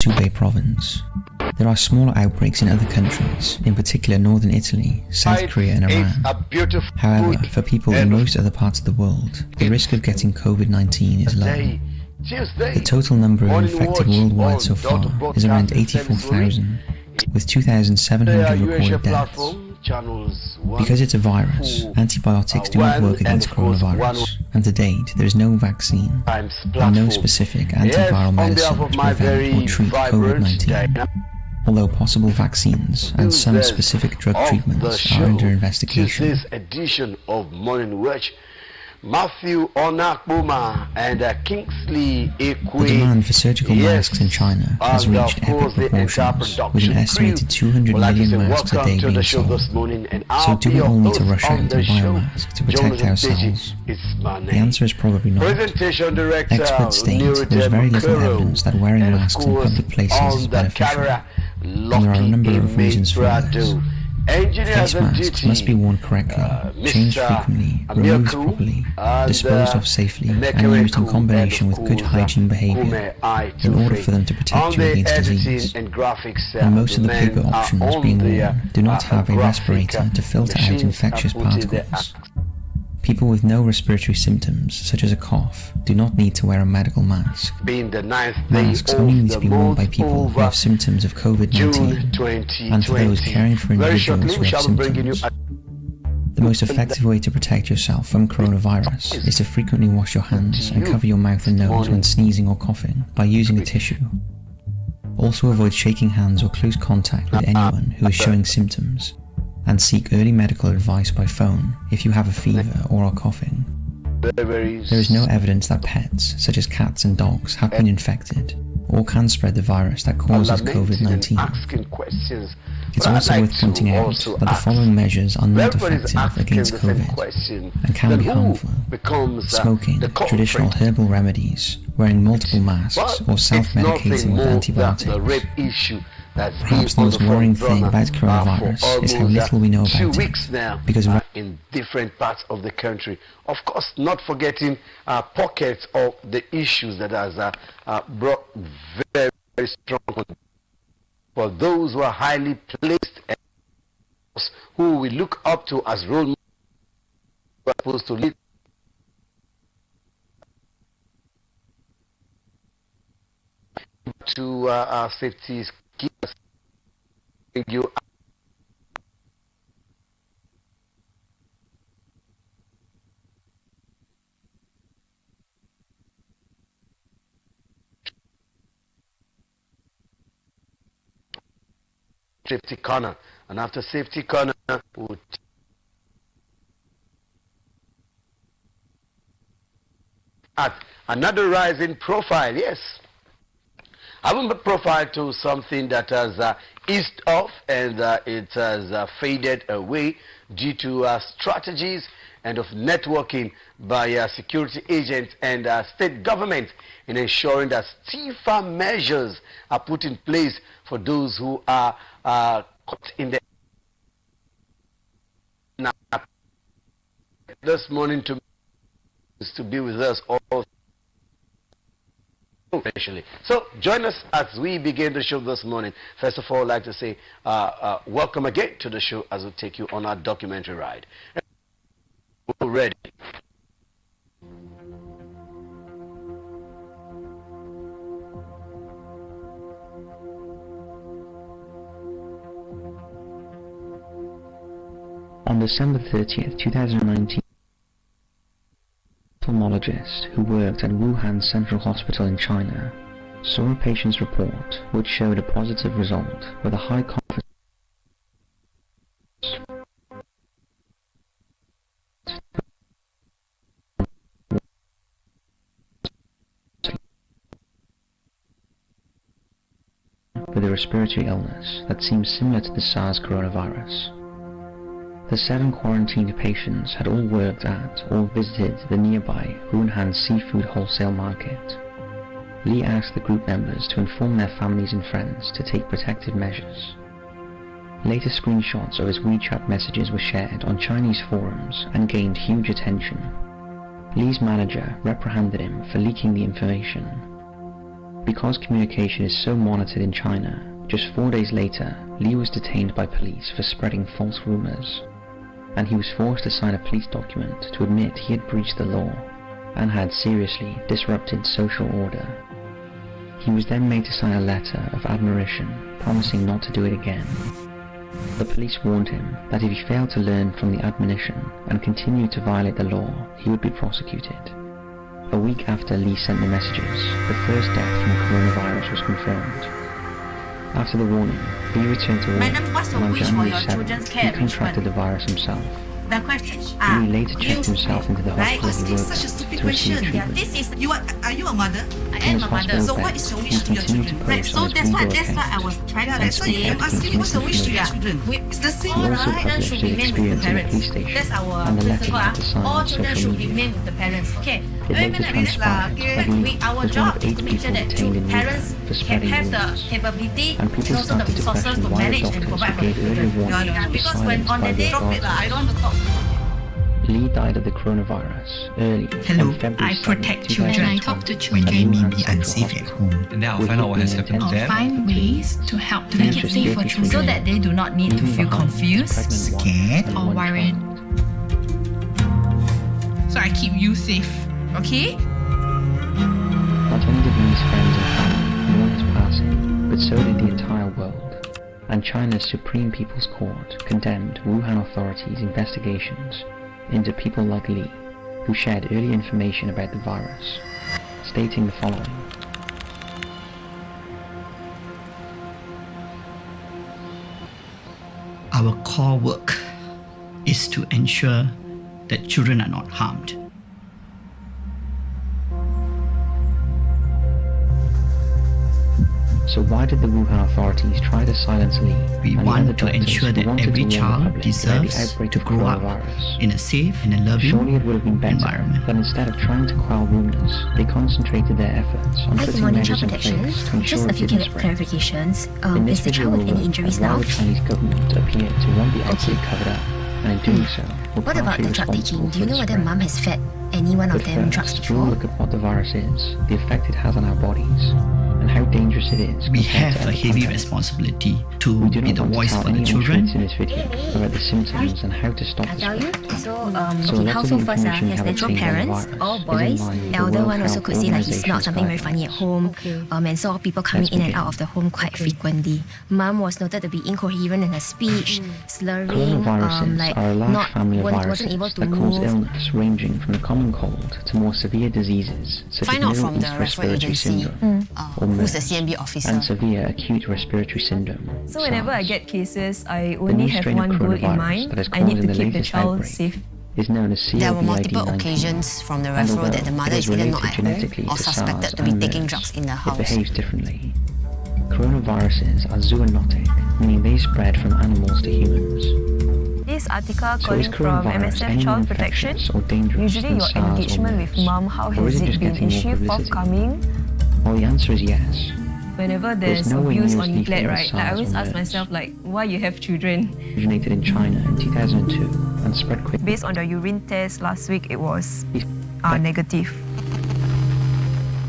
Hubei province. There are smaller outbreaks in other countries, in particular northern Italy, South Korea and Iran. However, for people in most other parts of the world, the risk of getting COVID-19 is low. The total number of infected worldwide so far is around 84,000, with 2,700 recorded deaths. Because it's a virus, antibiotics do not work against coronavirus, and to date there is no vaccine and no specific antiviral medicine to prevent or treat COVID-19, although possible vaccines and some specific drug treatments are under investigation. This edition of Morning Watch, Matthew Onakboma and Kingsley Ekwe. The demand for surgical masks in China has reached epic proportions, with an estimated 200 million masks a day being sold. So do we all need to rush out and buy a mask to protect ourselves? The answer is probably not. Experts state there is very little evidence that wearing masks in public places is beneficial, and there are a number of reasons for this. Face masks must be worn correctly, changed frequently, removed properly, disposed of safely, and used in combination with good hygiene behavior in order for them to protect you against disease. And most of the paper options being worn do not have a respirator to filter out infectious particles. People with no respiratory symptoms, such as a cough, do not need to wear a medical mask. Masks only need to be worn by people who have symptoms of COVID-19 and for those caring for individuals who have symptoms. The most effective way to protect yourself from coronavirus is to frequently wash your hands and cover your mouth and nose when sneezing or coughing by using a tissue. Also avoid shaking hands or close contact with anyone who is showing symptoms, and seek early medical advice by phone if you have a fever or are coughing. There is no evidence that pets, such as cats and dogs, have been infected or can spread the virus that causes COVID-19. It's also worth pointing out that the following measures are not effective against COVID and can be harmful: smoking, traditional herbal remedies, wearing multiple masks, or self-medicating with antibiotics. Perhaps the most worrying thing about coronavirus is how little we know about it, because in different parts of the country. Of course, not forgetting pockets of the issues that has brought very, very strong for those who are highly placed and who we look up to as role models, supposed to lead to our safety. You safety corner, and after safety corner we'll at another rising profile. Yes, I will be profile to something that has eased off and it has faded away due to strategies and of networking by security agents and state government in ensuring that stiffer measures are put in place for those who are caught in the this morning to be with us all. So join us as we begin the show this morning. First of all, I'd like to say welcome again to the show as we take you on our documentary ride. We're ready. On December 30th, 2019, ophthalmologist who worked at Wuhan Central Hospital in China saw a patient's report which showed a positive result with a high confidence with a respiratory illness that seems similar to the SARS coronavirus. The 7 quarantined patients had all worked at or visited the nearby Wuhan seafood wholesale market. Li asked the group members to inform their families and friends to take protective measures. Later screenshots of his WeChat messages were shared on Chinese forums and gained huge attention. Li's manager reprimanded him for leaking the information. Because communication is so monitored in China, just 4 days later, Li was detained by police for spreading false rumors, and he was forced to sign a police document to admit he had breached the law and had seriously disrupted social order. He was then made to sign a letter of admonition, promising not to do it again. The police warned him that if he failed to learn from the admonition and continued to violate the law, he would be prosecuted. A week after Li sent the messages, the first death from coronavirus was confirmed. After the warning, Li returned to work, Madam, what's your and on wish for January your 7th, children's he care contracted the virus himself. The question Li later checked himself into the right? hospital he worked Such a at stupid to receive question. treatment. This is Are you a mother? I In am his a mother. hospital So what bed, is your wish he to your continued to children? Right, post so on his that's what Weibo I account was trying to Yeah, that's why explain. I'm asking what's the wish to your Information. children. It's the same, He also right? Children published should his remain with the experience in the parents. police station That's our and the letter he principle. had to sign All on children social should media. remain with the parents. Okay. It later transpired that Li Our was one job of is 8 to make sure people that detained in parents Wuhan for can spreading have the rumors. capability And and people also the started to resources question to why the manage and doctors provide who for gave the early children. warning No, were because when silenced on by the the day Drop it lah. I authorities. don't want to talk. Li died of the coronavirus early Hello, on February I protect 7, children. when I talk to children, They may be Wuhan Central unsafe at Hospital. home. And then I'll find out what has happened to I'll them. find ways to help to make it Interest safe for greatly children. So that they do not need to leaving feel behind his confused, pregnant wife scared, and or one worried. child. So I keep you safe, okay? Not only did Li's friends and family mourn his passing, but so did the entire world. And China's Supreme People's Court condemned Wuhan authorities' investigations into people like Li, who shared early information about the virus, stating the following. Our core work is to ensure that children are not harmed. So why did the Wuhan authorities try to silence Li? We and the want other to doctors ensure who that wanted every to warn the child public about deserves the outbreak to of grow up coronavirus? in a safe and a loving Surely it would have been better environment. that instead of trying to quell rumors, they concentrated their efforts on Hi, good putting morning, measures child in protection. place to ensure Just a it few didn't spread. clarifications. In this Is the video, child with we'll any look injuries at why now? the Chinese government appeared to want the outbreak covered up, and in doing so, were What about partially the drug responsible taking? Do you for know the whether spread. mom has fed any one of But them drugs first, we'll before? look at what the virus is, the effect it has on our bodies, and how dangerous it is. We compared have to a other heavy contact. responsibility to We do be not the want to voice tell for the any children. untruths in this video about the symptoms and how to stop I the tell you. spread. So, So okay, lots of the household first information we has have natural obtained on the parents, virus all is in boys. line with the Elder World one also Health could say like he's not Organization's something very funny at home, and saw people coming in and out of the home quite frequently. Mom was noted to be incoherent in her speech, slurring, Coronaviruses like are a large not family of wasn't viruses able to that cause move. illness ranging from the common cold to more severe diseases such Find as out Middle from the East referral respiratory agency syndrome, or who's the MERS, CMB officer. and severe acute respiratory syndrome. So whenever I SARS. get cases, I The only new have strain of one goal in coronavirus mind. that is I need causing to the keep the latest child outbreak safe. is known as There were multiple COVID-19. occasions from the And referral although that the it mother is is either not related at home genetically or to suspected SARS to be and taking MERS, drugs in the it house. behaves differently. Coronaviruses are zoonotic, meaning they spread from animals to humans. This article So calling is from coronavirus MSF any more Child Protection. infectious or dangerous Usually than your SARS or engagement with MERS? mom, how Or is has it it just been? getting Is more she publicity? forthcoming? Well, the answer is yes. Whenever There's there's nowhere abuse near on as neglect, lethal as right? Like, I SARS always or ask MERS. myself, like, why you have children? Originated in China in 2002 and spread quickly. Based on the urine test last week, it was negative.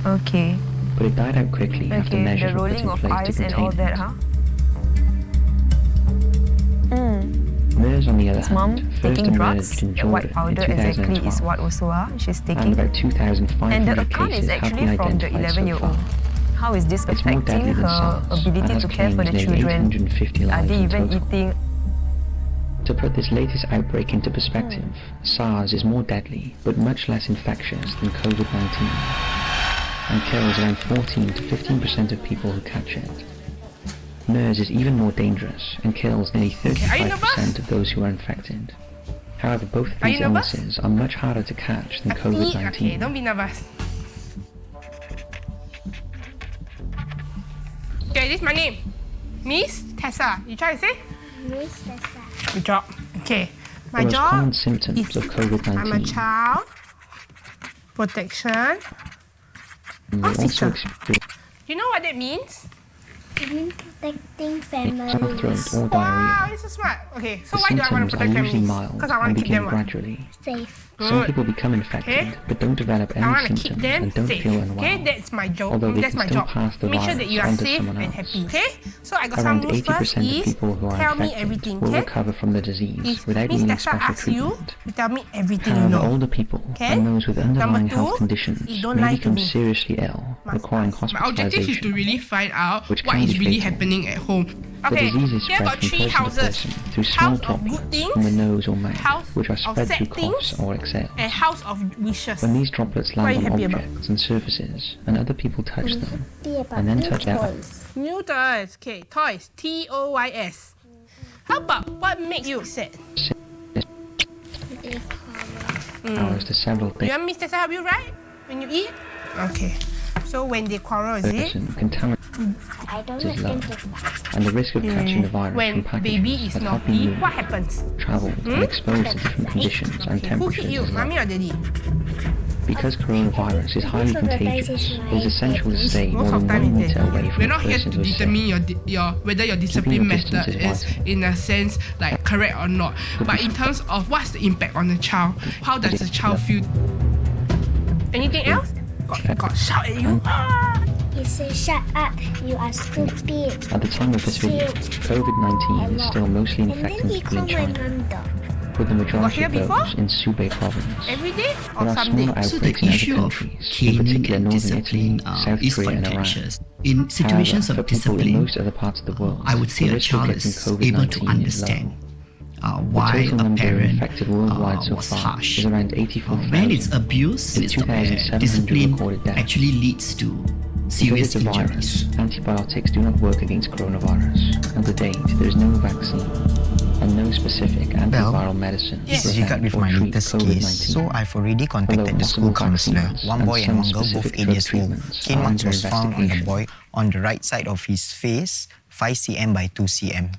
Okay. But it died out quickly after Okay, measures the were put rolling in of place eyes to and contain all that, it. huh? MERS, on the other His mom hand, first taking drugs. emerged in The white Jordan in powder exactly 2012, is what also she's and taking. about 2,500 And the account cases is have been actually from the identified so 11-year-old. far. How is this It's more deadly affecting than her SARS and ability has to care for claimed the nearly children? 850 Are lives they in even total. eating? To put this latest outbreak into perspective, SARS is more deadly but much less infectious than COVID-19 and kills around 14 to 15% of people who catch it. MERS is even more dangerous and kills nearly 35% of those who are infected. However, both of these illnesses are much harder to catch than COVID-19. Okay, don't be nervous. Okay, this is my name. Miss Tessa. You try to say? Miss Tessa. Good job. Okay. The My most common job symptoms is of COVID-19 I'm a child protection and they also officer. experience You know what that means? I'm protecting sore throat families. or Wow, diarrhea. you're so smart. Okay, so The why do I want symptoms to are protect usually families? mild Because I want and to keep begin them gradually. Safe. Some people become infected but don't develop I any want to keep symptoms them and don't safe. feel unwell. Okay, that's my job. Although they That's can my still job. pass the Make sure that virus you are on to safe someone and else. happy. Okay? So I got some Around rules 80% first. of Is people who are tell me infected everything. will Okay? recover from the disease If without Miss needing Tessa special asks you, treatment. you tell me everything you However, know. older people Okay? and those with underlying Number health two, conditions you don't may lie to become me. seriously ill, Must requiring ask. My objective is to hospitalization. really find out Which what can is be really fatal. happening at home. The Okay, disease is here spread got from 3 person to houses. person through small House of good droplets things, from the nose or mouth, house which are of spread sad through coughs things, or exhales. and house of wishes. When these droplets What are you land on happy about? objects and surfaces, and other people touch them, Happy about and then new touch their toys. New toys. Okay, toys. Toys. How about what makes you sad? They call powers to several You things. want Miss Tessa to help you write when you eat? Okay. So when they quarrel, is it? Person contaminated I don't is low, listen to that. and the risk of catching the virus When from baby packages is that have naughty, been what moved, happens? travelled, and exposed to different conditions and Okay, who hit temperatures you, is low. mommy or daddy? Because coronavirus is highly Most of the contagious, times it's it is essential to stay Most more of than time 1 is meter daddy. away from We're the not here person to who is sick. determine your whether your discipline your method distance is is vital. in a sense like correct or not. But in terms of what's the impact on the child, how does the child feel? Anything else? Got shout at you. Ah! You say, shut up, you are stupid. At the time of this video, COVID-19 is still mostly And then infecting he people in called my China, mom dog. with the majority hear of before? those in Hubei province. Every day or There are Sunday? smaller So the outbreaks in other issue of countries, in caning particular and northern discipline Italy, South is Korea and Iran. contentious. In situations However, of for people in discipline, most other parts of the world, I would say the a risk of child getting is able to COVID-19 understand is low. why The total a number of parent infected worldwide so was far harsh. is around 84,000. When it's abuse, With it's where 2,700 discipline recorded deaths. actually leads to Because serious it's a injuries. virus, antibiotics do not work against coronavirus, and to date there is no vaccine and no specific antiviral medicine Yes. to This is regard prevent with or my treat latest COVID-19. case. So I've already contacted Although the school possible counselor. vaccines One and boy and some one girl, both specific 8 drug years old. treatments Cane are marks under was found on the investigation. boy on the right side of his face, 5 cm by 2 cm.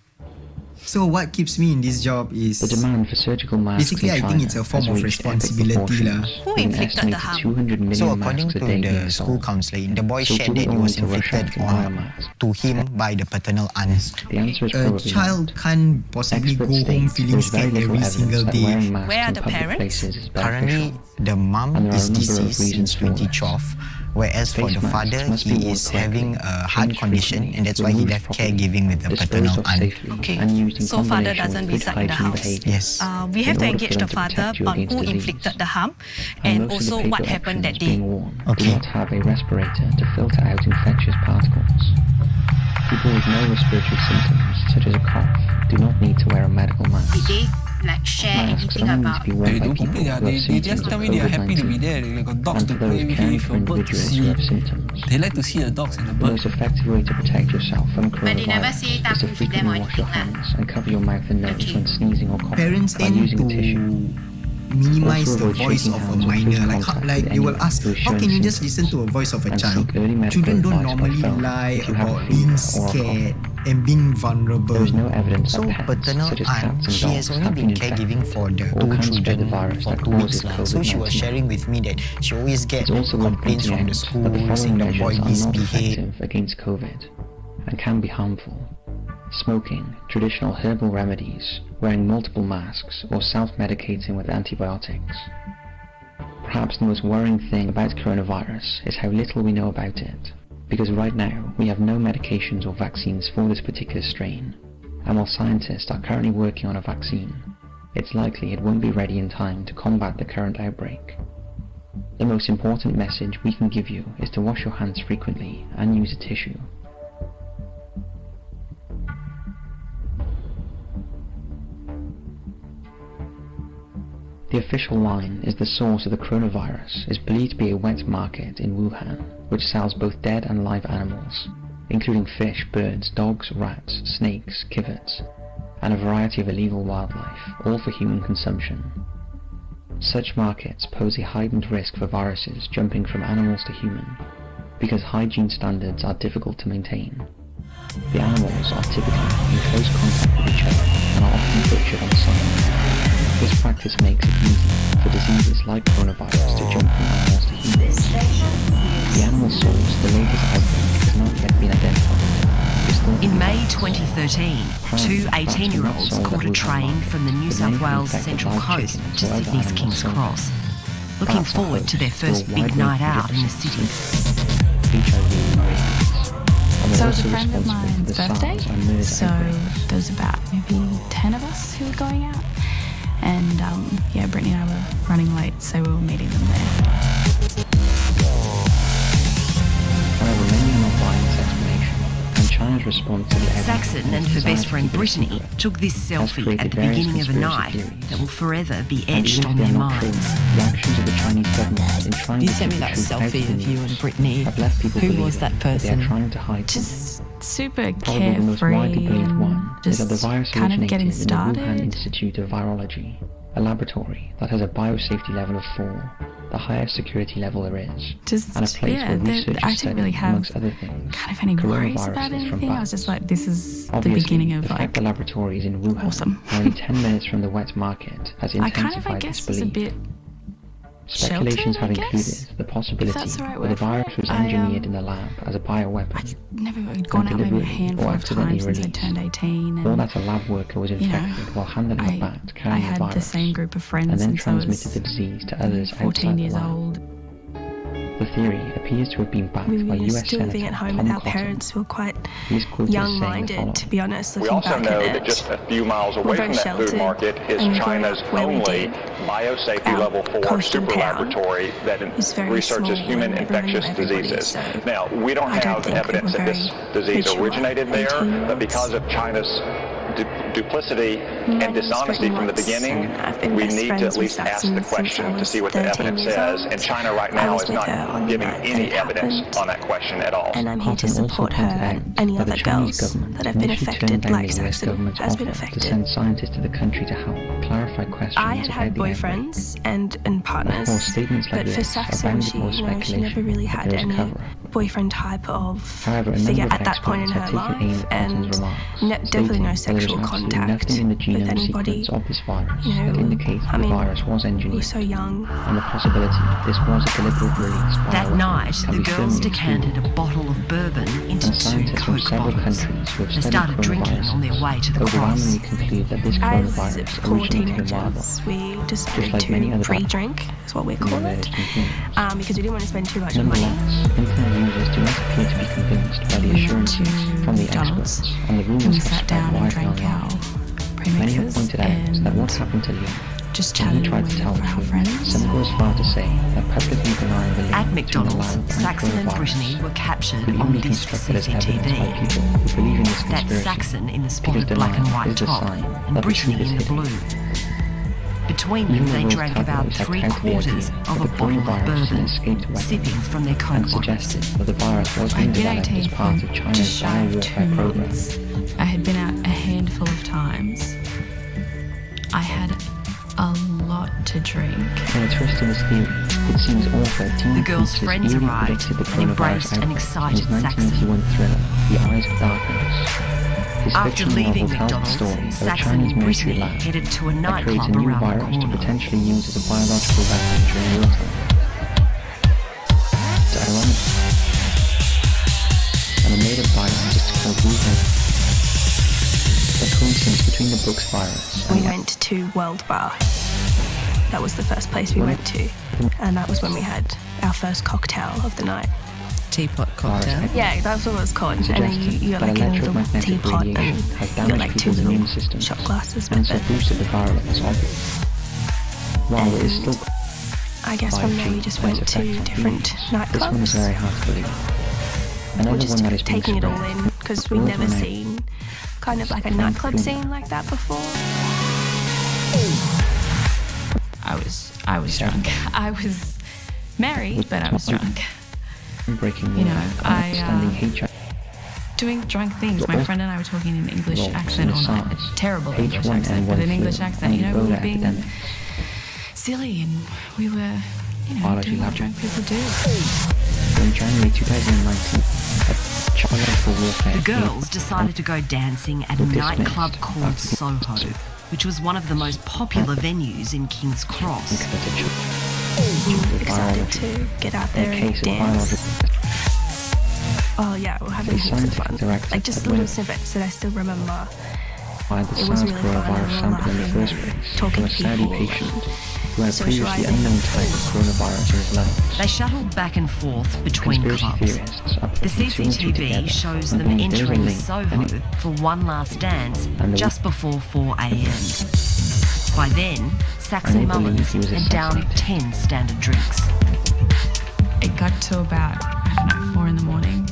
So what keeps me in this job is The demand for surgical masks basically in I think China it's a form has of reached epic responsibility lah. proportions, Who with an inflicted the estimated harm? 200 million So according masks a to day the being school sold. counselor, the boy So shared do we that he all was need to rush inflicted out to buy a on mask? to him by the paternal aunts. The answer is A probably child not. can't possibly Experts go home state feeling there is very scared little every evidence single that day. wearing masks Where are in the public parents? places is Currently, beneficial. the mom And there are is a number of deceased reasons since for this. 2012, whereas for Face the masks father, must be he worn is having correctly, a heart changed condition, frequently, and that's why he removed left properly, caregiving with the disposed paternal of aunt. safely, Okay, and used in so father combination doesn't with good reside in the hygiene house. behaviour. Yes. We have in to order for engage them the to father protect you on against who disease. inflicted the harm And and most of also the what paper happened that aprons being day. worn Okay. do not have a respirator to filter out infectious particles. People with no respiratory symptoms, such as a cough, do not need to wear a medical mask. Did they like share Masks anything only need about to be worn They by don't people complain. who have They symptoms just of tell me they are happy to be COVID-19, there. They got dogs and to for play those with, caring if for your birds individuals who see. have symptoms. They like to see the dogs and the The birds. most effective way to protect yourself from But they never coronavirus say is time to to feed them frequently or wash your anything, hands and cover your mouth and nose Okay. when sneezing or coughing Parents by tend using a to tissue. minimize Also the avoid voice shaking of a hands or minor. face Like, contact like with they will anyone ask, who is how showing can you just symptoms? listen to a voice of a And child? seek early medical Children don't advice by normally phone lie if you have a about fever being or a cough. scared and being vulnerable. There is no evidence So that pets, paternal such as aunt, cats and she has dogs, only have been caregiving infected for the or 2 can spread the children virus for that 2 weeks causes now. So she was COVID-19. sharing with me that she always gets It's also worth complaints pointing from the out school that the saying following the measures boy are not misbehaved. effective against COVID and can be harmful. Smoking, traditional herbal remedies, wearing multiple masks, or self-medicating with antibiotics. Perhaps the most worrying thing about coronavirus is how little we know about it, because right now we have no medications or vaccines for this particular strain, and while scientists are currently working on a vaccine, it's likely it won't be ready in time to combat the current outbreak. The most important message we can give you is to wash your hands frequently and use a tissue. The official line is the source of the coronavirus is believed to be a wet market in Wuhan, which sells both dead and live animals, including fish, birds, dogs, rats, snakes, kivets, and a variety of illegal wildlife, all for human consumption. Such markets pose a heightened risk for viruses jumping from animals to human, because hygiene standards are difficult to maintain. The animals are typically in close contact with each other and are often butchered on site. This practice makes it easy for diseases like coronavirus to jump from animals to humans. The animal source of the latest outbreak has not yet been identified. We're still In May 2013, two 18-year-olds caught a train from the New South Wales Central Coast to Sydney's King's Cross, looking forward to their first big night out in the city. So it was a friend of mine's birthday, so there was about maybe 10 of us who were going out. And yeah, Brittany and I were running late, so we were meeting them there. However, many are not buying this explanation, and China's response to the Saxon and her best friend Brittany took this selfie at the beginning of a night that will forever be etched on their minds. The actions of the Chinese government in trying You to sent me keep that the truth out selfie the of you news and Brittany. have left people Who believing was that they person? are trying to hide Just super Probably the most widely carefree believed one and is that just the virus kind of originated getting in the Wuhan started. Institute of Virology, a laboratory that has a biosafety level of 4, the highest security level there is, Just, and a place yeah, where researchers I didn't study, really have amongst other things, kind of any worries coronaviruses about from anything. I was bats. just like, this is the Obviously, beginning of the fact like the laboratory is in Wuhan, awesome. only 10 minutes from the wet market, has I kind of, I intensified guess, this was a belief. bit Speculations have sheltered, I guess, included the possibility that's the right that word the for virus it. was engineered in the lab as a bioweapon, never had gone out maybe a deliberately handful or of accidentally times since I released, turned 18. or And that a lab worker was you know, infected while handling a bat I carrying the had virus, the same group of friends and then since I was transmitted the disease to others 14 outside years the lab. old. The theory appears to have been backed We by were US still living Senator at home Tom with our Cotton. parents who were quite He is quoted as saying the young-minded, following. to be honest, We looking also back know at that it. just a few miles We're away very from that food sheltered, market is and we grew China's up where we only did. biosafety Our level 4 coastal super town laboratory that is very researches small human and everyone knew infectious everybody, diseases. so Now, we don't I don't have think they evidence were that this very disease mature originated there, 18-year-olds. but because of China's duplicity My and name's dishonesty Brittany from the Watts, beginning, and I've been we best need to friends at with least ask Saxon the since question I to was see what the 13 evidence years says, old. and China right I now was is with not her on the giving night that any it evidence happened. on that question at all. And I'm here to Cotton also support her pointed out and any that the other Chinese girls government that have been initially turned affected down like the US Saxon government's has been offer to affected. send scientists to the country to help clarify questions I had about had the outbreak. boyfriends and partners, Of course, statements like but for this are Saxon, bounded she, more she never speculation really that had there is any cover-up. boyfriend type of However, a figure number at of that point in experts her have taken aim life, at and Cotton's remarks, definitely no stating that there is sexual absolutely contact nothing in the with genome anybody. sequence of this virus You know, that indicates I that mean, the virus was we engineered, were so young. and the possibility this was a deliberate release by That a weapon night, can the be girls firmly decanted a excluded. bottle of bourbon into And 2 scientists from Coke several bottles. countries who have They studied started drinking on their way to the cross. overwhelmingly conclude that this As coronavirus poor originated in teenagers, wildlife. we decided like many to other pre-drink, is what we call it, because we didn't want to spend too much money. Nonetheless, internet users do not appear to be convinced by the We went assurances to from the McDonald's experts on the and we rumours sat spread down and widely drank online. our Many have premixes pointed out that what and happened to Liam, just when he chatted and tried to waited tell for the our truth, friends. some go as far to say that publicly denying the link At between the McDonald's, lab and Saxon and coronavirus Brittany were captured could on even be this constructed as evidence by CCTV. people who believe in this That's conspiracy. Saxon in the because spotted black and denial white is the top, sign and that the Brittany truth is in the hidden. blue. Between Even them, they the drank world's about tabloids have 3 touted the quarters idea of that a the bottle of coronavirus is an bourbon, escaped weapon sipping from their Coke and bottles. suggested that the virus was being I'd been developed 18 as part of for China's just shy of 2 biowarfare program. months. I had been out a handful of times. I had a lot to drink. In a twist in this theory, it seems author Tina The girls' Peace's friends eerily arrived predicted the and embraced coronavirus an outbreak excited in his 1981 thriller, The Eyes of Darkness. His After fictional leaving novel tells the McDonald's, story of a Saxon Chinese and military Brittany lab headed to a that creates a nightclub new around the virus to corner. potentially use as a biological weapon during wartime. It's ironic. And a native biologist called Wuhan. The coincidence between the book's virus We and went to World Bar. That was the first place we went to, and that was when we had our first cocktail of the night. Teapot cocktail. Yeah, that's what it was called. And then you got that like a little electromagnetic teapot, and radiation you has got damaged like 2 people's little immune systems shot glasses and with so it. boosted the virulence of it. While it is still I guess from there we just went to different this one is nightclubs. very hard to believe. We're Another just one that is being taking it all spread. in because we've never seen kind of like a nightclub scene like that before. I was drunk. I was married, but I was drunk. Breaking You know, news, I, understanding HIV, Doing drunk things. My friend and I were talking in an English roles accent in all night. SARS, A terrible English H1N1 accent, but an flu, English accent. You know, and we were Ebola being epidemic. silly and we were, you know, Biology doing what lab. drunk people do. In January 2019, a biological warfare The girls decided to go dancing at a nightclub called Soho, which was one of the most popular venues in King's Cross. Excited to get out there and dance. Oh yeah, we're having heaps of fun. Like just little snippets that I still remember. It was really fun. We were laughing, talking to people, socialising. They shuttled back and forth between clubs. The CCTV shows them entering Soho for one last dance just before 4 a.m. By then, Saxon Mullins had downed 10 standard drinks. It got to about, 4 in the morning,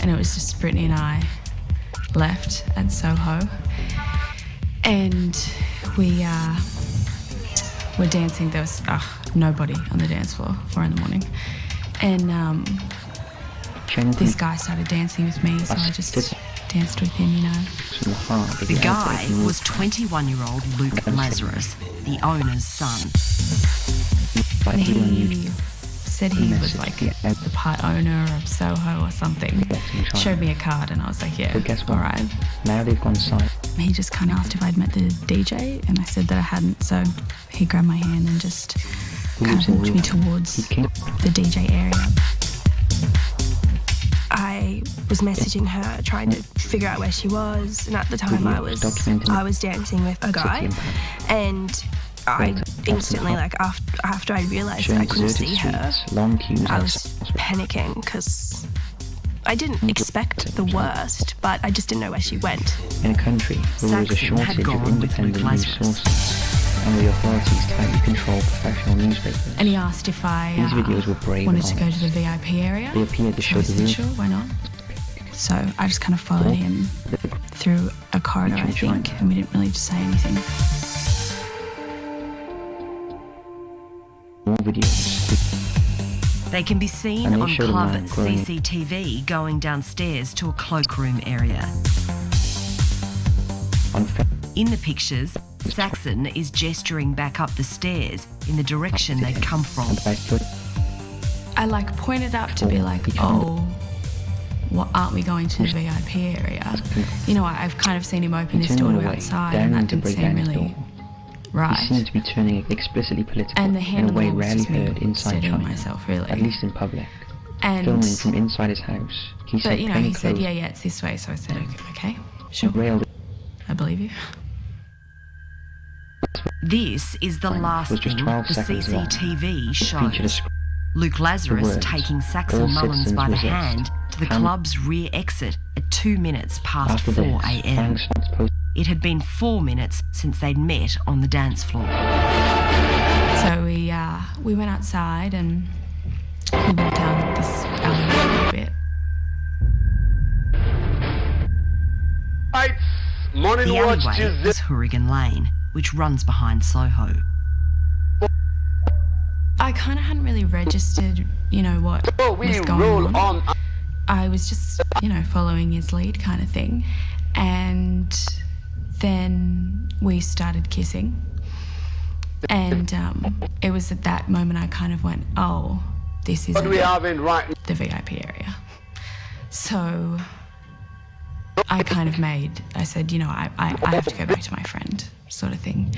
and it was just Brittany and I left at Soho. And we were dancing. There was nobody on the dance floor, 4 in the morning. And this guy started dancing with me, so I just danced with him, you know. The guy was 21-year-old Luke Lazarus, the owner's son. He said he was like the part owner of Soho or something. Showed me a card and I was like, yeah, all right. Now they've gone silent. He just kind of asked if I'd met the DJ, and I said that I hadn't, so he grabbed my hand and just kind of walked me towards the DJ area. I was messaging her, trying to figure out where she was, and at the time I was dancing with a guy, and I instantly, like after I realised that I couldn't see her, I was panicking because I didn't expect the worst, but I just didn't know where she went. In a country where there was a shortage of independent news sources and the authorities tightly control professional newspapers. And he asked if I These videos were brave wanted to go to the VIP area. They appeared to show the real. Sure, why not? So I just kind of followed him through a corridor, I think, and we didn't really just say anything. More videos. They can be seen on club CCTV going downstairs to a cloakroom area. In the pictures, Saxon is gesturing back up the stairs in the direction they'd come from. I pointed up to be like, oh, aren't we going to the VIP area? You know, I've kind of seen him open his door to outside, and that didn't seem really right. He seemed to be turning explicitly political and the hand in a way on the wall was rarely just me heard inside China, myself, really. at least in public. And filming from inside his house, he said, he said, yeah, it's this way. So I said, okay, sure. I believe you. This is the last thing the CCTV shows. Luke Lazarus taking Saxon Mullins by the hand to the club's rear exit at 2 minutes past 4 a.m. It had been 4 minutes since they'd met on the dance floor. So we went outside and we went down this alleyway a little bit. Morning the alleyway is Hourigan Lane, which runs behind Soho. I kind of hadn't really registered, what was going on. I was just, following his lead kind of thing. And then we started kissing. And it was at that moment I kind of went, oh, this is the VIP area. So I kind of I said, I have to go back to my friend, sort of thing.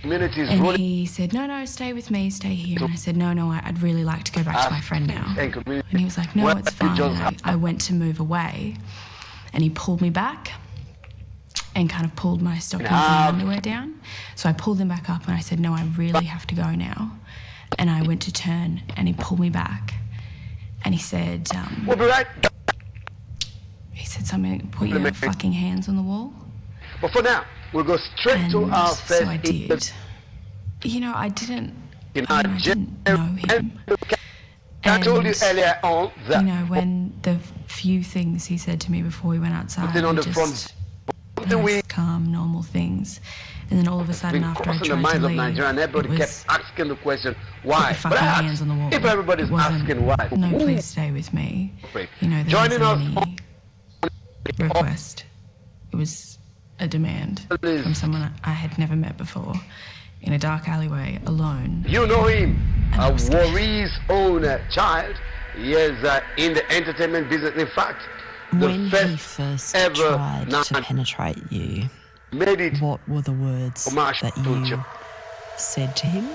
And he said, no, stay with me, stay here. And I said, no, I'd really like to go back to my friend now. And he was like, no, it's fine. And I went to move away, and he pulled me back and kind of pulled my stockings and underwear down. So I pulled them back up, and I said, no, I really have to go now. And I went to turn, and he pulled me back, and he said, we'll be right. He said something, put your fucking hands on the wall. But for now, we'll go straight to our first. So I did. I didn't know him. I told you earlier on that. When the few things he said to me before we went outside were just nice, calm, normal things. And then all of a sudden, after I tried to leave, everybody kept asking the question, why? Put your fucking hands on the wall. If everybody's asking why. No, please stay with me. There Joining wasn't us. any request. It was a demand from someone I had never met before, in a dark alleyway, alone. You know him, Warri's own child. He is in the entertainment business. In fact, when he first tried to penetrate you, what were the words that you said to him?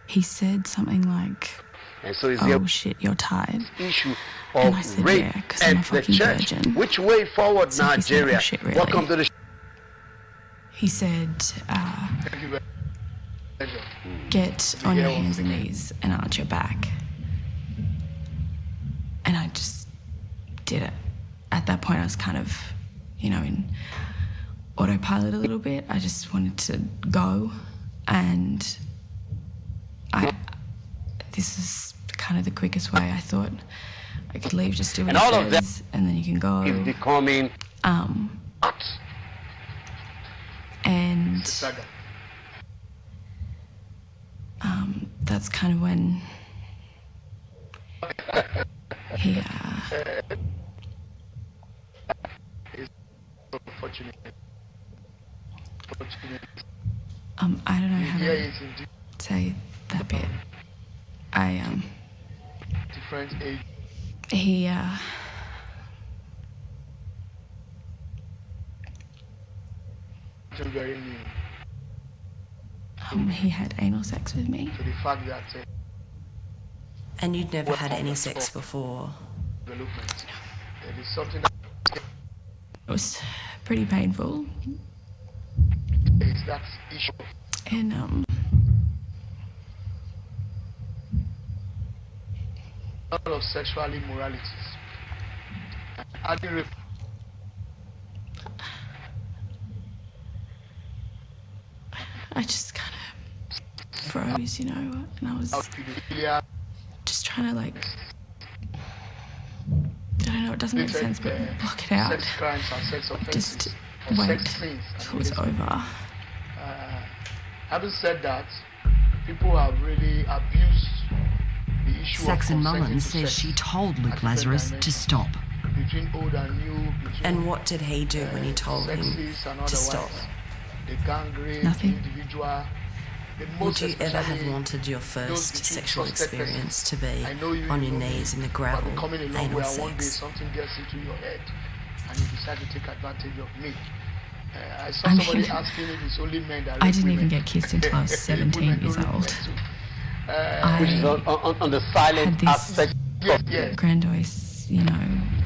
He said something like, And so it's oh shit, you're tired. issue And of I said, rape yeah, 'cause I'm a at the fucking church. virgin. Which way forward, So he said, Nigeria? oh shit, really? Welcome to the He said, get on your hands and knees and arch your back. And I just did it. At that point, I was kind of, in autopilot a little bit. I just wanted to go, and this is kind of the quickest way. I thought I could leave, just do what And he all of says, and then you can go. is becoming And that's kind of when he I don't know how to say that bit. Different age. He Very new. he had anal sex with me. So the fact that And you'd never had any sex before? development, it is something that It was pretty painful. is that issue. And A lot of sexual immoralities. I didn't I just kind of froze, and I was just trying to, I don't know, it doesn't make sense, but block it out. Sex crimes and sex offenses. Just or wait sex sins. till it's over. Having said that, people have really abused the issue Saxon of Mullins consenting to says sex she told at Luke different Lazarus to dimensions. stop. Between old and new, between And what did he do when you told him sexes and to stop? otherwise. The gang rape, Nothing. the individual. The Would most you ever have especially wanted your those first between sexual trusted experience to persons. be I know you on your know me, knees in the but gravel, coming a long anal way, and one day sex? something gets into your head and you decide to take advantage of me. I saw I mean, somebody asking if it's only men that I rape didn't even women. get kissed until I was 17 years old. which is on the silent had this aspect. Yes. grandiose,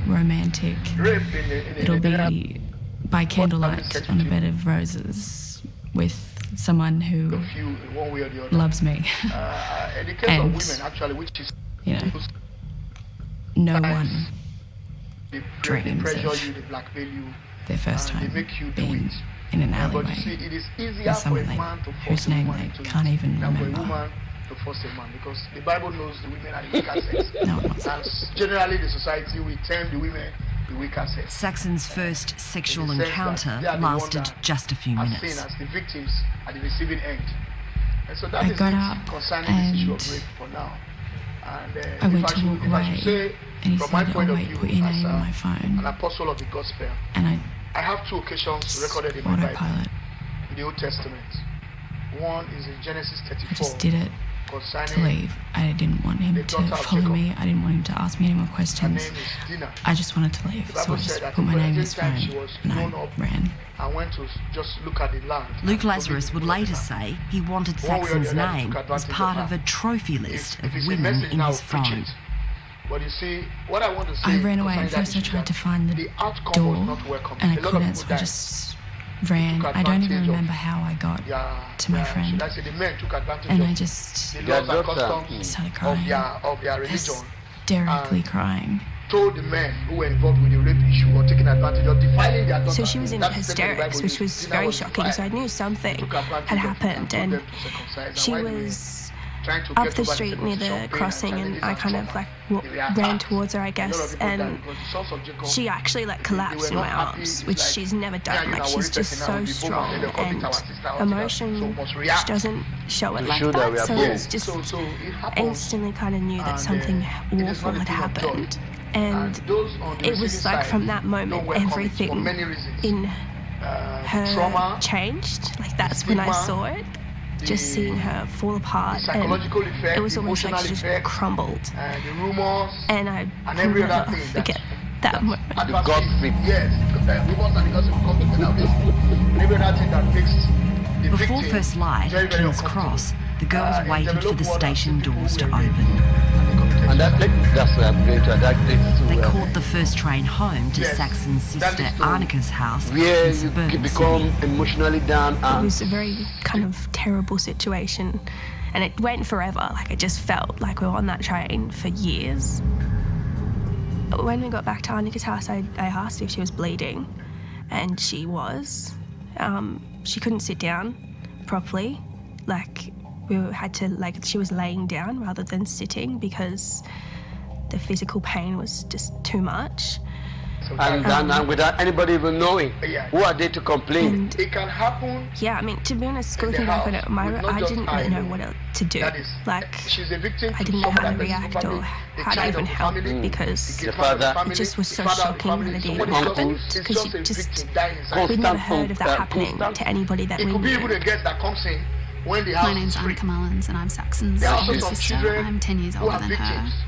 romantic. Rape in It'll the be by candlelight on a bed of roses with someone who you in one way or the other. loves me. In the case And, of women, actually, which is no one they dreams pressure of you, they blackmail you, their first and time they make you do being it. in an But you alleyway see, it is easier with for a someone man to whose force a name woman they into can't it even than for a remember. woman to force a man, because the Bible knows the women are the weaker sex. No, I'm not. And generally, the society will term the women the weaker sex. Saxon's first sexual In the sense encounter that they are the ones lasted that just a few are minutes. seen as the victims at the receiving end. And so that I is got it up concerning this issue of and rape for now. And I went to walk if I should away, say, and he from my said, point "Oh of wait, view, put your as name on my phone." an apostle of the gospel, And I I have two occasions recorded in my Bible, autopilot. in the Old Testament. One is in Genesis I 34, just did it to concerning leave. I didn't want him the to daughter of follow Jacob. me. I didn't want him to ask me any more Her questions. name is Dinah. I just wanted to leave, The so I Bible just said that put my name in his time she phone was and grown I up ran. and went to just look at the land. Luke and Lazarus would told me to later look at the say he wanted One way or the Saxon's other, they name took as advantage part of of her. a trophy land. list If of it's a women message in now, his preach phone. it. But you see, what I want to say I ran away, and concerning first that I issue tried to that find the the outcome door, was not welcome. and I A lot of couldn't, so people I died. just ran. took I don't even advantage of- remember how I got to my friend. Should I say the men took advantage And of I just the laws and daughter customs started of crying. their religion. Hysterically crying. Told the men who were involved with the rape issue or taking advantage of defiling their daughter. So she was in That's the statement the hysterics, Bible which used. was Dinah very was shocking. So I defied. knew something Took advantage had of it happened, told and them to circumcise. she While they were was trying to up get the over street near circumcision the pain crossing, and challenges I and kind of trauma. like They were ran attacked. towards her, I A lot guess, of people died and because the sons of Jacob, she actually like they collapsed were in not my happy. arms, It's which like, she's never yeah, done. you Like know, she's worry just person now so will be strong, born, they call it and our sister, our sister. emotion So must she react. doesn't show it To like show that we that. are So born. it's just So it happens. instantly kind of knew that And, something it is awful not a had thing of happened, joy. and those on the it was receiving like side from that don't moment welcome it for everything many reasons. in her trauma, changed. Like that's when I stigma, saw it. Just seeing her fall apart, and psychological effect, it was almost like emotional she just effect, crumbled. the rumors, And I and every will other never thing forget that moment. gossip. Yes, rumors and the gossip come together with and every other thing that makes the Before victim first light very, at very King's uncomfortable. Cross, the girls In waited for developed the world, station people doors to were open. raped, and the And that's where I'm going to. That takes They to caught the first train home to Yes, Saxon's sister that is to Annika's house where in you suburban become Sydney. emotionally down. It was a very kind of terrible situation, and it went forever. Like, it just felt like we were on that train for years. When we got back to Annika's house, I asked if she was bleeding, and she was. She couldn't sit down properly. Like, she was laying down rather than sitting because the physical pain was just too much. And without anybody even knowing, who are they to complain? It can happen. Yeah, I mean, to be honest, looking back on it, I didn't really know what to do. Like, She's a victim I didn't know how to react or how to even help because it just was so shocking that it even happened. Because we'd never heard of that happening to anybody that we It could be knew. even a guest that comes in when the house My name's is free. Annika Mullins and I'm Saxon's There are also older some sister. children I'm 10 years who older are than victims. her.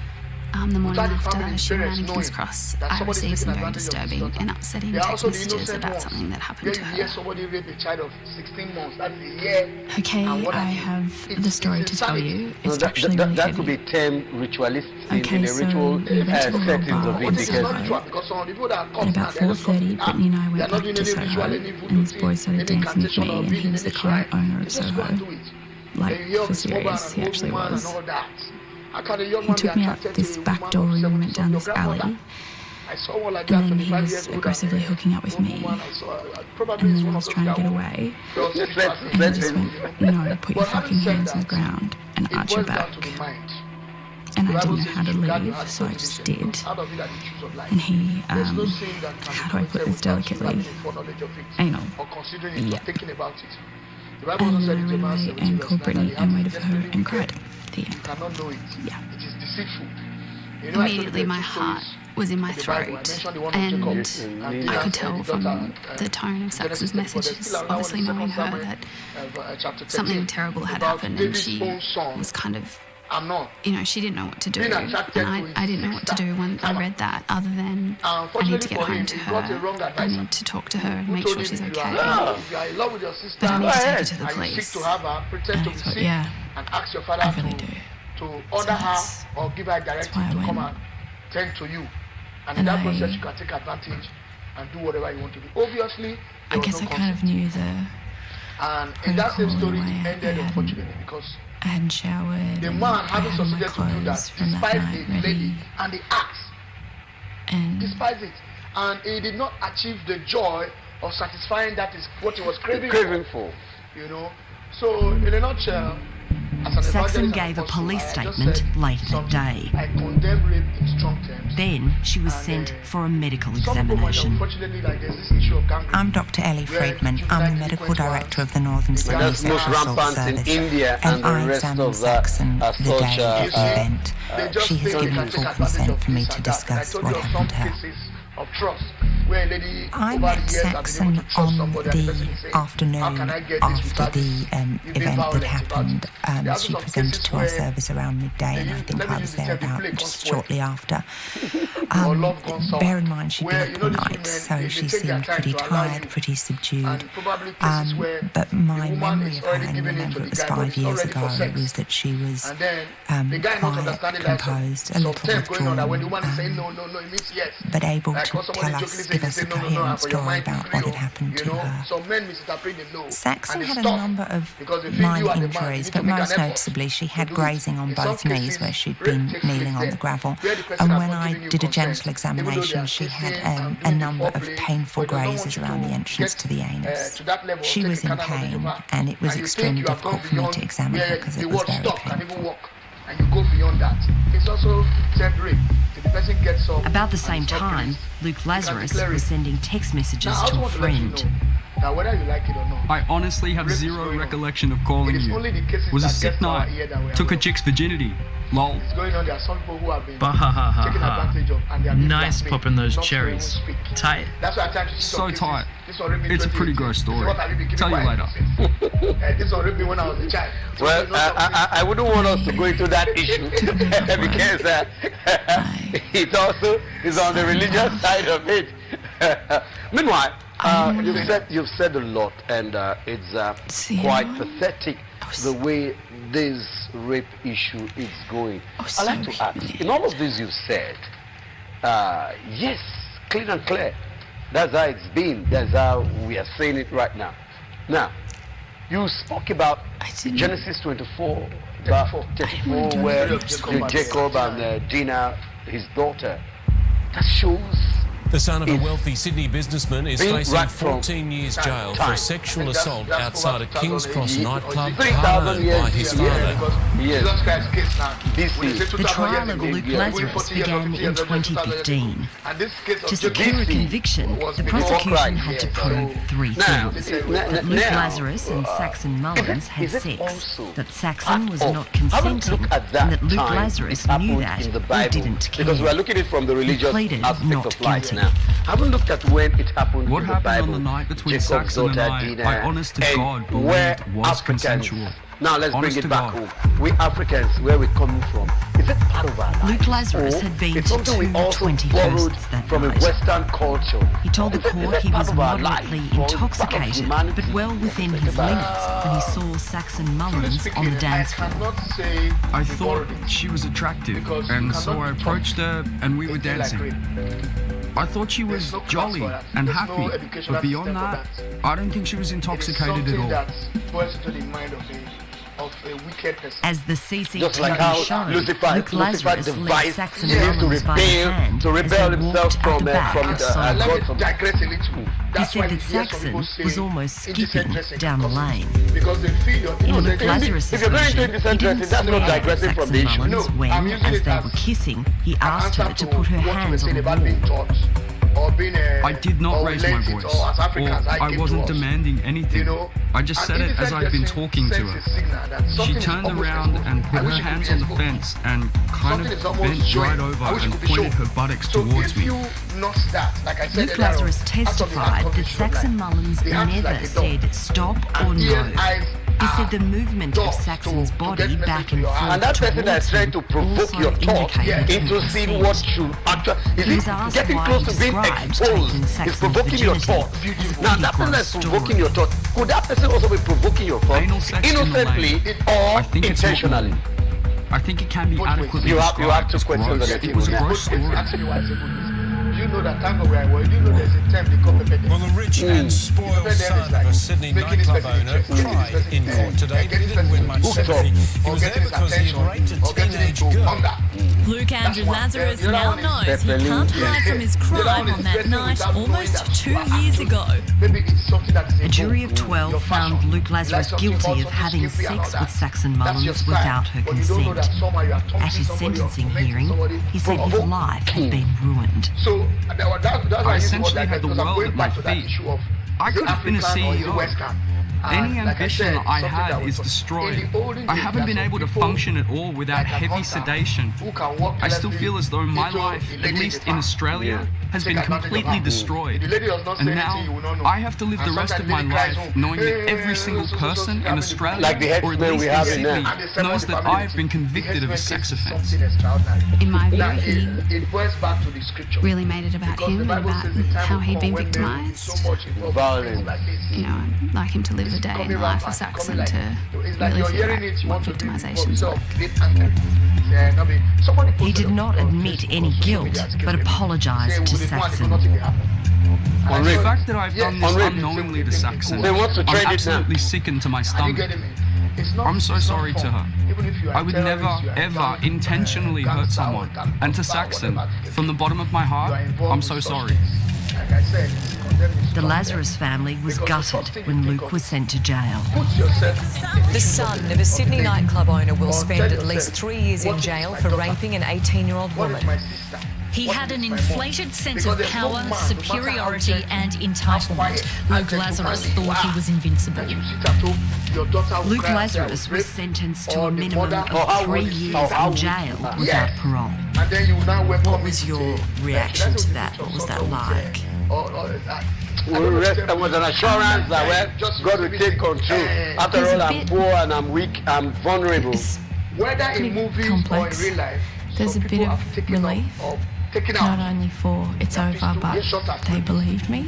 The morning Without the after family's she ran parents into King's knowing Cross, that I somebody is received some taking very advantage of his disturbing daughter. and upsetting There are text also the messages innocent about ones. something that happened Where to you her. hear somebody rape a child of 16 months, that's a year. Okay, And what I have the story to tell you. It's actually really that could heavy. be termed ritualistic Okay, in the so ritual we went to the settings bar of it in because Soho. Because some of the people that At come about 4:30, Brittany and I went back to Soho, and this boy started dancing with me, and he was the current owner of Soho. Like, for serious, he actually was. He took me out this back door and we went down this alley, and then he was aggressively hooking up with me, and then I was trying to get away, and he just went, no, put your fucking hands on the ground and arch your back. And I didn't know how to leave, so I just did. And he, how do I put this delicately? Anal. Yep. And then I ran away and called Brittany and waited for her and cried. The end. Yeah. Immediately my heart was in my throat, and I could tell from the tone of Saxon's messages, obviously knowing her, that something terrible had happened, and she was kind of, you know, she didn't know what to do, and I didn't know what to do when I read that, other than I need to get home to her, I need to talk to her and make sure she's okay, but I need to take her to the police. And I thought, yeah, I really do. To order her or give her a directive to come and tend to you. And in that process, you can take advantage and do whatever you want to do. Obviously, I guess I kind of knew the and in that same story, it ended unfortunately because I hadn't showered. the and man I having had all my succeeded to do that clothes from that despised night the ready. lady and the acts. And despised it. And he did not achieve the joy of satisfying that is what he was craving for. You know. So in a nutshell, as an Saxon evangelist gave and a apostle, police I just statement said later that something. day. I condemn rape in strong terms. Then she was sent for a medical Some people might examination. unfortunately, like there's this issue of gangrene. I'm Dr. Ellie Friedman. I'm the medical director of the Northern Sydney That's most Sexual Assault rampant in Service. India And and the I rest examined of Saxon the day of the such event. She has given full consent for me to discuss what happened to her. Of trust, where a lady I over met the years has been Saxon able to trust on somebody and the person the is saying, afternoon "How can I get this after without the event violence that happened. There are She some presented cases to our where service around midday, and I think let me I use was the there term, the about play just comes shortly after. Or love comes sour. Bear in mind she'd been Where, up you all know, these night, women, so they she take their seemed time pretty to allow tired, you. pretty subdued. And probably cases where But the my woman memory is of her, already and giving in remember to it the was guy, but 5 it's years already ago, for sex. was that she was And then the guy not quiet, understanding that composed, a some little term going on that when the withdrawn, woman is saying no, no, no, it means yes. but able Like to when somebody tell jokingly us, says give they us say a no, no, no, coherent for your story mind to about free, what had happened you to know, her. some men misinterpret the no. Saxon and had they a stop number of because they feel minor you are the man, you injuries, need but to make most an effort noticeably she to had do it. grazing on In some both knees cases, where she'd rape been takes kneeling place on the there, gravel. where the person And has when not I given you did a consent, gentle examination, are she had kissing and a doing number of foreplay, painful but they don't want grazes you around to the entrance get, to the anus. to that level, She take was the in kind of knowledge pain, of her. and it was And you extremely think you have gone difficult for me beyond to examine her where because the it was word very stop can painful. even walk, and you go beyond that. It's also termed rape. If the person gets up About the and same it's not time, released, Luke you can Lazarus declare was it. sending text messages Now, I also to a want to let you friend. know that whether you like it or not, I honestly have rape is zero going on. recollection of calling It is you. only the cases Was a that sick get to our night. ear that we are Took a aware of. chick's virginity. Lol. It's going on. There are some people who have been Bahahaha. taken advantage of, and they are being Nice blackmailed popping those not to even cherries. speak. Tight. That's why I try to see So some cases. tight. This one raped me It's a 2018. pretty gross story. What have you been keeping Tell you quiet later. since? This one raped me when I was a child. So Well, you know I wouldn't want us to go into that issue because it also is on the religious side of it. Meanwhile, You've said a lot, and it's quite pathetic the way this rape issue is going. I'd like to ask, in all of this you've said, yes, clean and clear. That's how it's been. That's how we are saying it right now. Now, you spoke about Genesis 24, where Jacob and Dinah, his daughter. That shows the son of a wealthy Sydney businessman is facing 14 years jail for sexual assault outside a King's Cross nightclub hard-earned by his father. The trial of Luke Lazarus began in 2015. To secure a conviction, the prosecution had to prove three things. That Luke Lazarus and Saxon Mullins had sex, that Saxon was not consenting, and that Luke Lazarus knew that or didn't care. Because we are looking at it from the religious pleaded aspect not of life guilty. now. I haven't looked at when it happened What in the happened Bible. on the night between Jacob's Saxon and daughter, I Dinah, honest to and God, where believed was Africans, consensual. now let's Honest bring to it back God. home. We Africans, where we're coming from, is it part of our life? Luke Lazarus Or had been it's to something we two also 21sts borrowed that from night. a Western culture. He told the court he was moderately Or part of intoxicated, humanity? but well within his limits when he saw Saxon Mullins on the dance floor. I thought she was attractive, and so I approached her and we were dancing. I thought she was jolly and happy, but beyond that, I don't think she was intoxicated at all. As the CCTV Just like how showed, Lucifer Luke Lazarus led devised Saxon to Mullins by the hand rebel as they himself walked from at the back from of the Sodom. God from Digress a little. He said that Saxon was almost skipping down the lane. Because they feel In Luke Lazarus' if you're going to version, indecent he didn't dressing, that's not swear at digressing from the Saxon issue. Mullins when, as they were kissing, he asked her to put her hands on the wall. I did not raise my voice, or I wasn't demanding anything. I just said it as I'd been talking to her. She turned around and put her hands on the fence and kind of bent right over and pointed her buttocks towards me. Luke Lazarus testified that Saxon Mullins never said stop or no. He said the movement of Saxon's body back and forth And that person towards that's trying him to provoke also your thought indicated into seeing what you actually... He was asked getting why close he to being described exposed taking is Saxon's provoking your virginity thought. as a Now that person that's provoking your thought, could that person also be provoking your thought innocently or intentionally? I think it can be adequately You have to question the It was a gross story. You know that time where I was, you know there's a term they call pepper. Well, the rich and spoiled son of a Sydney nightclub owner cried in court today, but he didn't win much sympathy. He was there because he had raped a teenage girl. Luke Andrew Lazarus now knows he can't hide from his crime on that night almost 2 years ago. A jury of 12 found Luke Lazarus guilty of having sex with Saxon Mullins without her consent. At his sentencing hearing, he said his life had been ruined. I essentially had the world at my feet. I could have been a CEO. Any ambition I had is destroyed. I haven't been able to function at all without heavy sedation. I still feel as though my life, at least in Australia, has been completely destroyed. And now, I have to live the rest of my life knowing that every single person in Australia, or at least in Sydney, knows that I have been convicted of a sex offence. In my view, he really made it about him and about how he'd been victimised. You know, I'd like him to live a day in the life of Saxon to really feel like what victimisation's like. He did not admit any guilt, but apologised to Saxon. The fact that I've done this unknowingly to Saxon, I'm absolutely sickened to my stomach. I'm so sorry to her. I would never, ever intentionally hurt someone. And to Saxon, from the bottom of my heart, I'm so sorry. The Lazarus family was gutted when Luke was sent to jail. The son of a Sydney nightclub owner will spend at least 3 years in jail for raping an 18-year-old woman. He had an inflated sense of power, superiority and entitlement. Luke Lazarus thought he was invincible. Luke Lazarus was sentenced to a minimum of 3 years in jail without parole. What was your reaction to that? What was that like? There was an assurance that God will take control. After all, I'm poor and I'm weak, I'm vulnerable. Whether in movies or in real life, there's a bit of relief, not only for it's over, but they believed me.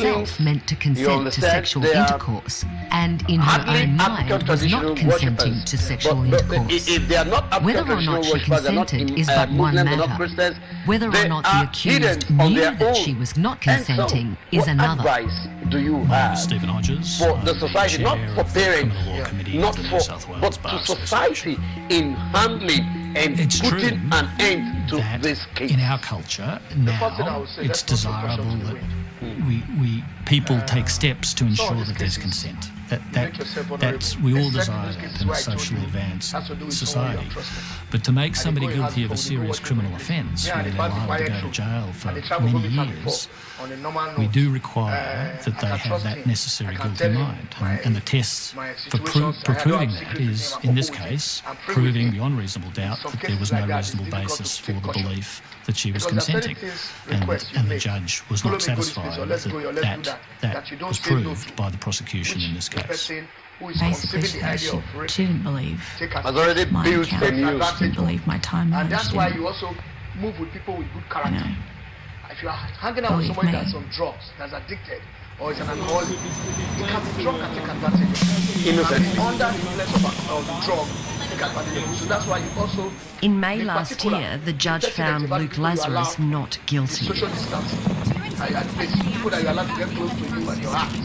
herself meant to consent to sexual intercourse, and in her own mind was not consenting to sexual intercourse. Whether or not she consented is but one matter. Whether or not the accused knew that she was not consenting is another. What advice do you have Stephen Hodges, for the society, not for parents, not for, but to society in handling and putting an end to this case? In our culture now, it's desirable that people take steps to ensure that there's consent. That's we all desire that in a socially advanced society. But to make somebody guilty of a serious criminal offence, where they're liable to go to jail for many years, we do require that they have that necessary guilty mind. And the test for proving that is, in this case, proving beyond reasonable doubt that there was no reasonable basis for the belief that she was consenting. And the judge was not satisfied that was proved by the prosecution in this case. Basically, she didn't believe has already my built account. and used. She didn't believe my time And that's managed. why you also move with people with good character. If you are hanging out with Believe somebody me. that's on drugs, that's addicted, or is an alcoholic, he can be drunk and take advantage of you. Innocent. And under the influence of the drug, take advantage of you. So that's why you also... In May last year, the judge found Luke Lazarus not guilty. Social distancing. At least people that you're allowed to get close to you and your heart.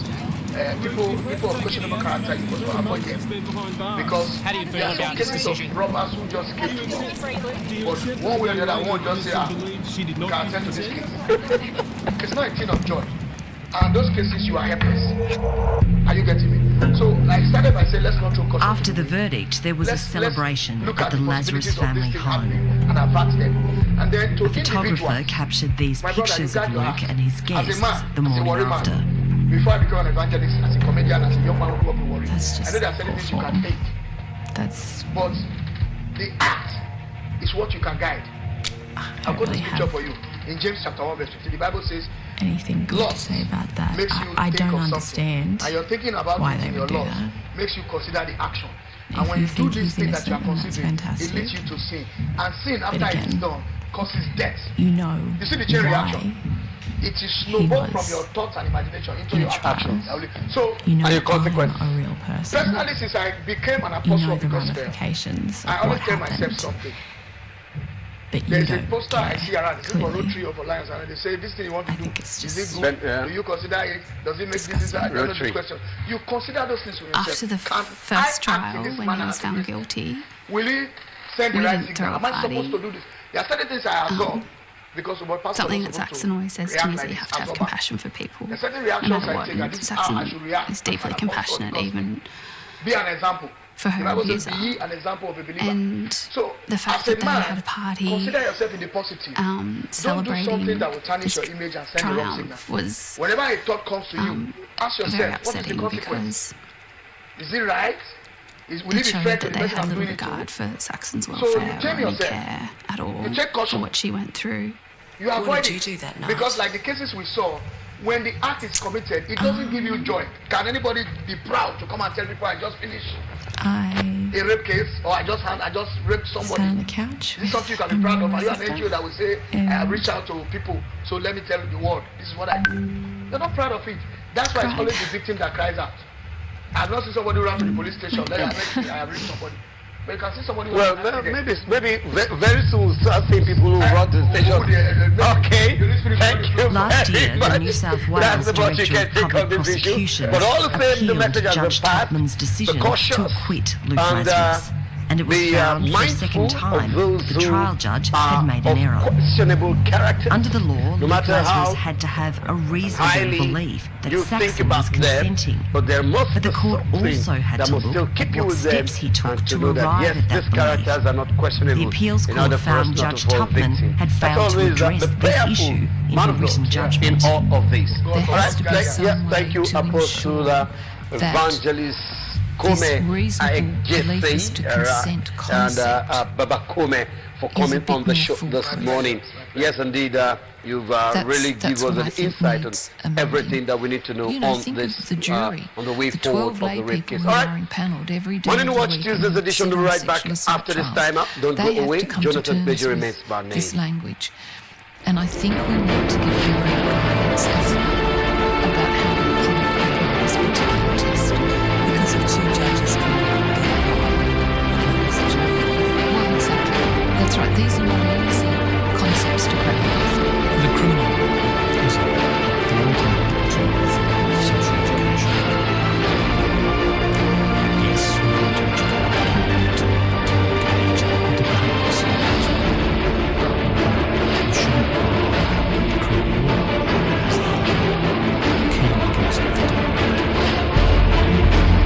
People of questionable character, you must avoid them. Because there are some cases of robbers who just came to law. But one way or the other, one just say, can attend to this case. It's not a thing of joy. And those cases, you are helpless. Are you getting me? So I started by saying, let's not throw caution. After the verdict, there was a celebration at the Lazarus family home. And avert them. And then to A photographer captured these pictures of Luke and his guests the morning after. Before I became an evangelist, as a comedian, as a young man who grew up in Warri, That's I just know there are certain things you can hate. That's But the act is what you can guide. I'll go to the scripture for you. In James chapter 1 verse 50, the Bible says, anything good to say about that. makes you I think don't of understand something. And you're thinking about why it they in your would do laws. that. Makes you consider the action. If And when you you do think this he's thing that you are innocent, then that's considering, it fantastic. leads you to sin. And sin, after it is again, done, causes death. You know You see the chain why reaction? It is snowballed from was your thoughts and imagination into in your a trial. actions. So, you know And your I'm consequence. a real person. personally, since I became an You apostle know of the the gospel, ramifications I of always what tell myself happened, something. but you There's a don't poster I see care. around. This is for Clearly. Rotary or for Lions, and they say, this thing you want to I do, think it's is just it good? Yeah. Do you consider it? Does it make this? Disgusting. I don't know Rotary. this question. You consider those things for yourself. After the Can first I act in trial, this when manner he was as a found Christian? guilty, Will he send the we right didn't throw signal? a Am I supposed party. to do this? There are certain things I have done because of what pastor something was that supposed Saxon to always says to react me is like that you have to have as compassion for people. There's certain No reactions matter I what. take, and And this is how I should Saxon react. is deeply as an compassionate, apostle. even Be an example. for her The Bible says, abuser. be an example of a believer. And So, the fact as a that they man, had a party consider yourself in the positive. Don't do celebrating something that will tarnish this your image and send the wrong signal. triumph was Whenever a thought comes to you, ask very yourself, what is the upsetting consequence? because Is it right? Will it it be showed fair to that the they person had I'm little doing it regard to? for Saxon's So welfare you or train any yourself. care at all You take caution. for what she went through. You avoid What did you it. do that night? Because like the cases we saw, when the act is committed, it doesn't give you joy. Can anybody be proud to come and tell people I just finished I a rape case or I just raped sat on somebody? the couch. This is something you can with be proud of. my Are you an sister. NGO that will say, I have reached out to people, so let me tell the world, this is what I do. You're not proud of it. That's why it's Cried. always the victim that cries out. I've not seen somebody run to the police station, let I have reached somebody. But you can see somebody who Well, has an accident. maybe very soon we'll start seeing people who run to the station. Okay, thank you Last very year, much. the New South Wales That's about you Director can of take Public on this issue. Prosecutions But all the same, the appealed message has been Judge passed. Tupman's decision The cautious to acquit Luke and, Lazarus. And it was found for a second mindful time of those that the who trial judge are had made an of error. questionable character. Under the law, Luke matter Lazarus how had to have a reasonable highly belief that you think Saxon about was them, consenting. but there must But the be court something also had that to must look still at keep you what with them steps he took and to know that, arrive yes, at that these belief. characters are not questionable. The appeals in court order for us found not Judge to fall Tupman victim. had That's failed to always address the this prayerful issue in man her of written God judgment. in all of this. There All has right, to be yes, some thank you, way to Apostle ensure Evangelist this Kome reasonable belief is to consent and concept Baba Kome for is a coming bit on the more show this foolproof. morning. Yes, indeed, you've really that's given what I us an think insight on needs amending. everything that we need to know You know, on think this, of the jury, on the way the forward 12 of lay the rape people case. who All are right. impanelled every day. Morning of the Watch week Tuesday's and edition. sit We'll be on right back sexual assault after this trials. time up. Don't They go have away. to come Jonathan to terms Bejer with remains by name. this language. And I think we need to give them real guidance about how to treat people in this particular test. Because if two judges can get it wrong, what is the jury? Well, exactly. That's right. These are not easy concepts to grapple with. The criminal is the ultimate tool of social education. Yes, we need to educate people to engage in debate ourselves. We shouldn't rely on criminal law as the key mechanism for doing that.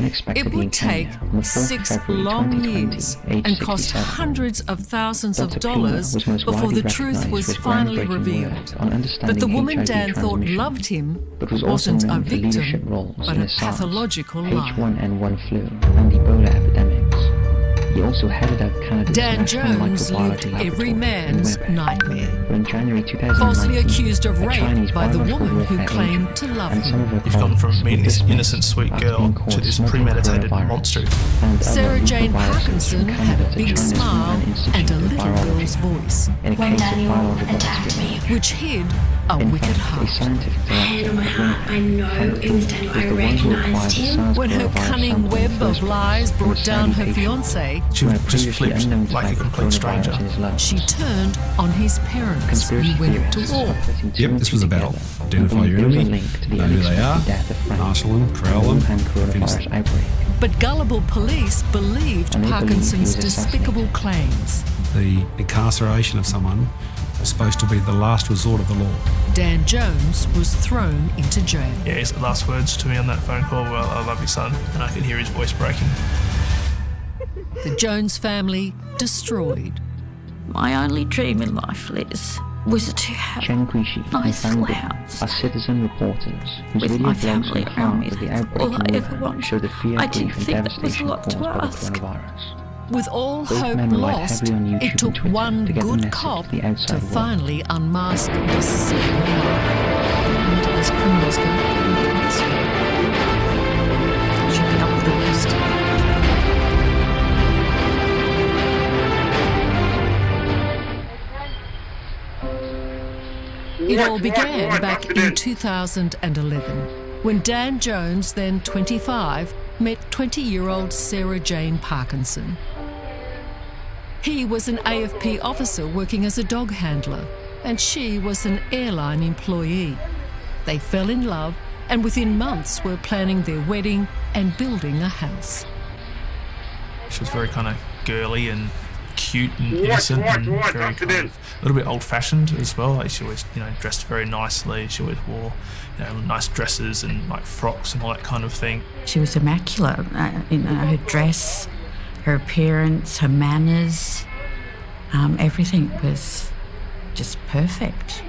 unexpectedly It would in take Kenya on the 4th 6 February long 2020, years aged and cost 67. hundreds of thousands of Dr. Pima dollars was most before widely the truth recognized was for his finally groundbreaking revealed. work on understanding But the woman HIV Dan thought transmission, loved him but was also wasn't a known for leadership victim, roles but in a the SARS, pathological liar. H1N1 flu, and Ebola epidemics. He also headed up Canada's Dan National Jones lived Microbiology every Laboratory man's in Winnipeg. nightmare. In January 2019, Falsely accused of a rape Chinese by the biological woman who warfare claimed agent to love and some of him. her You've gone colleagues from were meeting this dismissed innocent sweet after girl being to caught this smuggling premeditated coronavirus monster. and other Sarah Jane lethal viruses Parkinson from had a Canada to big China's smile Wuhan Institute and a of little Virology. girl's voice, In a case of viral hepatitis, which hid a in wicked fact, a heart. scientific director my at heart, I know Winnipeg it was Daniel. I recognised him. When her cunning web of lies brought down her fiancé, She was just flipped like a complete stranger. she turned on his parents who went to war. Yep, this was a battle. Identify your enemy, know who they are, marshal them, corral them, finish them. But gullible police believed And they believed he Parkinson's was despicable claims. The incarceration of someone is supposed to be the last resort of the law. Dan Jones was thrown into jail. Yeah, his last words to me on that phone call were, "I love you, son," and I could hear his voice breaking. The Jones family destroyed. My only dream in life, Liz, was to have Chen Guishi a nice and little Fan house are citizen reporters whose with video my blogs family and around me. cards of the That's outbreak all I in ever Wuhan wanted. show the fear, I grief didn't and think that was a devastation lot caused to by the ask. coronavirus. With all Both hope men relied lost, heavily on YouTube it took and Twitter one to get the good message cop to the outside to world. finally unmask the serial lie. And as criminals go, should be up with the rest. It all began back in 2011 when Dan Jones, then 25, met 20-year-old Sarah Jane Parkinson. He was an AFP officer working as a dog handler, and she was an airline employee. They fell in love and within months were planning their wedding and building a house. She was very kind of girly and cute and innocent and very kind of a little bit old-fashioned as well. Like she always, dressed very nicely. She always wore, nice dresses and like frocks and all that kind of thing. She was immaculate. Her dress, her appearance, her manners, everything was just perfect.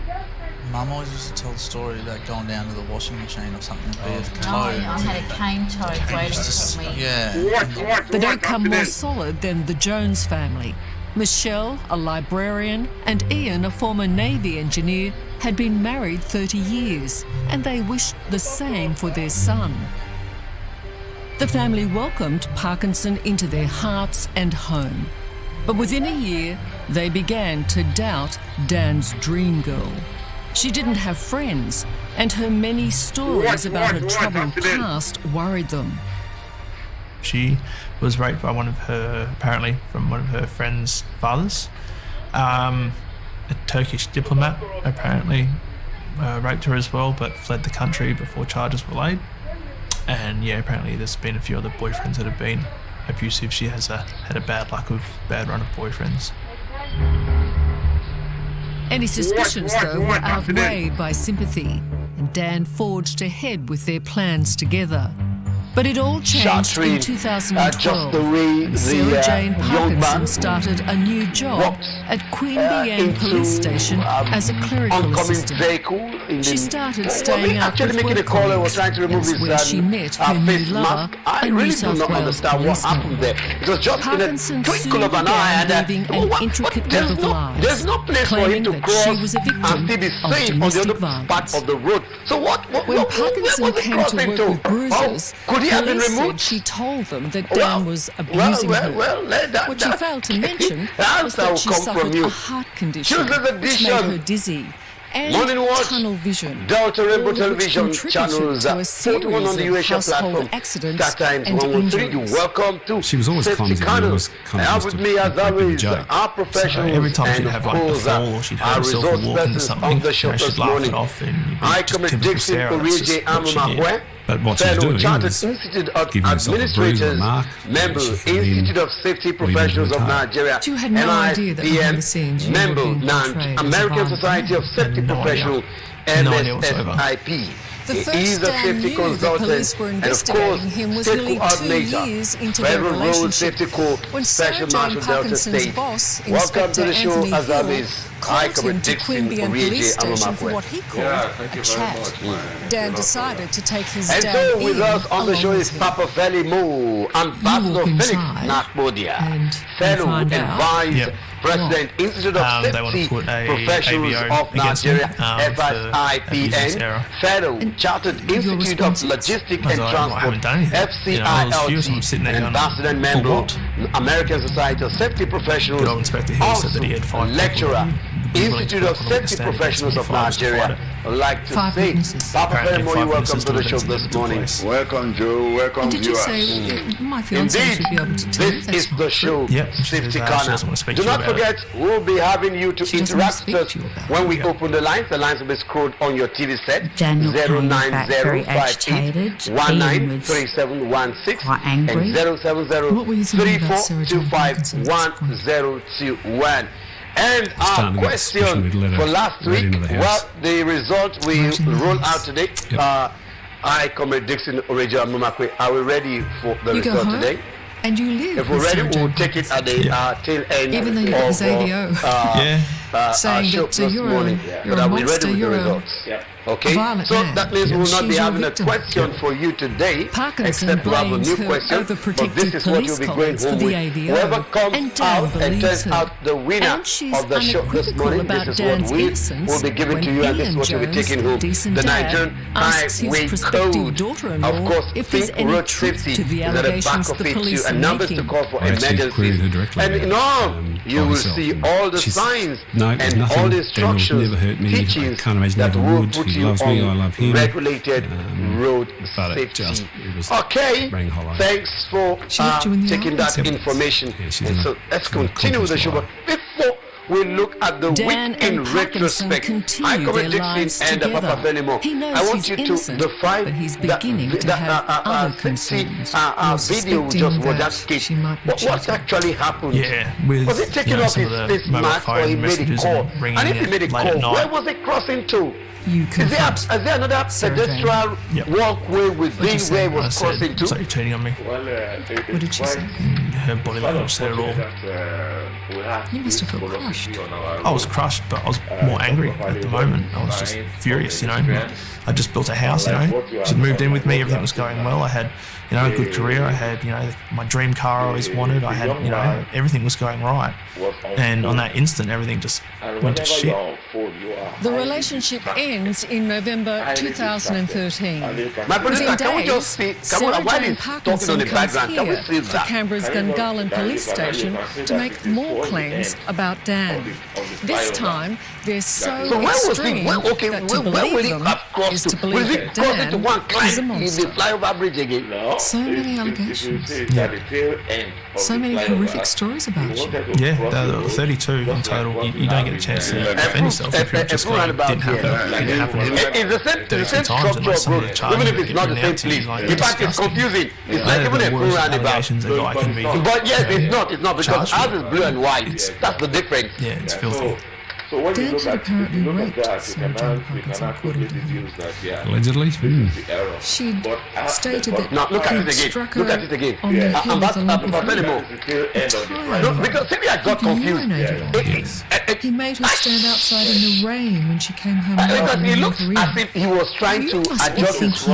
Mum always used to tell the story about going down to the washing machine or something and be a toe. I had a cane toe waiting for me. Yeah. They don't come more solid than the Jones family. Michelle, a librarian, and Ian, a former Navy engineer, had been married 30 years, and they wished the same for their son. The family welcomed Parkinson into their hearts and home. But within a year, they began to doubt Dan's dream girl. She didn't have friends, and her many stories about her troubled past worried them. She was raped by apparently from one of her friend's fathers. A Turkish diplomat apparently raped her as well, but fled the country before charges were laid. And yeah, apparently there's been a few other boyfriends that have been abusive. She has had a bad run of boyfriends. Any suspicions, though, were outweighed by sympathy, and Dan forged ahead with their plans together. But it all changed in 2012, and Sarah Jane Parkinson started a new job at Queanbeyan Police Station as a clerical assistant. She started staying out with work colleagues. That's where she met her new lover, a New South Wales policeman. Parkinson soon began weaving an intricate web of lies, claiming that she was a victim of domestic violence. When Parkinson came to work with bruisers, police said she told them that Dan was abusing her. What she failed to mention was that she suffered a heart condition which made her dizzy and tunnel vision, all of which contributed to a series of household accidents and injuries. She was always clumsy and always kind of used to making a joke. So every time she'd have like a fall or she'd hurt herself or walk into something, she'd laugh it off and you'd be just typical Sarah. That's just what she did. But what she's doing is giving herself a bruise or a mark. Institute of Safety Professionals of Nigeria, You had no idea that behind the scenes you were being portrayed as a American violent Society of man. Safety Professionals, No idea whatsoever. MSSIP. The He first is a Dan safety knew the consultant police were and, of course, investigating him was state nearly 2 coordinator, years into their Federal Road relationship Safety Corps when Special Sarah Marshal Jane Delta Parkinson's State. boss, Welcome to Inspector the show, Anthony Azam Hill, is called him to Dixon Queanbeyan Police Orieje Station for Amamakwe. what he called a chat. Dan decided to take his And dad so with in us on the along show with is him. Papa Feli Mo, Ambassador Felix inside Nakbodia, Fellow find out Advised President, Institute of they want to Safety put a Professionals AVO of against Nigeria, me, for abuse of Sarah. FSIPN, Fellow Chartered Institute of Logistics and I Transport, haven't done anything. You know, I was furious. I'm sitting there FCILT, going, Ambassador and for member what? of American Society of Safety Professionals, Good old Inspector Hill said that he had 5 lecturer, people Institute of Safety Professionals of Nigeria. I'd like to say, Papa Feli Mo, welcome to the show this morning. Welcome, Joe. Welcome, And did you viewers. say my fiancé should be able to tell you? This is the show, Safety Corner. Do not forget, we'll be having you to interact with us when we open the lines. The lines will be scrolled on your TV set. Daniel came back very agitated, even was quite angry. And 07034251021. And our question for last week, well, the result we roll out today. I, Comrade Dixon Orieje Amamakwe, are we ready for the You go result home, today? and you live If we're with ready, Sarah we'll Jane take it at the tail end Even though you got this AVO. Saying show that this you're morning. a But are we monster, ready with the you're a results? Okay, violent so man. that means we will not be She's your having a victim. question for you today, Parkinson except we have a blames new her question. But overprotective this is what police you'll be going colleagues for home the with. AVO, Whoever comes and Dan out and believes turns her. out the winner And she's of the show this unequivocal morning, about this is what Dan's we innocence will be giving when to you, and this is Ian what you'll be Jones, taking home. decent The dad, Nigerian asks his Highway prospective Code. daughter-in-law Of course, if there's Think any Road truth Safety to the is at the back allegations of the it police too, are and numbers to making. call for I actually queried her emergencies. directly And in all, you will myself. see all the She's- signs No, there's and nothing. all the Daniel's instructions, never hurt me. I teachings can't imagine that he ever will would. put He you loves me, I on love him. regulated road But it safety. was Okay, rang hollow. thanks for taking that information. And so let's continue with the show. But before we look at the Dan week in and Parkinson retrospect, continue Comrade their lives Dixon and Papa together. Felimo, He knows I want he's you to innocent, define but he's beginning to have other concerns. You're video just was that suspecting skit. she might be What actually happened? Yeah, with, was it taking off his face mask or he made a call? And if he made a call, where was it crossing to? You Is there another pedestrian walkway within where it was crossing to? So you're cheating on me. What did she say? Her body language said it all. You must have felt crushed. I was crushed, but I was more angry at the moment. I was just furious, you know. I just built a house, you know. She'd moved in with me, everything was going well. I had, you know, a good career. I had, you know, my dream car I always wanted. I had, you know, everything was going right. And on that instant, everything just went to shit. The relationship ends in November 2013. My producer, can we just see, Sarah while Jane he's talking on Parkinson the comes background, can we here see to that? Canberra's Gungahlin police station to make more claims about Dan. This time, they're so where was he? extreme Where will that to he believe them have crossed is to to? Will believe he that cross into Dan one is a climb in the monster. flyover bridge again? So many allegations. Yeah. So many horrific stories about you. Yeah, there were 32 in total. You don't get a chance to defend yourself if you're just like, didn't happen. It's the same structure of road, even if it's not the same place. In fact, it's confusing. It's like even a full roundabout. But yes, it's not because ours is blue and white. That's the difference. Yeah, it's filthy. Dan had apparently raped Sarah Jane Parkinson, according to him. Allegedly? She'd stated that Now, look at he'd it again. struck Look her at it again. on the head with a lump of No, because see, I got confused. He made her stand outside in the rain when she came home. Because he looks as if he was trying to adjust his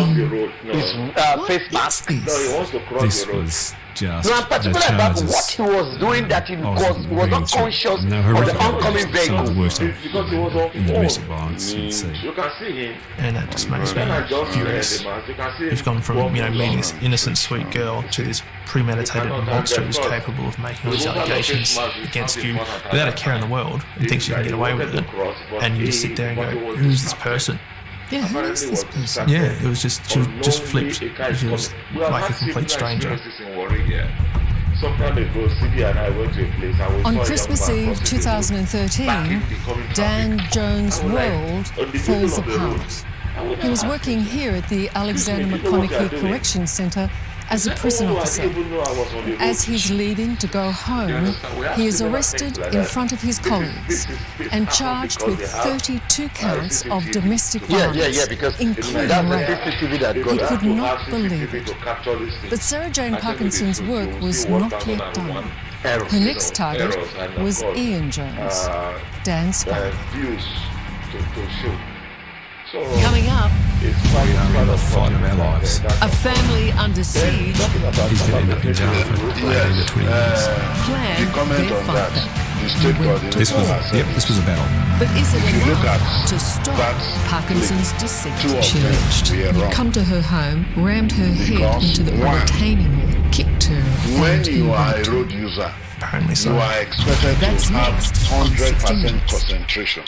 face mask. This was just No, I'm particular about what he was doing that he was not conscious of the oncoming vehicle. Some of the worst in the domestic violence you'd see. And that just makes me furious. You've gone from, you know, meeting this innocent, sweet girl to this premeditated monster who's capable of making all these allegations against you without a care in the world and thinks you can get away with it. And you just sit there and go, who's this person? Yeah, who is this person? Yeah, it was just, she was just flipped. She was like a complete stranger. On Christmas Eve 2013, Dan Jones' world falls apart. He was working here at the Alexander McConaughey Correction Centre as a prison officer. As he's leaving to go home, he is arrested in front of his colleagues and charged with 32 counts of domestic violence, including rape. He could not believe it. But Sarah Jane Parkinson's work was not yet done. Her next target was Ian Jones, Dan's father. Coming up, the fight of our lives. a family under siege He's going to end up in jail for 18 to 20 years. planned their fight back. This was a battle. But is it enough to stop Parkinson's descent? She alleged. He'd come to her home, rammed her head into the retaining wall, kicked her, when you are a road user, apparently so. You are expected to have 100% concentration.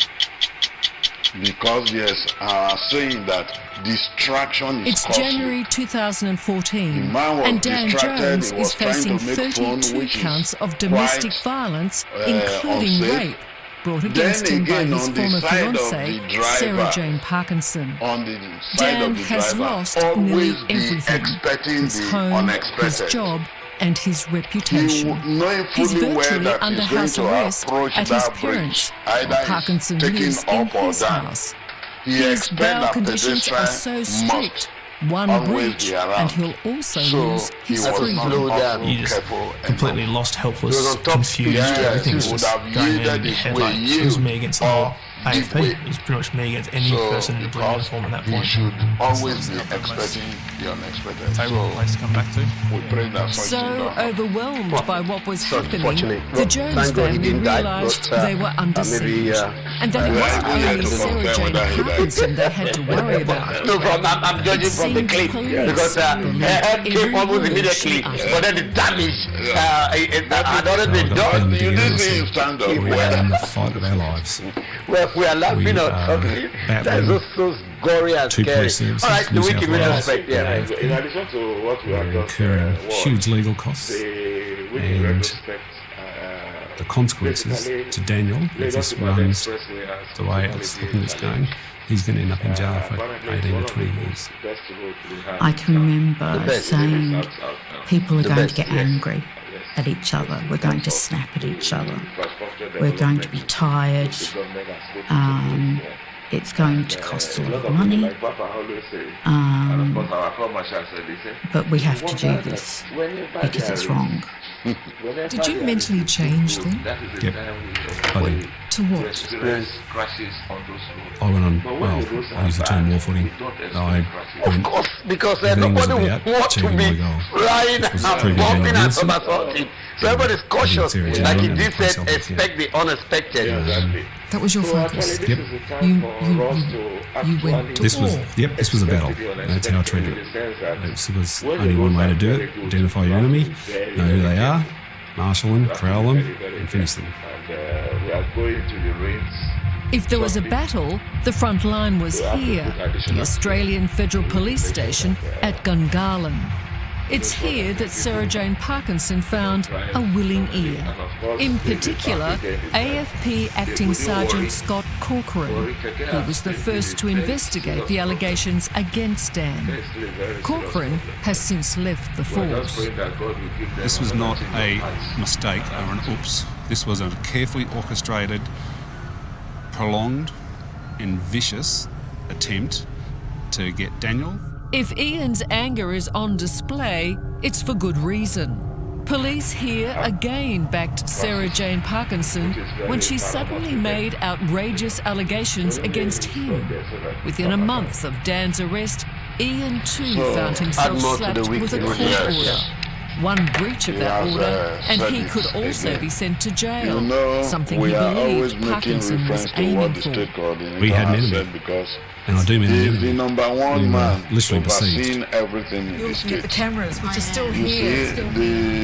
Because yes, saying that distraction is It's January 2014, and Dan Jones is facing 32 counts of domestic violence, including rape, brought against him by his former fiancée, Sarah Jane Parkinson. Dan has lost nearly everything: his home, his job, and his reputation. He's virtually under house arrest at his parents', while Parkinson lives in his house. His bail conditions are so strict, one breach, and he'll also lose his freedom. You just completely lost, helpless, confused. Everything's just going in your head like it was me against the whole AFP. It was pretty much me against any person in the blue uniform at that point. You should always be expecting the unexpected. Favorite place to come back to. We pray that So overwhelmed by what was happening, the Jones family realised they were under siege, and that it wasn't only Sarah Jane Parkinson they had to worry about. No problem. I'm judging from the clip because her head came almost immediately, but then the damage had already been done. You didn't see him stand up. We are in the fight of our lives. Well, we are laughing at something that's just so gory and scary. All right, the wiki retrospect, yeah. In addition to what we have just incurring huge legal costs, and the consequences to Daniel, if this runs the way it's looking it's going, he's going to end up in jail for 18 to 20 years. I can remember saying people are going to get angry at each other, we're going to snap at each other, we're going to be tired, it's going to cost a lot of money, but we have to do this because it's wrong. Did you mentally change then? Yep, I did. To what? I went on, well, I use the term war footing. I went, of course, because everything was nobody about wants to achieving be my goal. flying This was and proving bumping Daniel and Wilson. somersaulting. So everybody's cautious. Sarah Jane Like he and did said, myself, expect the unexpected. That was your focus. Yep. You went to This was war. this was a battle. That's how I treated it. It was only one way to do it: identify your enemy, know who they are, marshal them, corral them, and finish them. We are going to the rings. If there was a battle, the front line was here, the Australian Federal Police Station at Gungahlin. It's here that Sarah Jane Parkinson found a willing ear. In particular, AFP Acting Sergeant Scott Corcoran, who was the first to investigate the allegations against Dan. Corcoran has since left the force. This was not a mistake or an oops. This was a carefully orchestrated, prolonged and vicious attempt to get Daniel. If Ian's anger is on display, it's for good reason. Police here again backed Sarah Jane Parkinson when she suddenly made outrageous allegations against him. Within a month of Dan's arrest, Ian too found himself slapped with a court order. One breach of that order, and he could also be sent to jail, something he believed Parkinson was aiming for. We had an enemy, and I do mean an enemy. The number one we man literally overseeing besieged. everything in the state. The cameras, which are still here.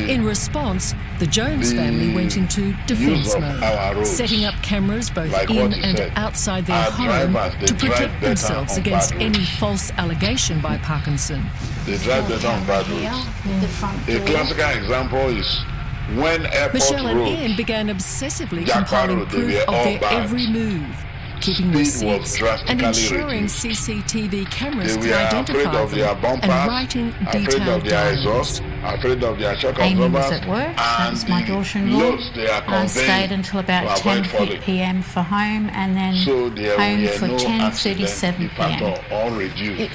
In response, the Jones family went into defence mode, setting up cameras both in and outside their home to protect themselves against any false allegation by Parkinson. They drive better on bad roads. A classical example is when airport Michelle and roads, Ian began obsessively Jack compiling Barrow, they proof were of all their bad. every move, keeping receipts and ensuring CCTV cameras could identify them and writing detailed diaries. Amy was at work, that was my daughter-in-law. I stayed until about 10 p.m. for home, and then home for 10:37 p.m.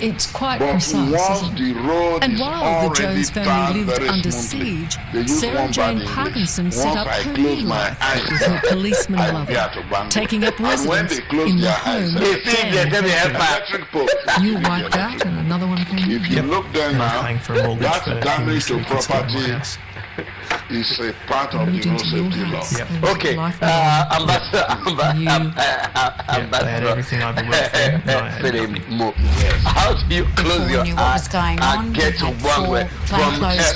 It's quite precise, isn't it? And while the Jones family lived under siege, Sarah Jane Parkinson set up her new life with her policeman lover, taking up residence in the home Dan. You wiped out and another one came in. If you look there now, that damage to property is a part of the road safety law. Okay, how do you close your eyes and get to one way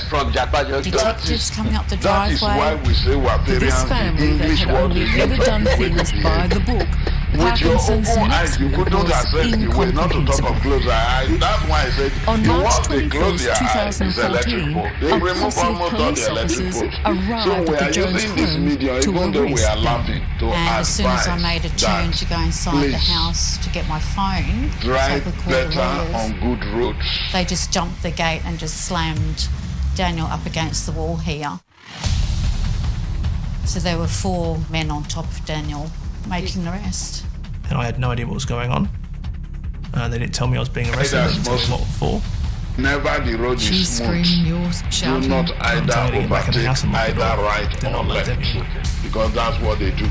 from Japan? Detectives coming up the driveway. That is why we say we're For this family that had only ever done things by the book, with your own eyes, Parkinson's you could not assess the way, not to talk of close eyes. That's why I said, On you March want to close 21st, your eyes, it's 2014, electric pole. They a remove posse of almost all police the electric officers poles. arrived So we at the are Jones using this home media, to even though we arrest are them. laughing, to And as soon as I advise made a turn that to go inside the please house to get my phone, drive to record the better lawyers, on good roads. they just jumped the gate and just slammed Daniel up against the wall here. So there were 4 men on top of Daniel making the arrest. And I had no idea what was going on. They didn't tell me I was being arrested until what for. Never the road She's is smooth. screaming, you're Do shouting. not either overtake either right or left, because that's what they do.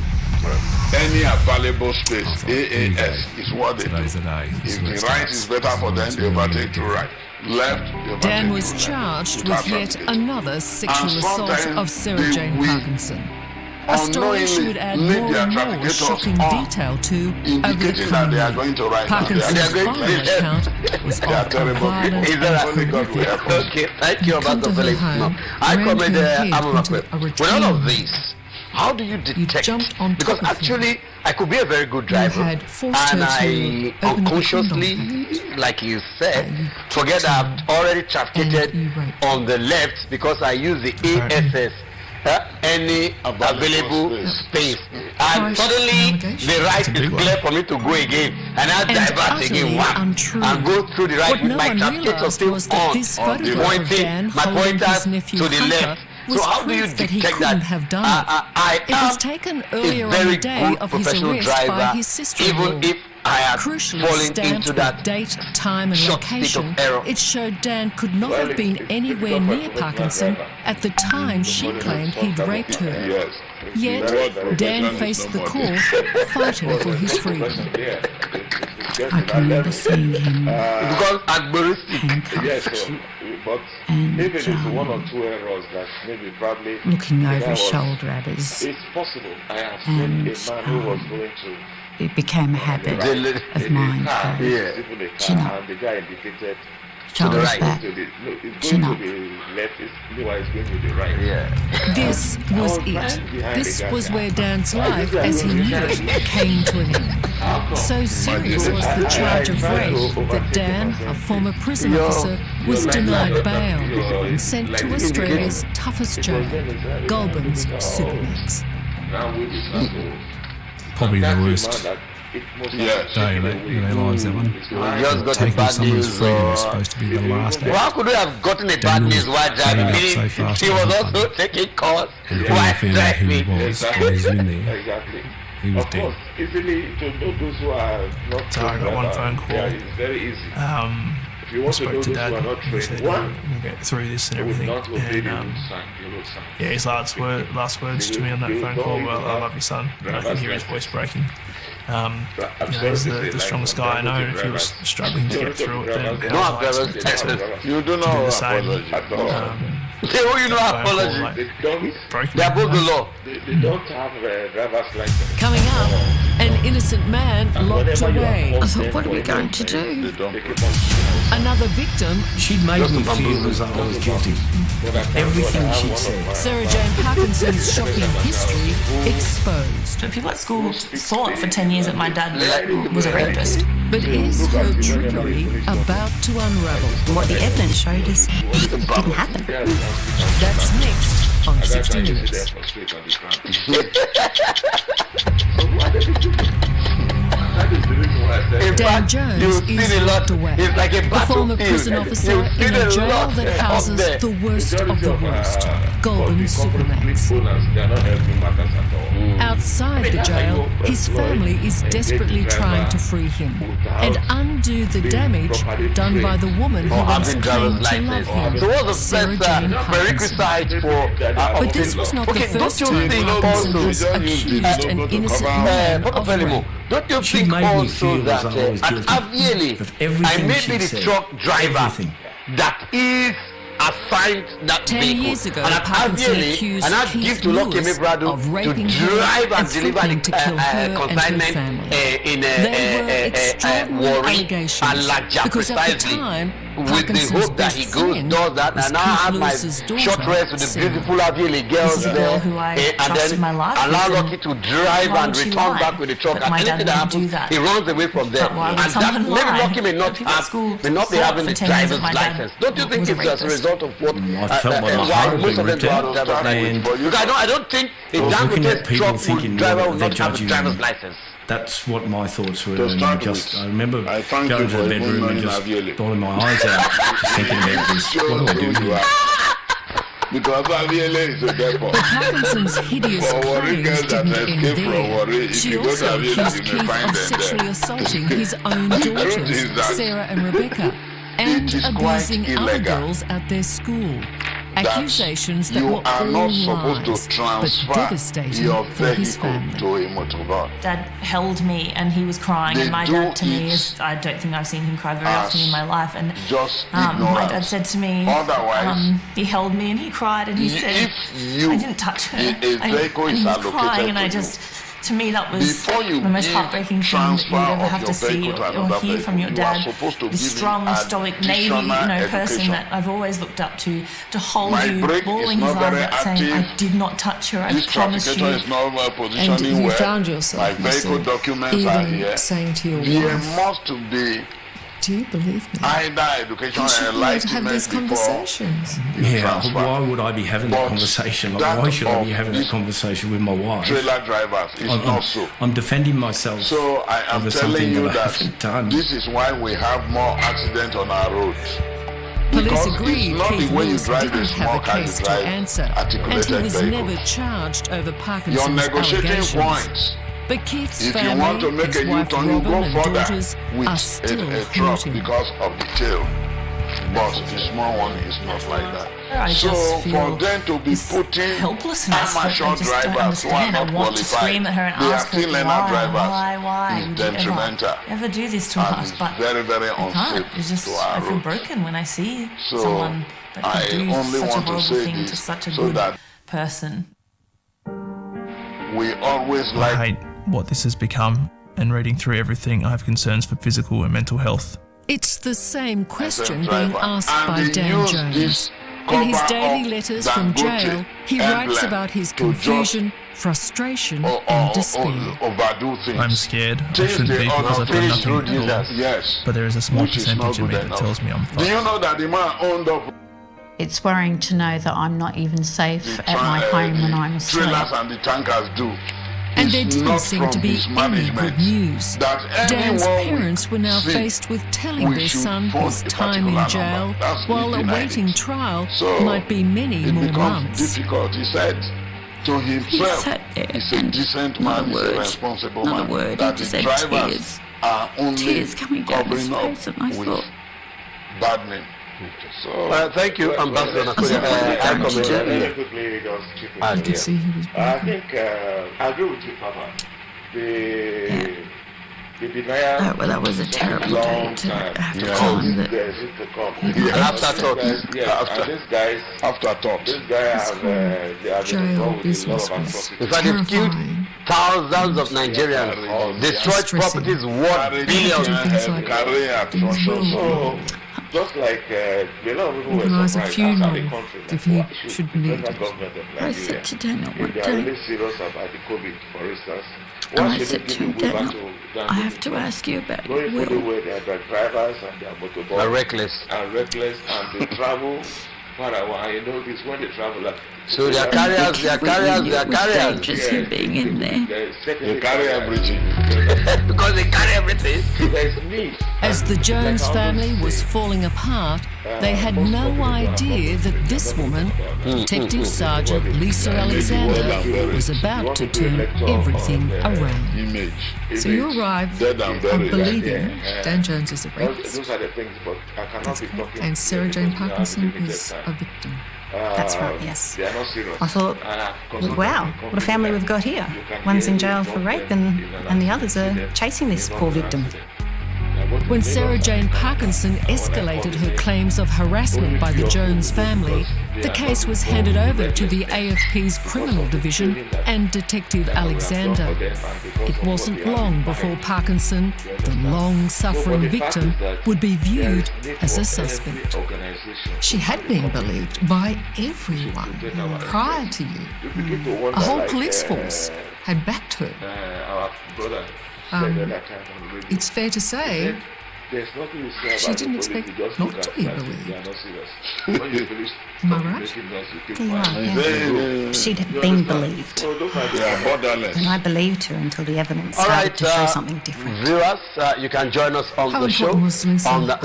Any available space, AAS, is what they do. If the right is better for them, they overtake to right. Left, they overtake Dan to was left. charged with yet another sexual assault of Sarah Jane Parkinson. A story she would add more and more shocking detail to over the coming year. Parkinson's final account was often violent and horrific. Okay, thank you, Ambassador Phillips. No, I comment with all of this. How do you detect? Because actually, I could be a very good driver, and I unconsciously, like you said, forget I've already trafficked on the left because I use the ASS. Any available space, and suddenly the right is clear for me to go again, and I divert again and go through the right with my trafficator still on, pointing my pointers to the left. So how do you detect that? It was taken earlier on the day of his arrest by his sister-in-law. Even if I had Crucially fallen stamped into with that date, time and location, it showed Dan could not have been anywhere near Parkinson at the time she claimed he'd raped her. Yet, Dan faced the court, fighting for his freedom. I can remember seeing him handcuffed and looking over his shoulder at us. And it became a habit of mine to chin up, shoulders back, chin up. This was it. This was where Dan's life, as he knew it, came to an end. So serious was the charge of rape that Dan, a former prison officer, was denied bail and sent to Australia's toughest jail, Goulburn's Supermax. Probably the worst day of their lives, that one. Taking someone's freedom is supposed to be the last act. How could we have gotten a bad news while driving? So fast He was also taking calls while driving. He was in there. He was dead. So I got one phone call. I spoke to Dad. He said, we'll get through this and everything. And yeah, his last words to me on that phone call were, I love you, son. And I can hear his voice breaking. He's the strongest guy I know, and if he was struggling to get through it, then I was expected you do to do know the same. They owe you no apology. They are both the law. They don't have driver's license. Coming up, an innocent man locked away. I thought, what are we going to do? Another victim. She'd made me feel as though I was guilty. Everything she'd said. Sarah Jane Parkinson's shocking history exposed. So people at school thought for 10 years that my dad was a rapist. But is her trickery about to unravel? What the evidence showed is it didn't happen. That's next on 60 Minutes. Dan Jones is locked away. The former prison officer in a jail that houses the worst of the worst, Goulburn Supermax. Outside the jail, his family is desperately trying to free him and undo the damage done by the woman who once claimed to love him, Sarah Jane Parkinson. But this was not the first time Parkinson has accused an innocent man of rape. Don't you think also that I may be the truck driver that is assigned that 10 years ago, Parkinson accused Keith Lewis of raping her and threatening to kill her and her family. They were extraordinary allegations because at the time, Parkinson's best friend was Keith Lewis's daughter, Sarah, who I trusted my life with. Allow Lucky to drive and return back with the truck, and anything that happens, he runs away from there. And that maybe Lucky may not be having the driver's license. Don't you think it's as a result of what most of them do have driver's license? Because I don't think a Dangote's truck driver will not have a driver's license. That's what my thoughts were. I remember going to the bedroom and just bawling my eyes out, just thinking about this. What do I do here? But Parkinson's hideous claims didn't end there. She also accused Keith of sexually assaulting his own daughters, Sarah and Rebecca, and abusing other girls at their school. Accusations that were all lies, but devastating for his family. Dad held me and he was crying, and my dad to me is, I don't think I've seen him cry very often in my life, and my dad said to me, he held me and he cried and he said, I didn't touch her, and he was crying, and I just, to me that was the most heartbreaking thing that you ever have to see or hear from your dad. This strong, stoic Navy, person that I've always looked up to hold you, bawling his eyes out, saying, I did not touch her, I promise you. And you found yourself, even saying to your wife, do you believe me? Education and have these conversations. Yeah, why would I be having that conversation? Like, why should I be having that conversation with my wife? Trailer drivers is not so. I'm defending myself. So I am telling you that this is why we have more accidents on our roads. Police agreed Keith Lewis didn't have a case to answer, and he was never charged over Parkinson's allegations. But Keith's family, his wife Robin and daughters are still hurting. Because of the tail. But the small one is not like that. So for them to be putting amateur drivers who are not qualified, they are still learner drivers, is detrimental. Ever do this to us? But very, very unsafe to our I feel broken when I see someone that could do such a horrible thing to such a good person. We always I hate what this has become, and reading through everything, I have concerns for physical and mental health. It's the same question being asked by Dan Jones. In his daily letters from jail, he writes about his confusion, frustration and despair. I'm scared. I shouldn't be because I've done nothing at all. But there is a small percentage of me that tells me I'm fine. Do you know that the man owned up? It's worrying to know that I'm not even safe at my home when I'm asleep. Trailers and the tankers do. And there didn't seem to be any good news. Dan's parents were now faced with telling their son his time in jail, while awaiting trial, might be many more months. Difficult, he said. To himself, he's a decent man, he's a responsible man. That the drivers are only covering up with bad men. So, thank you, Ambassador Nakoya. Very quickly, just keep it I think I agree with you, Papa. The denial. Well, that was a terrible day to have to call him. After talks. This guy have jail business was in fact, they've killed thousands of Nigerians, destroyed properties worth billions. Just like a lot of people were surprised outside the country. If he should need it. I said to Daniel one day, they are really serious about the COVID, for instance. I said to him, Daniel, I have to ask you about Will. They are drivers and they are motorbikes. Are reckless. And they travel far away. You know this when they travel, like So they are carriers. Just him being in there. They carry everything. Because they carry everything. As the Jones family was falling apart, they had no idea that this woman, Detective Sergeant Lisa Alexander, was about to turn everything around. So you arrive on believing Dan Jones is a rapist. That's correct. And Sarah Jane Parkinson is a victim. That's right, yes. I thought, wow, what a family we've got here. One's in jail for rape and the others are chasing this poor victim. When Sarah Jane Parkinson escalated her claims of harassment by the Jones family, the case was handed over to the AFP's Criminal Division and Detective Alexander. It wasn't long before Parkinson, the long-suffering victim, would be viewed as a suspect. She had been believed by everyone prior to you. A whole police force had backed her. It's fair to say she didn't expect not to be believed. Am I right? You are, yeah. She'd been believed. And I believed her until the evidence started to show something different. Viewers, you can join us on the show on the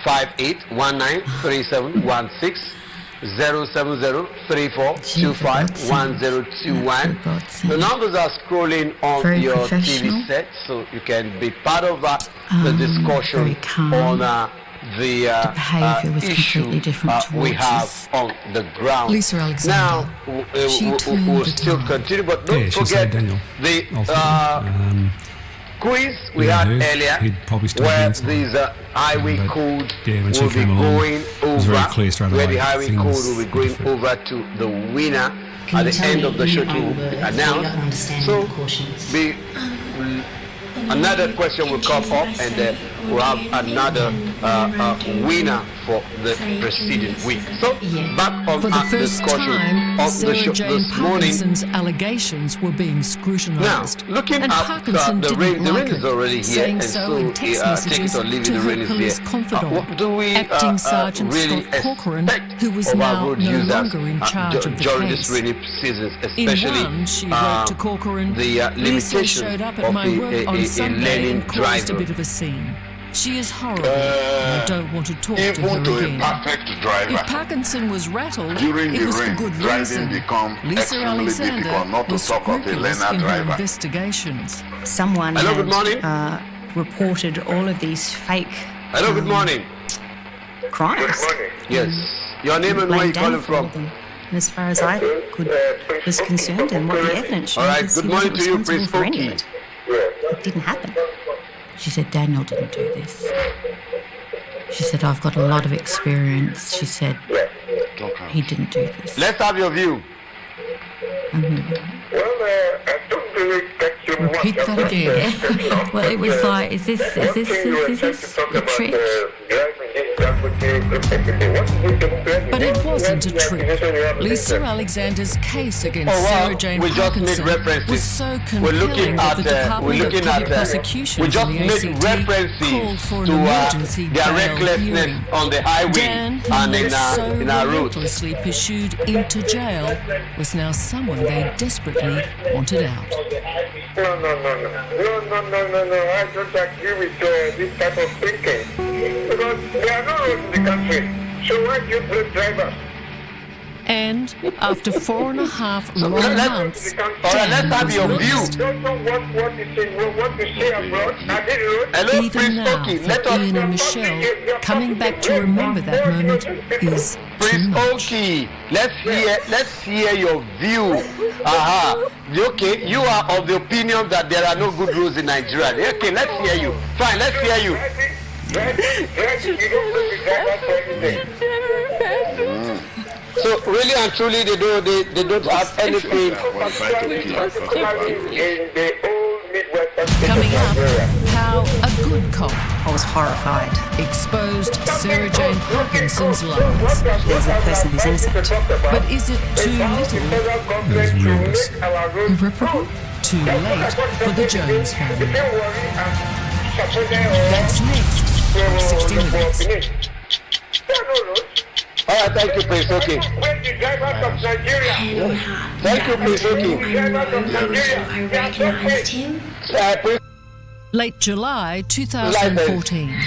090-5819-3716. 070-3425-1021. The numbers are scrolling on your TV set, so you can be part of the discussion on the issue we have on the ground. Lisa Alexander. Now, we'll still continue, but don't forget the quiz we had earlier, where these highway code will be going over, where the highway code will be going over to the winner at the end of the show to be announced. So, another question will come up, and we'll have another winner for the preceding week. So, back on for the first discussion time, of Sarah the show Jane this morning. Parkinson's allegations were being scrutinised. Now, looking and at Parkinson the didn't rain, the like rain is it, already here, saying and so so in text take messages it or leave it, to the her rain is police there. confidant, What do we Acting Sergeant really Scott Corcoran, who was of our now road no users longer in charge of the during case. this rainy season, In especially one, she wrote to Corcoran, the Lisa limitation showed up at of my work on a Sunday learning and caused a driver. bit of a scene. She is horrible. I don't want to talk to her Even to again. a perfect driver, If Parkinson was rattled, during it the was for rain, good driving reason. become Lisa extremely Alexander difficult, not to was talk of a scrupulous learner in her driver. investigations. Someone Hello, good morning. had reported all of these fake Hello, good morning. crimes. Yes. Your name and where Laying you calling down for from? them. And as far as I was concerned and what the evidence showed, All right, is good he wasn't morning to you, responsible Prince for any of Oki. it. It didn't happen. She said, Daniel didn't do this. She said, I've got a lot of experience. She said, he didn't do this. Let's have your view. Repeat that again. Well, it was like, is this a trick? But it wasn't a trick. Lisa Alexander's case against Sarah Jane we just made Parkinson was references. so We're looking compelling that at the Department of Public we Prosecutions just in the made ACT references called for an to emergency their bail recklessness hearing. on the highway Dan, who and was so in our roads. relentlessly pursued into jail, was now someone they desperately wanted out. No, I don't agree with this type of thinking. Because there are no roads in the country. So why do you blame drivers? And after 4.5 long months, let's have your view. Even now, for Ian and Michelle, coming back to remember that moment is too much. Okay, let's hear your view. Okay, you are of the opinion that there are no good roads in Nigeria. Okay, let's hear you. Fine, let's hear you. So really and truly, they don't have anything. Coming up, how a good cop, I was horrified, exposed Sarah Jane Parkinson's lies. There's a person who's innocent. But is it too little? Irreparable? Too late for the Jones family. That's next on 60 Minutes. All right, thank you, Prince. Okay. When the drivers of Nigeria. Thank you, Prince. Okay. I recognized him. Late July 2014,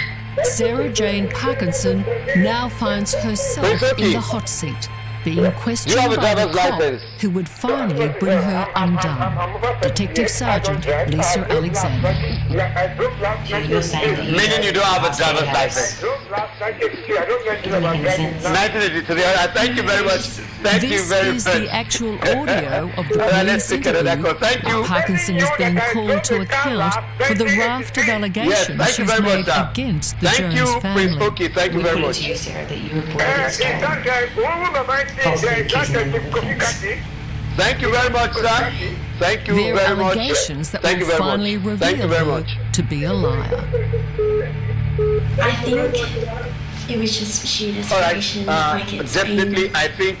Sarah Jane Parkinson now finds herself in the hot seat, being questioned by the cop who would finally bring her undone, Detective Sergeant Lisa Alexander. Meaning you don't have a driver's license. 1983. Thank you very much. Thank you very much. This is the actual audio of the police interview. Parkinson is being called to account for the raft of allegations she's made against the Jones family. Okay, thank you very much. Thank you very much, sir. Thank you There very are much. allegations that Thank will you very finally much. Thank you reveal very her much. to be a liar. I think it was just sheer desperation. Like it's Definitely, been, I think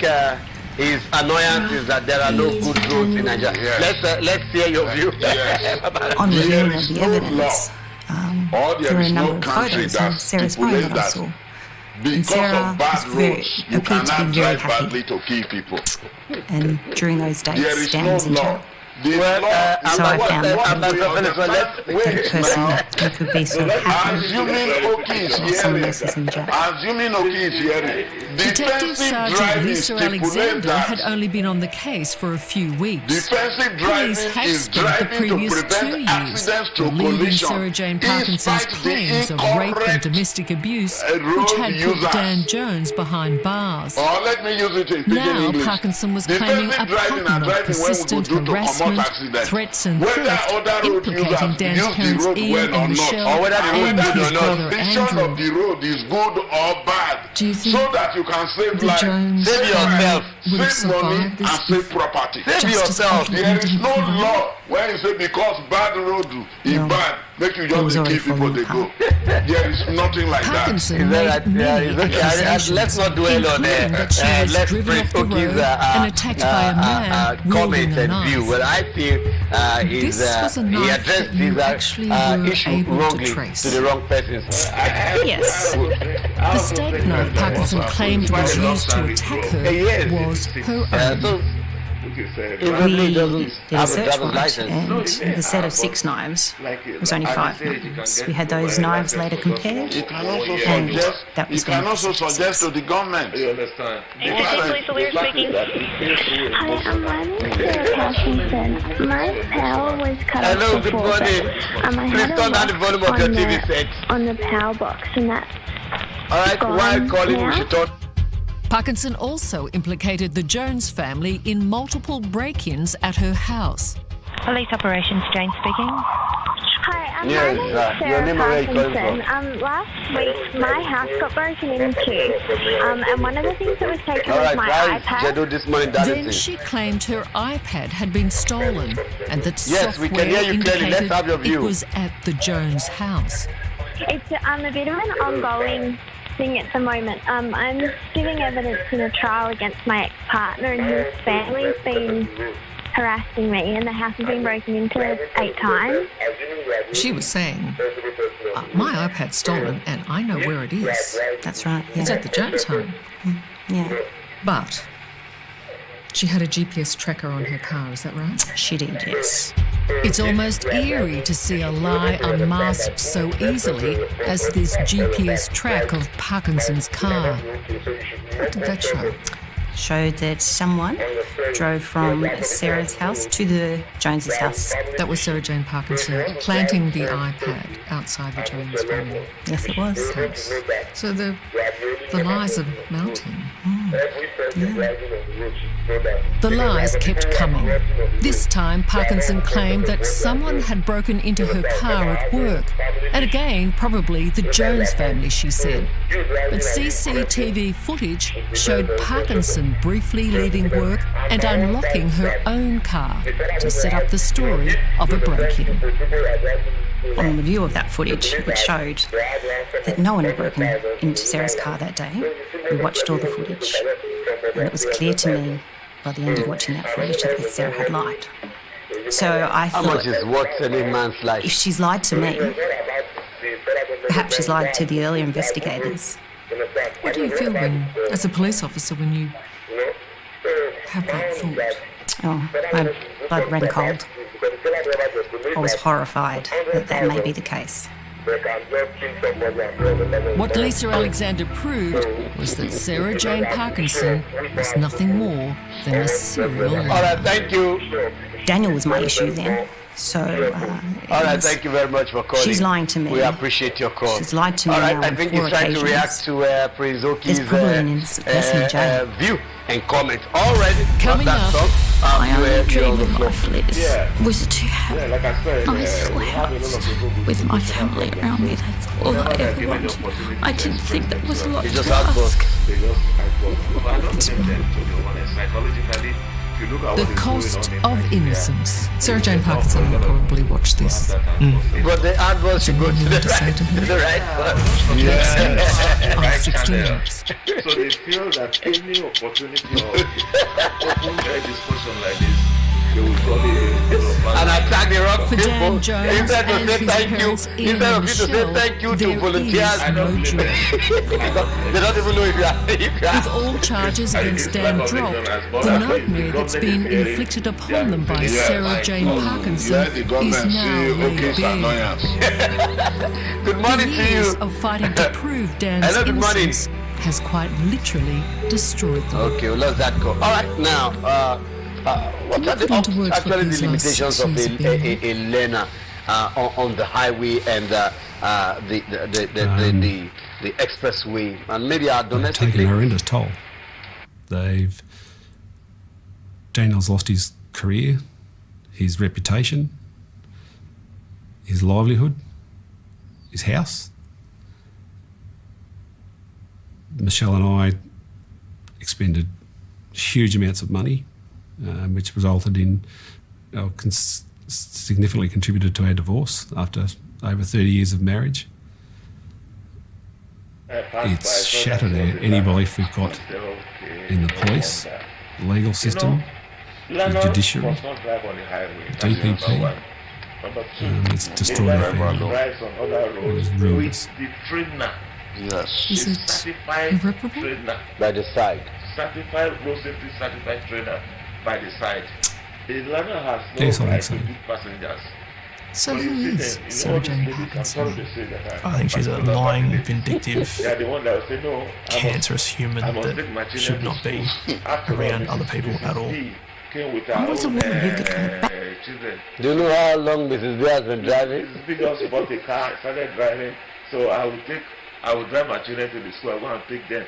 his annoyance is that there are no good roads in Nigeria. Let's hear your view. On reviewing of the evidence, there were a number of country photos on that Sarah's phone that I stipulates saw. Because Sarah of bad was very- roads, you appeared to be cannot very drive happy. badly to kill people. And during those days, There is Dan no was in law. jail. The law So I found that I'm not the person who could be so happy Assuming Oki is while someone hearing, else is in jail. assuming Oki is hearing, Detective Sergeant driving Lisa stipulates Alexander that had only been on the case for a few weeks. defensive Police driving had is spent the driving to previous 2 prevent years accidents to believing collision. Sarah Jane Parkinson's Despite the claims of rape and incorrect domestic abuse, road which had put users. Dan Jones behind bars. Or let me use it in pidgin Now English. Parkinson was claiming a Defensive driving pattern and of driving when we persistent go to commot harassment, accident. threats and Whether theft other road implicating users Dan's use the parents road Ian well and or not, Michelle or whether the and road his or not, brother condition Andrew. of the road is good or bad, Do you think so that you can save the life, Jones save yourself, would have save money, survived and this save property. Save yourself. There is no law when you say because bad road is bad, make you just kill people they go. There is nothing like Parkinson that. made many accusations, let's not dwell on including that she was let's driven off the Oki's road and attacked by a man wielding comment a and knife. view. Well, I feel This was a he knife addressed that you his actually were issue able to wrongly trace. to the wrong person. Yes. The steak knife Parkinson claimed was used to attack her was her own. We did a search warrant, and the set of 6 knives was only 5 knives. We had those knives later compared, You can also and suggest, that you was can one of also the suggest to the government. You understand? Hi, my name is Sarah Parkinson. My power was cut off Hello, good before, morning. but, I Please had turn a down the lock volume of your on TV the- set. on the power box, and that All right, while calling, we should talk. Parkinson also implicated the Jones family in multiple break-ins at her house. Police Operations, Jane speaking. Hi, Yes, my name is your Sarah name and where you calling Parkinson. Last week, my house got broken into, and one of the things that was taken All was right, my guys, iPad. schedule this morning, Then Darlington. she claimed her iPad had been stolen and that Yes, we software can hear you clearly. Let's indicated have your it view. was at the Jones house. It's a bit of an ongoing thing at the moment. I'm giving evidence in a trial against my ex-partner, and his family's been harassing me, and the house has been broken into 8 times. She was saying, my iPad's stolen and I know where it is. That's right. Yeah. It's at the Jones home. Yeah. But she had a GPS tracker on her car, is that right? She did, yes. It's almost eerie to see a lie unmasked so easily as this GPS track of Parkinson's car. What did that show? Showed that someone drove from Sarah's house to the Joneses' house. That was Sarah Jane Parkinson planting the iPad outside the Jones family. Yes, it was. House. So the lies are mounting. The lies kept coming. This time, Parkinson claimed that someone had broken into her car at work. And again, probably the Jones family, she said. But CCTV footage showed Parkinson briefly leaving work and unlocking her own car to set up the story of a break-in. On review of that footage, it showed that no one had broken into Sarah's car that day. We watched all the footage, and it was clear to me by the end of watching that footage that Sarah had lied. So I How thought, much is what's in a man's life? if she's lied to me, perhaps she's lied to the earlier investigators. What do you feel when, as a police officer, when you have that thought? Oh, my blood ran cold. I was horrified that that may be the case. What Lisa Alexander proved was that Sarah Jane Parkinson was nothing more than a serial liar. All right, thank you. Daniel was my issue then. So, all right, thank you very much for calling. She's lying to me. We appreciate your call. She's lied to me all right, now I think on 4 he's trying to occasions. react to Prince Oki's view and comment. Already, coming up. I only dream of life was to have a nice little house with my family around me. That's all I ever wanted. I didn't think that was a lot to ask. The cost of innocence. Sarah Jane Parkinson will probably watch this. But the adverts should go to the right one. Yeah. 16 minutes. So they feel that any opportunity of open discussion like this, they will probably and attack the wrong for people. Dan Jones Instead of and say his thank you, parents, instead of you to say thank you to volunteers, no they don't even know if you are. With all charges against Dan dropped, the nightmare that's been inflicted upon them by Sarah Jane Parkinson is now laid bare. Good morning the to you. years of fighting to prove Dan's innocence has quite literally destroyed them. Okay, well, let's that go. All right, now, what are actually the limitations of a learner on the highway and the expressway, and maybe our domestic? They've taken a horrendous toll. Daniel's lost his career, his reputation, his livelihood, his house. Michelle and I expended huge amounts of money, which resulted in, significantly contributed to our divorce after over 30 years of marriage. It's shattered any belief we've got in the police, the legal system, the judiciary, DPP. It's destroyed our family. It has ruined us. Yes. Is it irreparable? By the side. Certified road safety certified trainer by the side. The learner has Yes, no I right think to so. beat passengers. So who is Sarah Jane Parkinson? I think she's a lying, vindictive, They are the one that will say, no, cancerous human that should not be around other people at all. I was a woman who could go back. Do you know how long Mrs. B has been driving? Mrs. B just bought a car, started driving, so I would drive my children to the school. I go and pick them.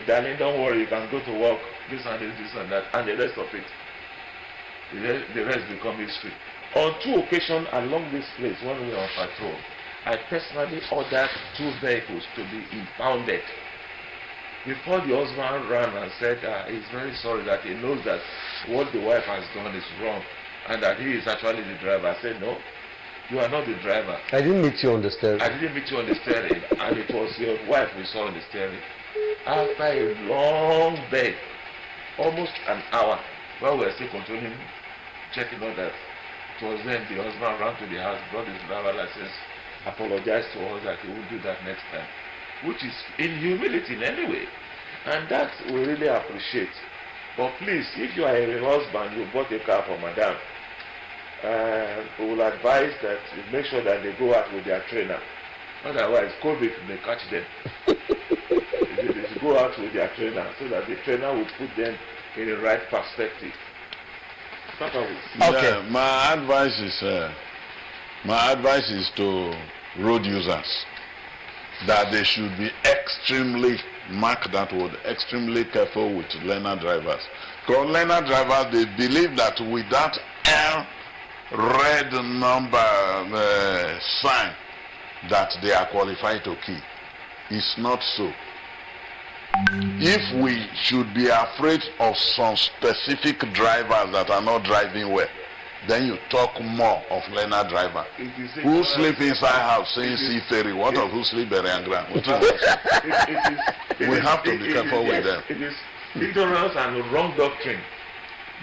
Darling, don't worry, you can go to work, this and this, this and that, and the rest of it. The rest become history. On 2 occasions along this place, when we were on patrol, I personally ordered 2 vehicles to be impounded. Before the husband ran and said he's very sorry that he knows that what the wife has done is wrong and that he is actually the driver. I said, no, you are not the driver. I didn't meet you on the steering. I didn't meet you on the steering, and it was your wife we saw on the steering. After a long day, almost an hour, while we were still controlling, checking on that, it was then the husband ran to the house, brought his driver license, apologized to us that he would do that next time, which is in humility anyway, and that we really appreciate. But please, if you are a husband, you bought a car for madam, we will advise that you make sure that they go out with their trainer. Otherwise, COVID may catch them. They should go out with their trainer so that the trainer will put them in the right perspective. Okay. Yeah, my advice is to road users that they should be extremely, mark that word, extremely careful with learner drivers. Because learner drivers, they believe that with that red number sign that they are qualified to key. It's not so. If we should be afraid of some specific drivers that are not driving well, then you talk more of learner driver. Who sleep inside house saying sea ferry? What of who sleep burial ground? We have to be careful with them. It is ignorance and wrong doctrine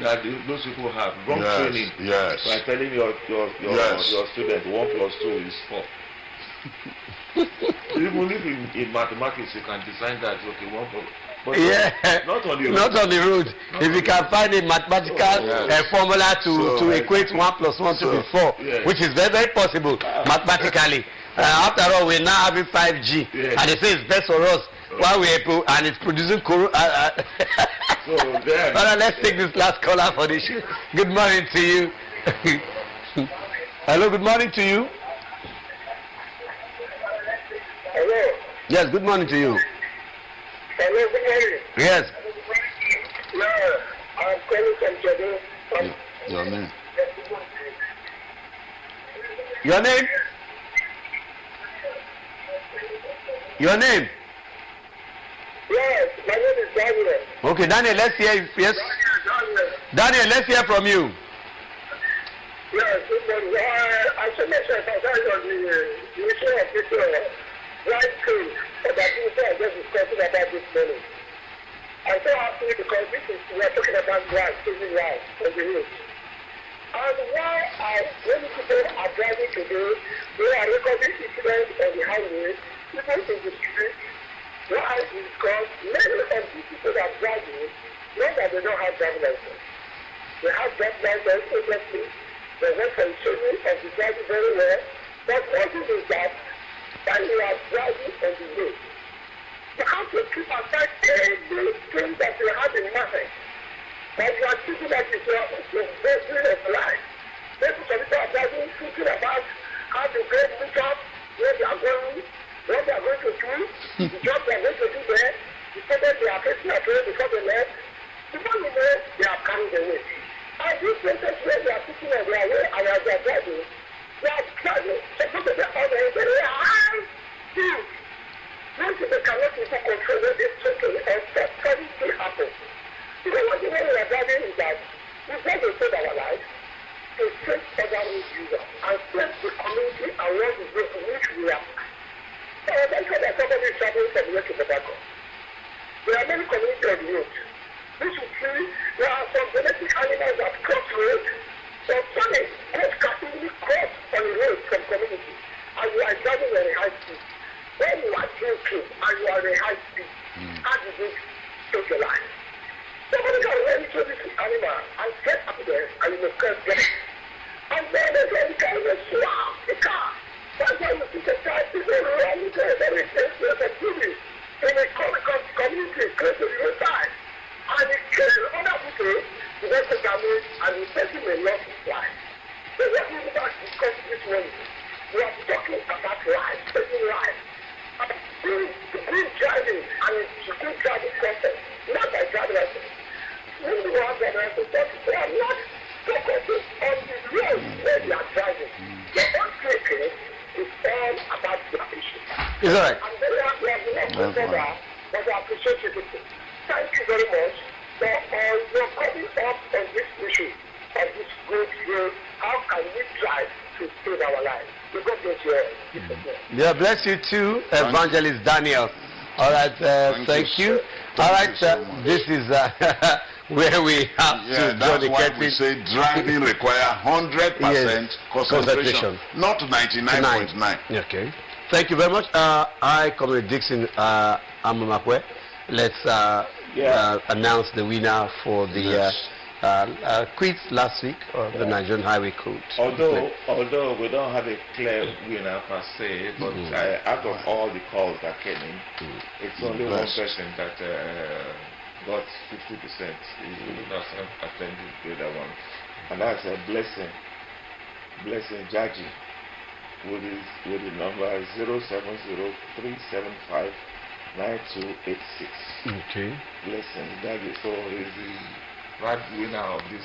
that those people have. Wrong training. Yes. By telling your student 1 + 2 is 4. Even if in mathematics you can design that, okay, one for. But not on the road. Not on the road. If you can find a mathematical formula to equate 1 + 1 to be 4, which is very, very possible mathematically. After all, we're now having 5G, and they say it's best for us while we're and it's producing. All right, let's take this last caller for the show. Good morning to you. Hello, good morning to you. Hello. Yes, good morning to you. Hello, good morning. Yes. No, I'm calling from Jordan. Your name? Your name? Your name? Yes, my name is Daniel. Okay, Daniel, let's hear. Yes. Daniel, let's hear from you. Yes, I should mention on the issue of this right code that I just discussing about this morning. I'm so happy because we are talking about rights, choosing rights on the road. And when people are driving today, they are recording incidents on the highway, people in the street. Why is because many of these people that are driving know that they don't have driving license. They have driving license, obviously. They went for training of the driving very well. But one thing is that when you are driving on the road, you have to keep aside everything that you have in mind. But you are thinking that it's your best way of life. Maybe some people are driving thinking about how to get the job, where they are going, what they are going to do, the job they are going to do there, the students they are facing at home before they left. Before you know, they are carrying away. And these places where they are sitting on their way and as they are driving, supposed to be on a very high speed. Most people cannot even control what is totally unfair. Anything happens. Because what you know we are driving is that we want to save our life, to save other road users, and save the community and what is the which we are. So I think that somebody is traveling from here to Mexico. There are many communities on the road. We should see there are some genetic animals that cross the road. Some funny cross can cross on the road from community. And you are driving at a high speed. When you are drinking and you are at a high speed, how do you take your life? Somebody can run into this animal and get up there and you may curse them. And then they can swap the car. That's why you see the car people run into a very dangerous activity in a community close to the roadside. And it kills other people to get the damage and the person may lose his life. So what we are discussing this morning, we are talking about life, saving life. Good driving and good driving concept, not by driving license. When you have driving license, they are not focusing on the road where they are driving. The own thinking is all about their issue. Is that right? And then we have but I appreciate you. Thank you very much for your coming up on this issue of this good road. How can we try to save our lives? God bless you. Yeah, bless you too, Evangelist Daniel. All right, thank you. All right, this is where we have to draw the curtain. We say driving require 100% concentration, not 99.9. Okay. Thank you very much. I, Comrade Dixon Amamakwe, let's announce the winner for the quiz last week of the Nigerian Highway Code. Although we don't have a clear winner per se, but out of all the calls that came in, it's only one person that got 50%. He not attended the other one, and that's a Blessing Jaji with the number 070-375-9286. Okay. Blessing Jaji. So he's the right winner of this.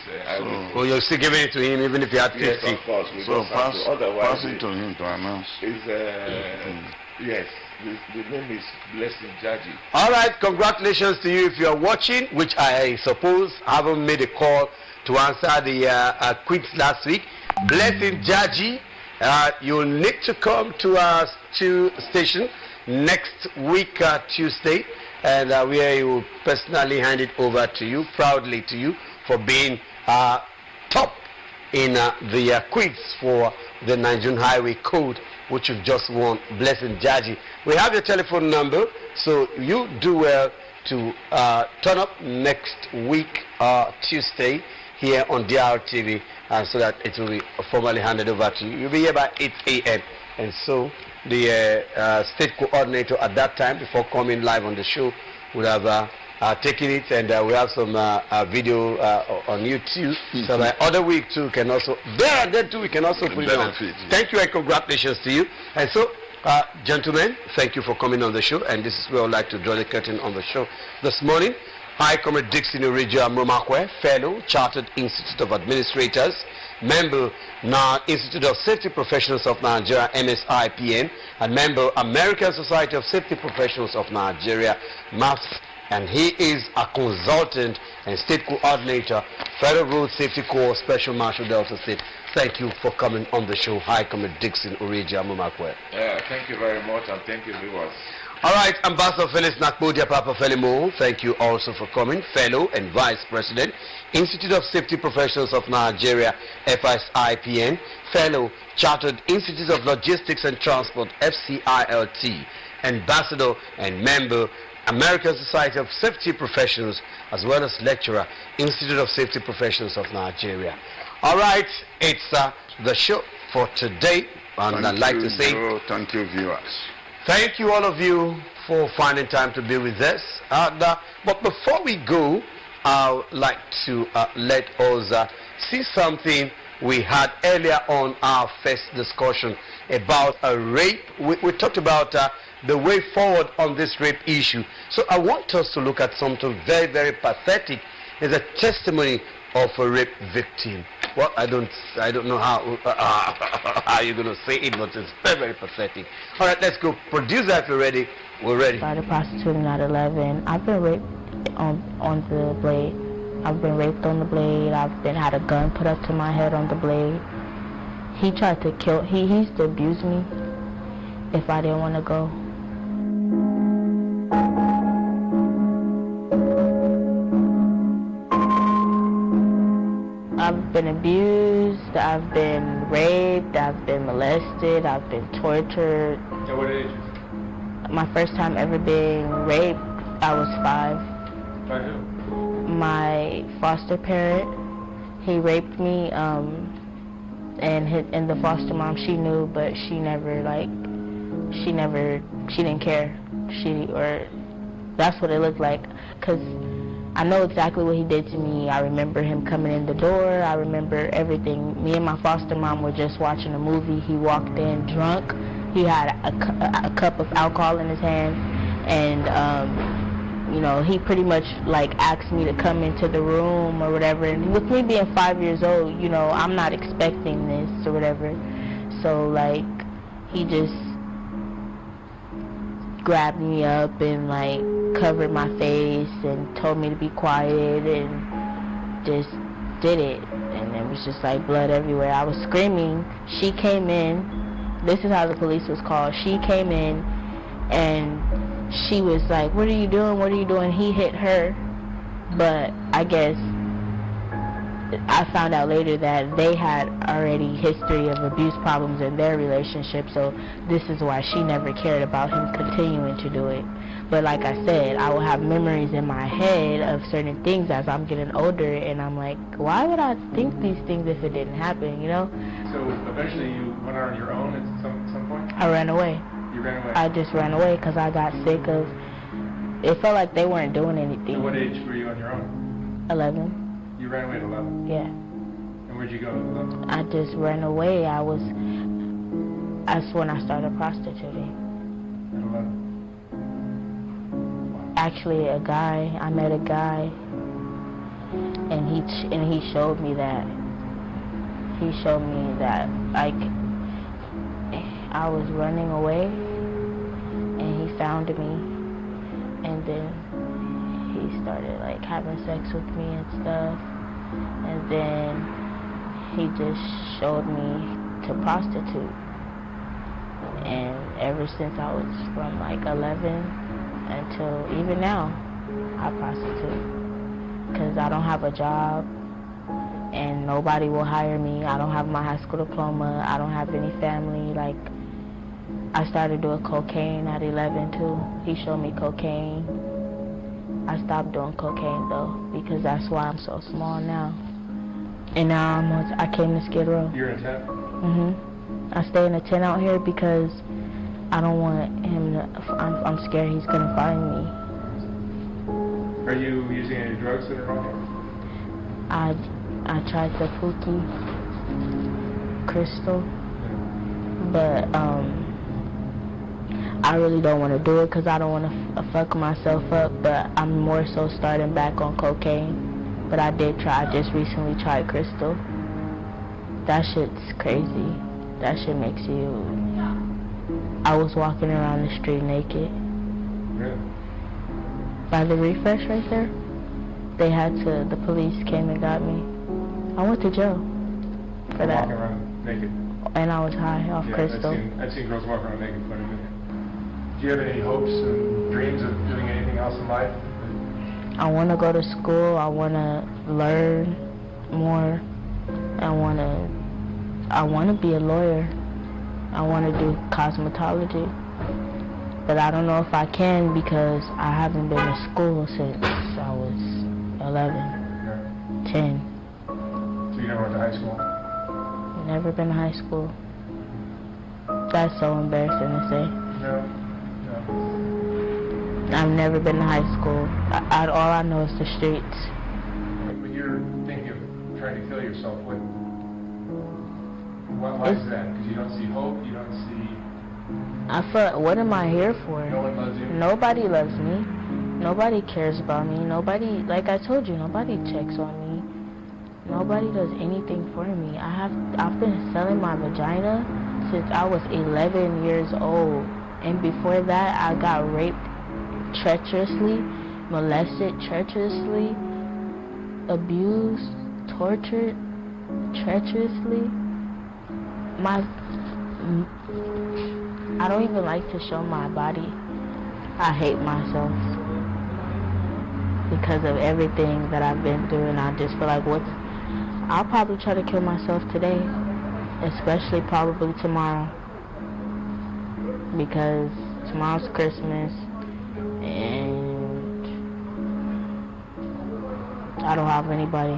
Oh, you're still giving it to him even if you had 50? Yes, of course. So pass it to him to announce. Yes, the name is Blessing Jaji. All right, congratulations to you if you are watching, which I suppose haven't made a call to answer the quiz last week. Blessing Jaji, you'll need to come to our station next week, Tuesday, and where he will personally hand it over to you, proudly to you, for being top in the quiz for the Nigerian Highway Code, which you've just won. Blessing Jaji. We have your telephone number, so you do well to turn up next week, Tuesday, here on drtv, so that it will be formally handed over to you. You'll be here by 8 a.m. And so the state coordinator at that time, before coming live on the show, would have taken it, and we have some video on YouTube. So by other week too can also then too we can also put it on. Thank you and congratulations to you. And so, gentlemen, thank you for coming on the show. And this is where I'd like to draw the curtain on the show this morning. Hi, Comrade Dixon Ureja Mromakwe, Fellow, Chartered Institute of Administrators, member now Institute of Safety Professionals of Nigeria, MSIPN, and member American Society of Safety Professionals of Nigeria, MAFS, and he is a consultant and state coordinator, Federal Road Safety Corps, Special Marshal Delta State. Thank you for coming on the show. Hi, Comrade Dixon Ureja Mromakwe. Yeah, thank you very much, and thank you, viewers. All right, Ambassador Felix Nakbodia Papa Felimo, thank you also for coming. Fellow and Vice President, Institute of Safety Professionals of Nigeria, FSIPN. Fellow, Chartered Institute of Logistics and Transport, FCILT. Ambassador and member, American Society of Safety Professionals, as well as lecturer, Institute of Safety Professionals of Nigeria. All right, it's the show for today, and I'd like to say thank you, viewers. Thank you, all of you, for finding time to be with us. But before we go, I would like to let us see something we had earlier on our first discussion about a rape. We talked about the way forward on this rape issue. So I want us to look at something very, very pathetic. It's a testimony of a rape victim. Well, I don't know how you're going to say it, but it's very, very pathetic. All right, let's go. Producer, if you're ready, we're ready. Started prostituting at 11. I've been raped on the blade. I've been raped on the blade. I've had a gun put up to my head on the blade. He tried to kill. He used to abuse me if I didn't want to go. I've been abused, I've been raped, I've been molested, I've been tortured. At what age? My first time ever being raped, I was 5. By who? My foster parent, he raped me, and the foster mom, she knew, but she didn't care. That's what it looked like, 'cause I know exactly what he did to me. I remember him coming in the door. I remember everything. Me and my foster mom were just watching a movie. He walked in drunk. He had a cup of alcohol in his hand. And, he pretty much, asked me to come into the room or whatever. And with me being 5 years old, I'm not expecting this or whatever. So, he just grabbed me up and, covered my face and told me to be quiet and just did it. And it was just blood everywhere. I was screaming. She came in. This is how the police was called. She came in and she was like, "What are you doing? What are you doing?" He hit her. But I guess I found out later that they had already history of abuse problems in their relationship, so this is why she never cared about him continuing to do it. But like I said, I will have memories in my head of certain things as I'm getting older, and I'm like, why would I think these things if it didn't happen, So eventually you went out on your own at some point? I ran away. You ran away? I just ran away because I got sick of, it felt like they weren't doing anything. So what age were you on your own? 11. You ran away at 11? Yeah. And where'd you go at 11? I just ran away. That's when I started prostituting. At 11? Actually, I met a guy, and he showed me that. He showed me that, I was running away, and he found me, and then he started, having sex with me and stuff, and then he just showed me to prostitute, and ever since I was from, 11, until even now, I prostitute, because I don't have a job, and nobody will hire me. I don't have my high school diploma. I don't have any family. I started doing cocaine at 11 too. He showed me cocaine. I stopped doing cocaine though because that's why I'm so small now. And now I came to Skid Row. You're in a tent? I stay in a tent out here because I don't want him to. I'm scared he's gonna find me. Are you using any drugs that are on here? I tried the Pookie crystal, but I really don't want to do it because I don't want to fuck myself up. But I'm more so starting back on cocaine. But I did try. I just recently tried crystal. That shit's crazy. That shit makes you. I was walking around the street naked. Really? By the refresh right there, they had to. The police came and got me. I went to jail for that. Walking around naked. And I was high off crystal. I've seen girls walk around naked quite a bit. Do you have any hopes and dreams of doing anything else in life? I want to go to school. I want to learn more. I want to be a lawyer. I want to do cosmetology. But I don't know if I can because I haven't been to school since I was 11, 10. So you never went to high school? Never been to high school. That's so embarrassing to say. No. I've never been to high school. All I know is the streets. But you're thinking of trying to kill yourself. Why is that? Because you don't see hope, you don't see... What am I here for? No one loves you? Nobody loves me. Nobody cares about me. Nobody, like I told you, nobody checks on me. Nobody does anything for me. I've been selling my vagina since I was 11 years old. And before that, I got raped treacherously, molested treacherously, abused, tortured treacherously. I don't even like to show my body. I hate myself because of everything that I've been through, and I just feel like I'll probably try to kill myself today, especially probably tomorrow, because tomorrow's Christmas and I don't have anybody.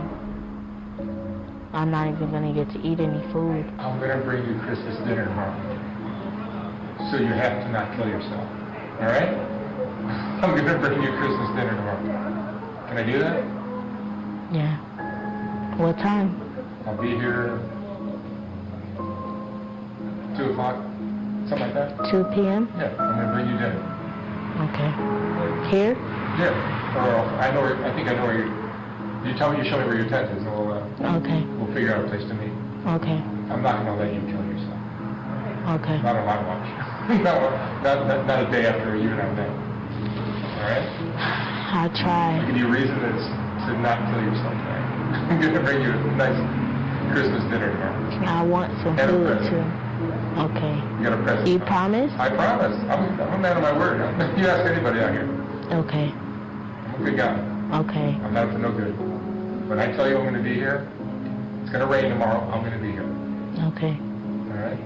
I'm not even gonna get to eat any food. I'm gonna bring you Christmas dinner tomorrow, so you have to not kill yourself. All right? I'm gonna bring you Christmas dinner tomorrow. Can I do that? Yeah. What time? I'll be here 2 o'clock, something like that. 2 p.m.? Yeah, I'm gonna bring you dinner. Okay. Here? Yeah. Or I think I know where you show me where your tent is, and okay. We'll figure out a place to meet. Okay. I'm not gonna let you kill yourself. Okay. Not on my watch. not a day after you and I'm dead. All right? I'll try. I'll give you a reason to not kill yourself tonight. I'm gonna bring you a nice Christmas dinner tomorrow. I want some and food too. Okay. You got a present. You promise? I promise. I'm a man of my word. You ask anybody out here. Okay. I'm a good guy. Okay. I'm not up to no good. When I tell you I'm going to be here, it's going to rain tomorrow, I'm going to be here. Okay. All right?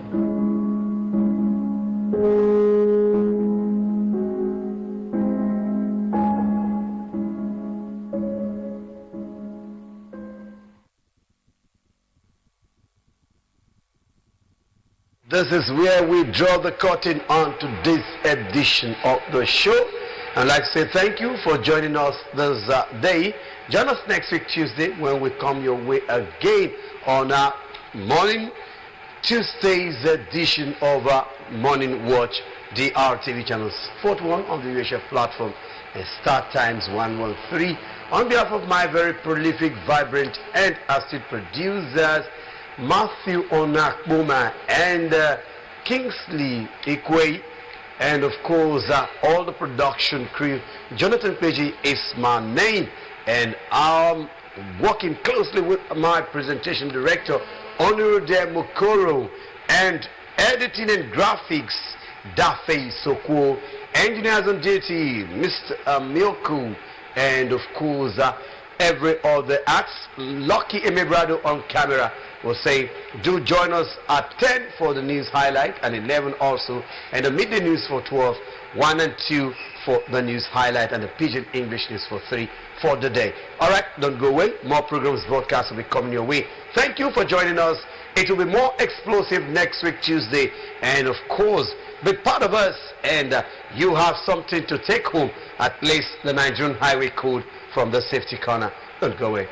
This is where we draw the curtain on to this edition of the show. I'd like to say thank you for joining us this day. Join us next week, Tuesday, when we come your way again on our morning Tuesday's edition of Morning Watch, drtv channels 41 on the UHF platform and Start Times 113. On behalf of my very prolific, vibrant, and astute producers, Matthew Onakboma and Kingsley Ikwe, and of course all the production crew, Jonathan Peji is my name, and I'm working closely with my presentation director, Onurode Mokoro, and editing and graphics, Dafe Soko, engineers on duty, Mr. Milku, and of course every other acts. Lucky Emebrado on camera will say, do join us at 10 for the news highlight and 11 also, and the midday news for 12, 1 and 2 for the news highlight, and the Pidgin English news for 3 for the day. All right, don't go away. More programs broadcast will be coming your way. Thank you for joining us. It will be more explosive next week, Tuesday, and of course, be part of us, and you have something to take home, at least the Nigerian Highway Code from the safety corner. Don't go away.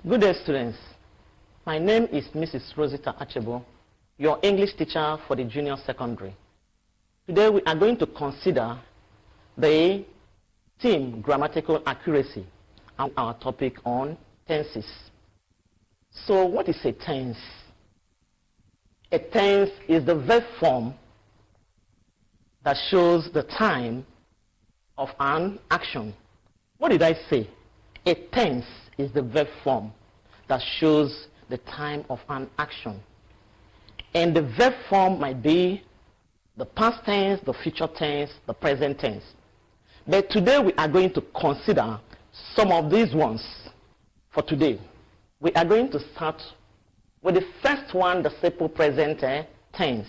Good day, students. My name is Mrs. Rosita Achebo, your English teacher for the junior secondary. Today we are going to consider the theme grammatical accuracy and our topic on tenses. So what is a tense? A tense is the verb form that shows the time of an action. What did I say? A tense is the verb form that shows the time of an action. And the verb form might be the past tense, the future tense, the present tense. But today we are going to consider some of these ones for today. We are going to start with the first one, the simple present tense.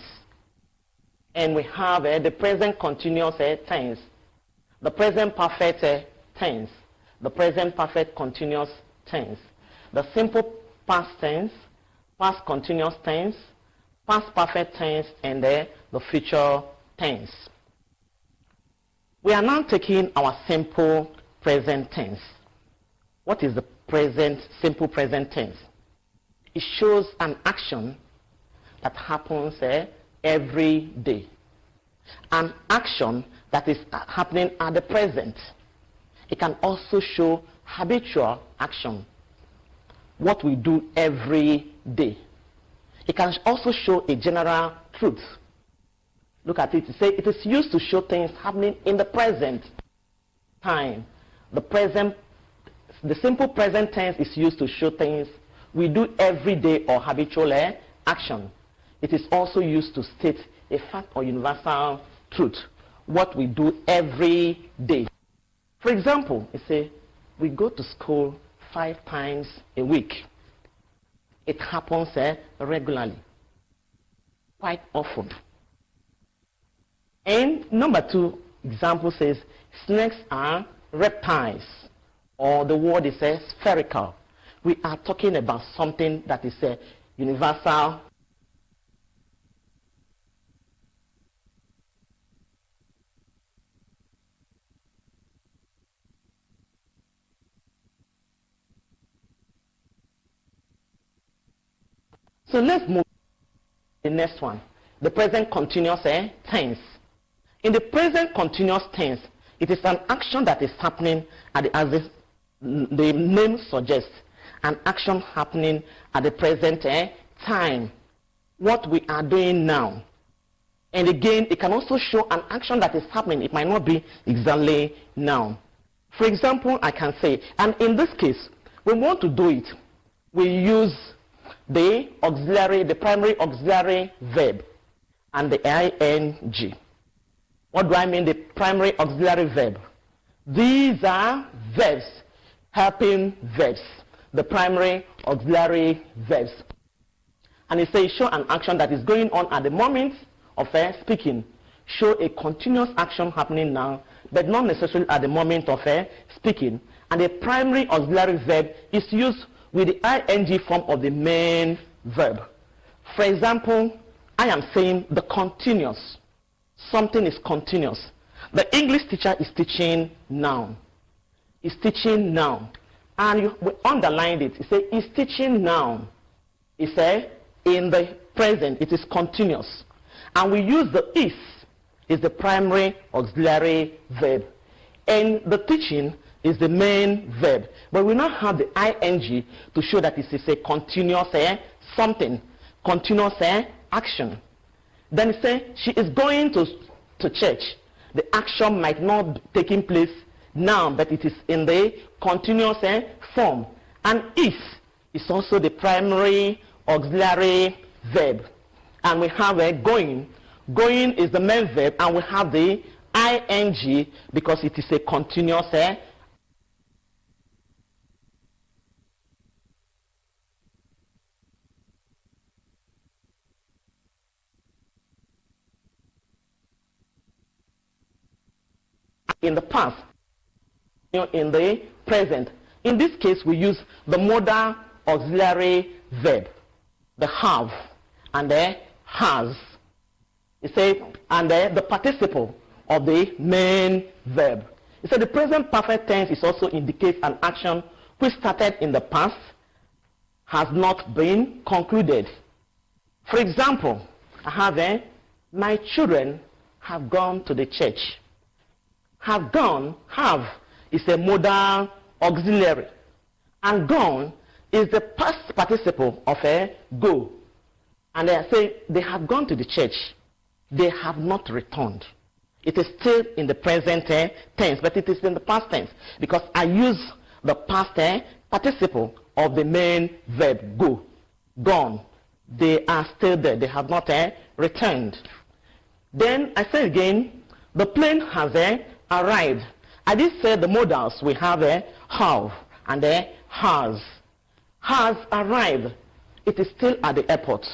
And we have the present continuous tense, the present perfect tense, the present perfect continuous tense, the simple past tense, past continuous tense, past perfect tense, and the future tense. We are now taking our simple present tense. What is the simple present tense? It shows an action that happens every day. An action that is happening at the present. It can also show habitual action, what we do every day. It can also show a general truth. Look at it. It is used to show things happening in the present time. The simple present tense is used to show things we do every day or habitual action. It is also used to state a fact or universal truth, what we do every day. For example, you say, we go to school 5 times a week. It happens regularly, quite often. And number 2 example says, snakes are reptiles, or the word is spherical. We are talking about something that is universal. So let's move to the next one, the present continuous tense. In the present continuous tense, it is an action that is happening as the name suggests, an action happening at the present time, what we are doing now. And again, it can also show an action that is happening. It might not be exactly now. For example, I can say, and in this case, we want to do it. We use the primary auxiliary verb and the ing. What do I mean, the primary auxiliary verb? These are verbs, helping verbs, the primary auxiliary verbs. And it says show an action that is going on at the moment of speaking. Show a continuous action happening now, but not necessarily at the moment of speaking. And the primary auxiliary verb is used with the ing form of the main verb. For example, I am saying the continuous. Something is continuous. The English teacher is teaching now. Is teaching now. And we underlined it. It says is teaching now. It says in the present, it is continuous. And we use the is the primary auxiliary verb. And the teaching is the main verb. But we now have the ing to show that it is a continuous something, continuous action. Then it says she is going to church. The action might not be taking place now, but it is in the continuous form. And is also the primary auxiliary verb. And we have going. Going is the main verb, and we have the ing because it is a continuous in the past, in the present. In this case, we use the modal auxiliary verb, the have and the has. It says, and the participle of the main verb. It said the present perfect tense is also indicates an action which started in the past, has not been concluded. For example, I have my children have gone to the church. Have gone, have is a modal auxiliary. And gone is the past participle of go. And they say they have gone to the church. They have not returned. It is still in the present tense, but it is in the past tense because I use the past participle of the main verb go. Gone. They are still there. They have not returned. Then I say again, the plane has arrived. I did say the modals we have have and has. Has arrived. It is still at the airport.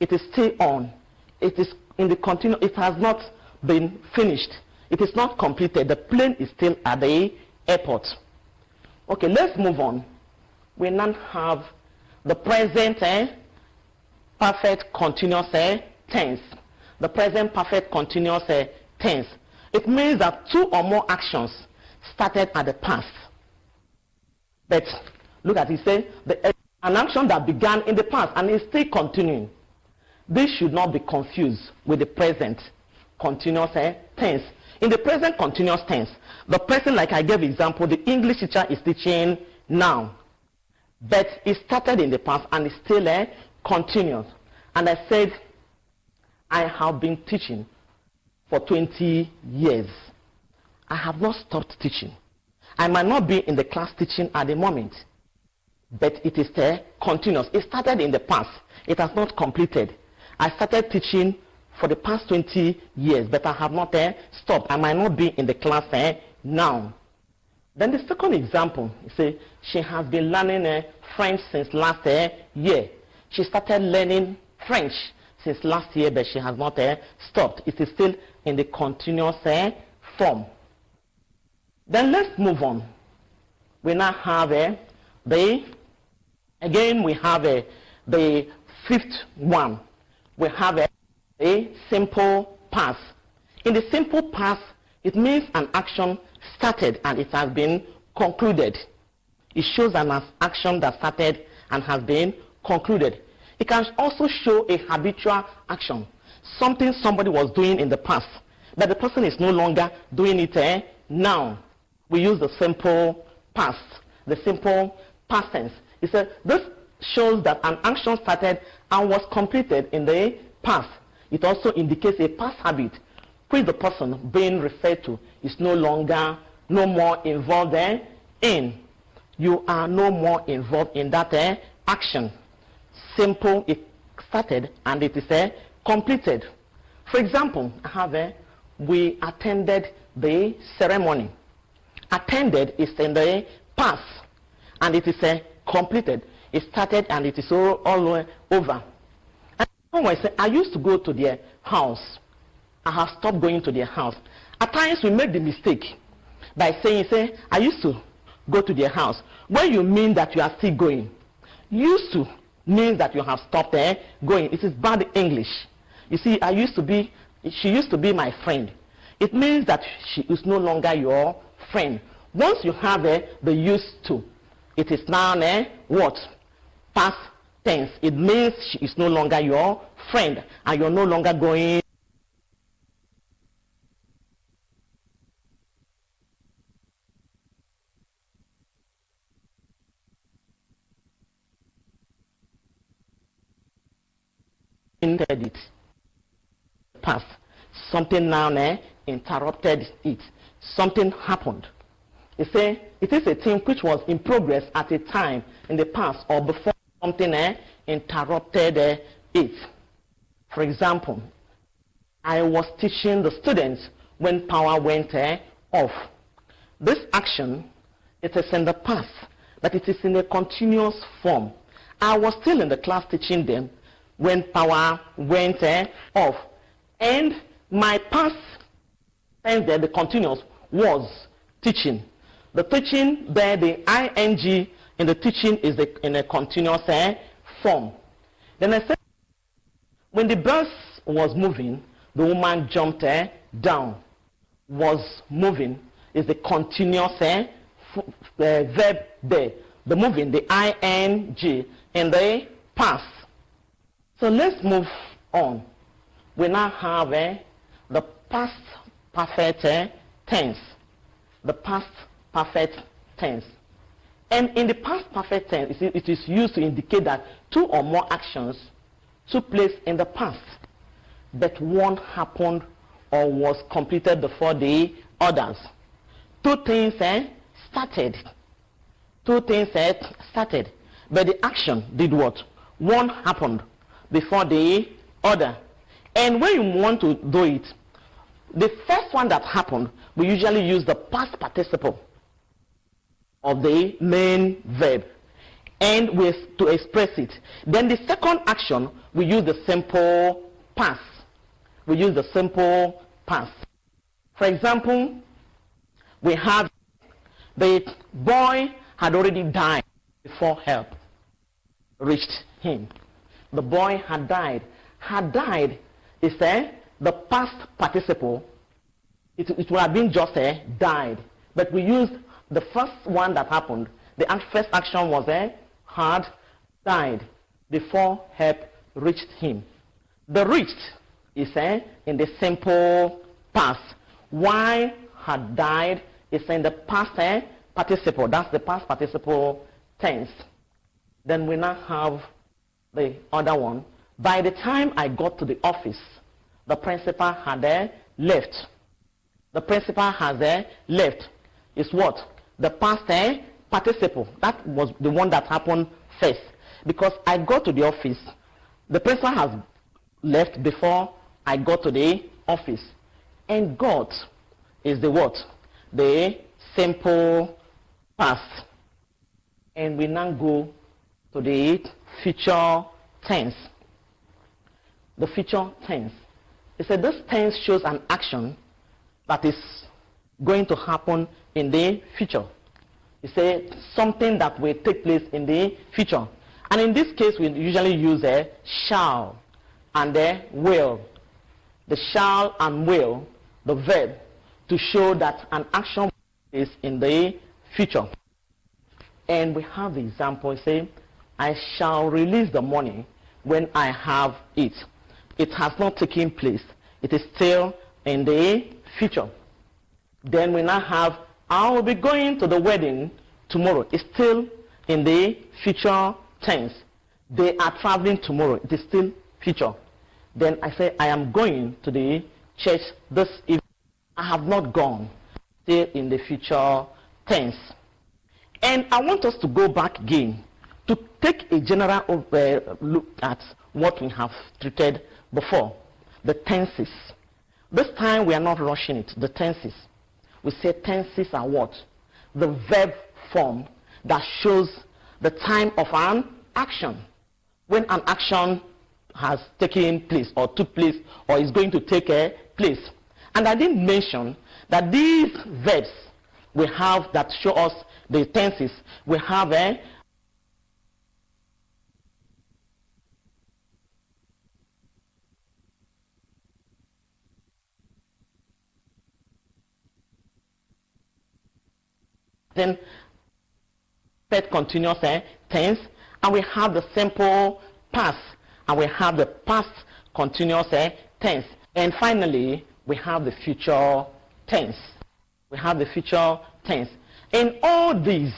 It is still on. It is in the continuum. It has not been finished. It is not completed. The plane is still at the airport. Okay, let's move on. We now have the present perfect continuous tense. The present perfect continuous tense. It means that two or more actions started at the past. But look at it, say an action that began in the past and is still continuing. This should not be confused with the present continuous tense. In the present continuous tense, the person, like I gave example, the English teacher is teaching now. But it started in the past and is still continuous. And I said, I have been teaching for 20 years. I have not stopped teaching. I might not be in the class teaching at the moment, but it is continuous. It started in the past. It has not completed. I started teaching for the past 20 years, but I have not stopped. I might not be in the class now. Then the second example, you say, she has been learning French since last year. She started learning French since last year, but she has not stopped. It is still in the continuous form. Then let's move on. We now have the fifth one. We have a simple past. In the simple past, it means an action started and it has been concluded. It shows an action that started and has been concluded. It can also show a habitual action, something somebody was doing in the past, but the person is no longer doing it now. We use the simple past, the simple past tense. It says this shows that an action started and was completed in the past. It also indicates a past habit which the person being referred to is no more involved in. You are no more involved in that action. Simple, it started and it is completed. For example, we attended the ceremony. Attended is in the past and it is completed. It started and it is all over. And someone say, I used to go to their house. I have stopped going to their house. At times we make the mistake by saying, I used to go to their house. When you mean that you are still going. Used to means that you have stopped going. It is bad English. You see, she used to be my friend. It means that she is no longer your friend. Once you have the used to, it is now what? Past tense. It means she is no longer your friend and you're no longer going. It past. Something now interrupted it. Something happened. You say it is a thing which was in progress at a time in the past or before something interrupted it. For example, I was teaching the students when power went off. This action, it is in the past, but it is in a continuous form. I was still in the class teaching them when power went off. And my past tense there, the continuous, was teaching. The teaching there, the ing in the teaching is in a continuous form. Then I said, when the bus was moving, the woman jumped down. Was moving is the continuous verb there. The moving, the ing in the past. So let's move on. We now have the past perfect tense. The past perfect tense. And in the past perfect tense, it is used to indicate that two or more actions took place in the past, but one happened or was completed before the others. Two things started. Two things started, but the action did what? One happened before the other. And when you want to do it, the first one that happened, we usually use the past participle of the main verb and to express it. Then the second action, we use the simple past. We use the simple past. For example, we have the boy had already died before help reached him. The boy had died. Had died is the past participle. It would have been just died. But we used the first one that happened. The first action was had died before help reached him. The reached is in the simple past. Why had died is in the past participle. That's the past participle tense. Then we now have the other one. By the time I got to the office, the principal had left. The principal has left. Is what? The past participle. That was the one that happened first. Because I got to the office, the principal has left before I got to the office. And got is the what? The simple past. And we now go to the future tense. The future tense. It said this tense shows an action that is going to happen in the future. It said something that will take place in the future. And in this case, we usually use a shall and a will. The shall and will, the verb, to show that an action is in the future. And we have the example, say, I shall release the money when I have it. It has not taken place. It is still in the future. Then we now have, I will be going to the wedding tomorrow. It's still in the future tense. they are traveling tomorrow. It is still future. Then I say, I am going to the church this evening. I have not gone. Still in the future tense. And I want us to go back again to take a general look at what we have treated before, the tenses. This time we are not rushing it, the tenses. We say tenses are what? The verb form that shows the time of an action. When an action has taken place or took place or is going to take place. And I didn't mention that these verbs we have that show us the tenses, we have then past continuous tense, and we have the simple past, and we have the past continuous tense, and finally we have the future tense. We have the future tense. In all these,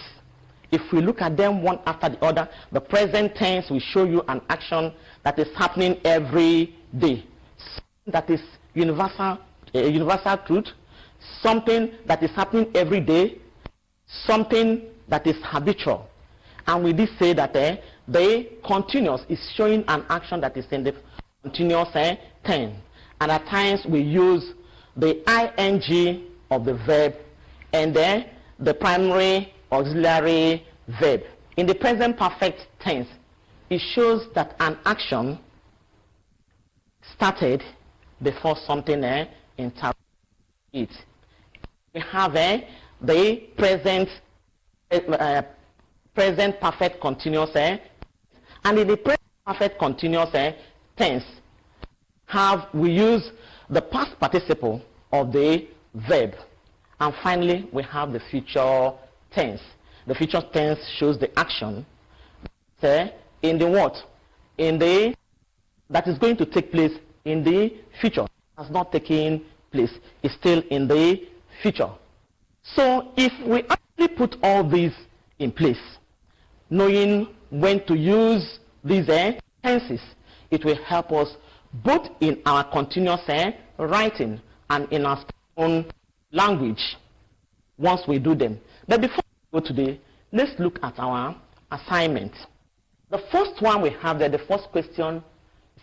if we look at them one after the other, the present tense will show you an action that is happening every day. Something that is universal truth, something that is happening every day, something that is habitual. And we did say that the continuous is showing an action that is in the continuous tense. And at times we use the ing of the verb and then the primary auxiliary verb. In the present perfect tense, it shows that an action started before something interrupted it. We have the present perfect continuous and in the present perfect continuous tense we use the past participle of the verb. And finally we have the future tense. The future tense shows the action in the what? In the that is going to take place in the future. Has not taken place. It's still in the future. So if we actually put all these in place, knowing when to use these tenses, it will help us both in our continuous writing and in our own language once we do them. But before we go today, let's look at our assignment. The first one we have there, the first question,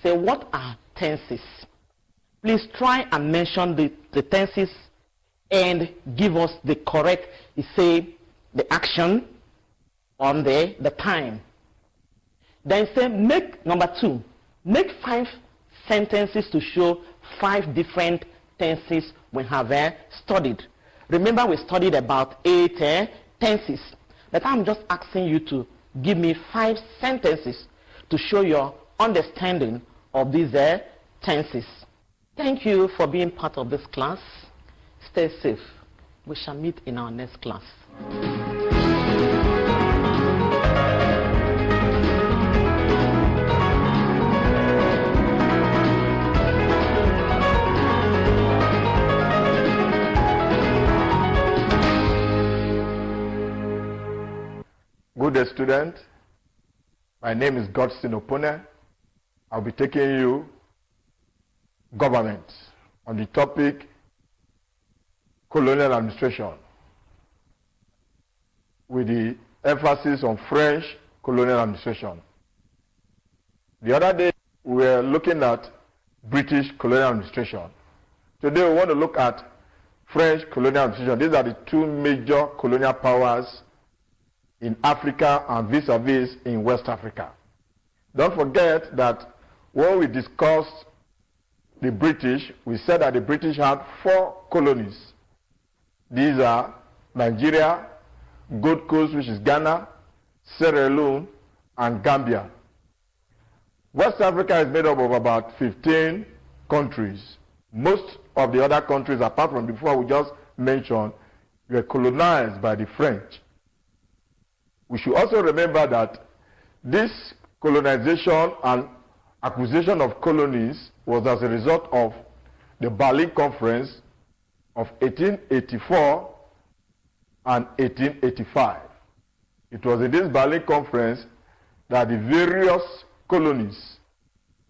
say what are tenses? Please try and mention the tenses and give us the correct, say, the action on the time. Then say, number 2, make 5 sentences to show 5 different tenses we have studied. Remember we studied about 8 tenses, but I'm just asking you to give me 5 sentences to show your understanding of these tenses. Thank you for being part of this class. Stay safe. We shall meet in our next class. Good day, student. My name is Godson Opone. I'll be taking you government on the topic colonial administration with the emphasis on French colonial administration. The other day we were looking at British colonial administration. Today we want to look at French colonial administration. These are the 2 major colonial powers in Africa and vis-a-vis in West Africa. Don't forget that when we discussed the British, we said that the British had 4 colonies. These are Nigeria, Gold Coast, which is Ghana, Sierra Leone, and Gambia. West Africa is made up of about 15 countries. Most of the other countries, apart from the 4 we just mentioned, were colonized by the French. We should also remember that this colonization and acquisition of colonies was as a result of the Berlin Conference of 1884 and 1885. It was in this Berlin Conference that the various colonies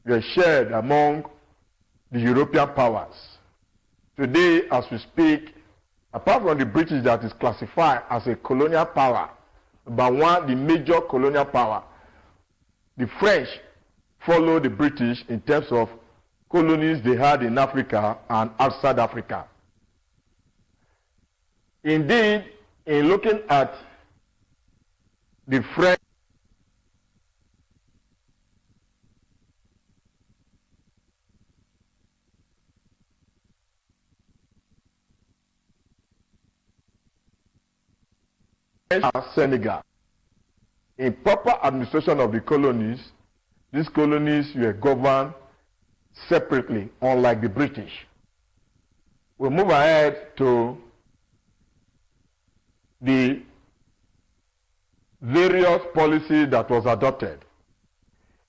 were shared among the European powers. Today, as we speak, apart from the British that is classified as a colonial power, the major colonial power, the French follow the British in terms of colonies they had in Africa and outside Africa. Indeed, in looking at the French Senegal, in proper administration of the colonies, these colonies were governed separately, unlike the British. We move ahead to the various policies that was adopted.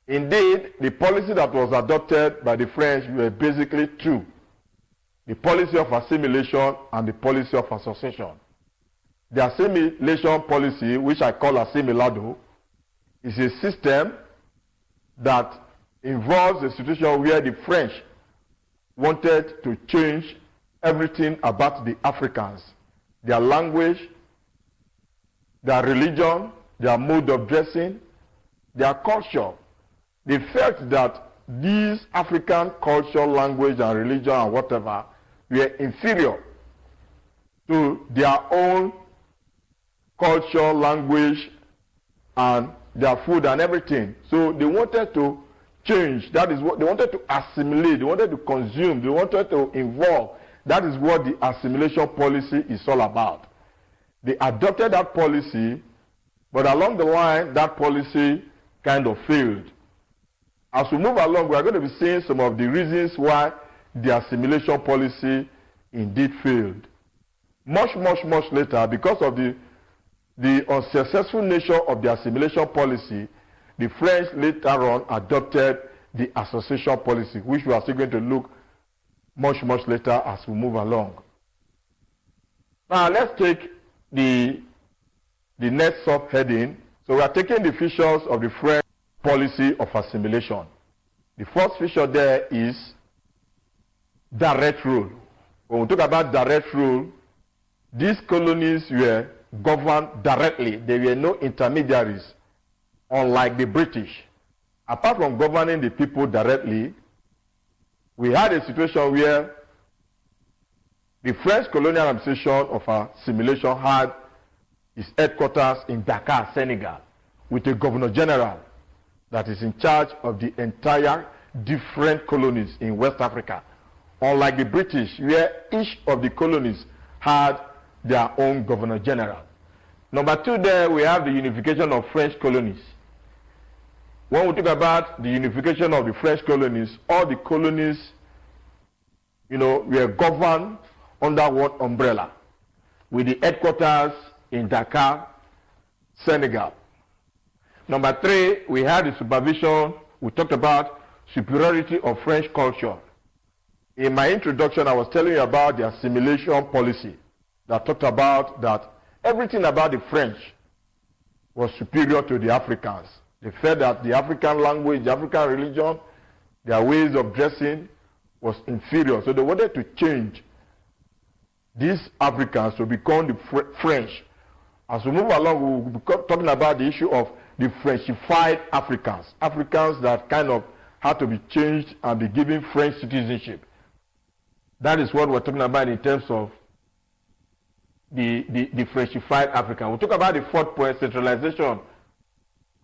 Indeed, the policy that was adopted by the French were basically two: the policy of assimilation and the policy of association. The assimilation policy, which I call assimilado, is a system that involves a situation where the French wanted to change everything about the Africans, their language, their religion, their mode of dressing, their culture. They felt that these African culture, language, and religion and whatever were inferior to their own culture, language, and their food and everything. So they wanted to change. That is what they wanted to assimilate. They wanted to consume. They wanted to involve. That is what the assimilation policy is all about. They adopted that policy, but along the line, that policy kind of failed. As we move along, we are going to be seeing some of the reasons why the assimilation policy indeed failed. Much later, because of the unsuccessful nature of the assimilation policy, the French later on adopted the association policy, which we are still going to look much later as we move along. Now let's take the next subheading. So we are taking the features of the French policy of assimilation. The first feature there is direct rule. When we talk about direct rule, these colonies were governed directly. There were no intermediaries, unlike the British. Apart from governing the people directly, we had a situation where the French colonial administration of assimilation had its headquarters in Dakar, Senegal, with a governor general that is in charge of the entire different colonies in West Africa, unlike the British, where each of the colonies had their own governor general. Number two, there we have the unification of French colonies. When we talk about the unification of the French colonies, all the colonies, were governed under one umbrella, with the headquarters in Dakar, Senegal. Number three, we had the supervision. We talked about superiority of French culture. In my introduction, I was telling you about the assimilation policy that talked about that everything about the French was superior to the Africans. They felt that the African language, the African religion, their ways of dressing was inferior. So they wanted to change these Africans to become the French. As we move along, we'll be talking about the issue of the Frenchified Africans. Africans that kind of had to be changed and be given French citizenship. That is what we're talking about in terms of the Frenchified African. We'll talk about the fourth point, centralization.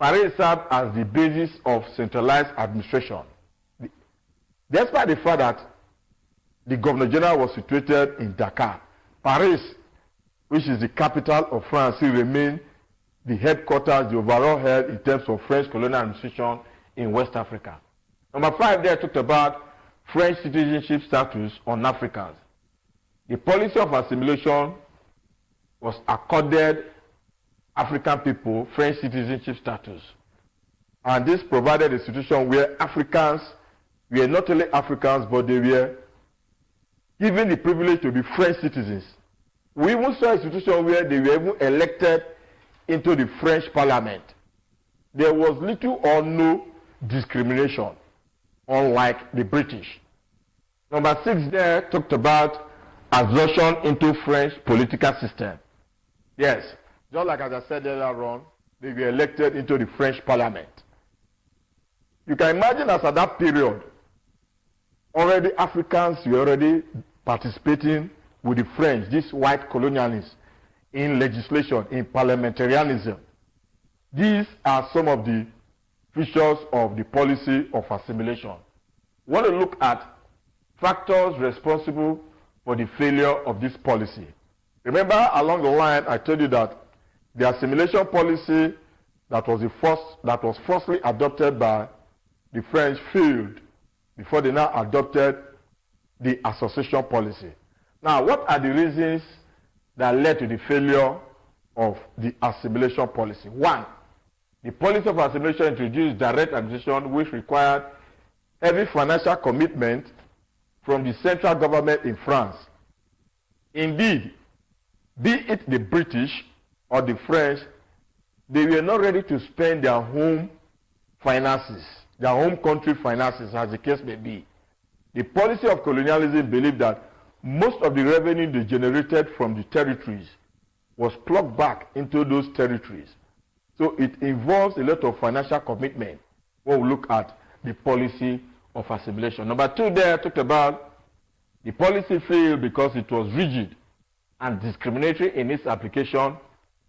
Paris served as the basis of centralized administration. Despite the fact that the Governor General was situated in Dakar, Paris, which is the capital of France, still remained the headquarters, the overall head in terms of French colonial administration in West Africa. Number five there talked about French citizenship status on Africans. The policy of assimilation was accorded African people French citizenship status. And this provided a situation where Africans were not only Africans, but they were given the privilege to be French citizens. We even saw a situation where they were even elected into the French parliament. there was little or no discrimination, unlike the British. Number 6 there talked about absorption into French political system. Yes, just like as I said earlier on, they were elected into the French parliament. You can imagine as at that period, already Africans were already participating with the French, these white colonialists, in legislation, in parliamentarianism. These are some of the features of the policy of assimilation. We want to look at factors responsible for the failure of this policy. Remember, along the line, I told you that the assimilation policy that was firstly adopted by the French failed before they now adopted the association policy. Now, what are the reasons that led to the failure of the assimilation policy? 1, the policy of assimilation introduced direct administration, which required heavy financial commitment from the central government in France. Indeed, be it the British or the French, they were not ready to spend their home finances, their home country finances, as the case may be. The policy of colonialism believed that most of the revenue they generated from the territories was plugged back into those territories. So it involves a lot of financial commitment when we look at the policy of assimilation. Number 2 there talked about the policy failed because it was rigid and discriminatory in its application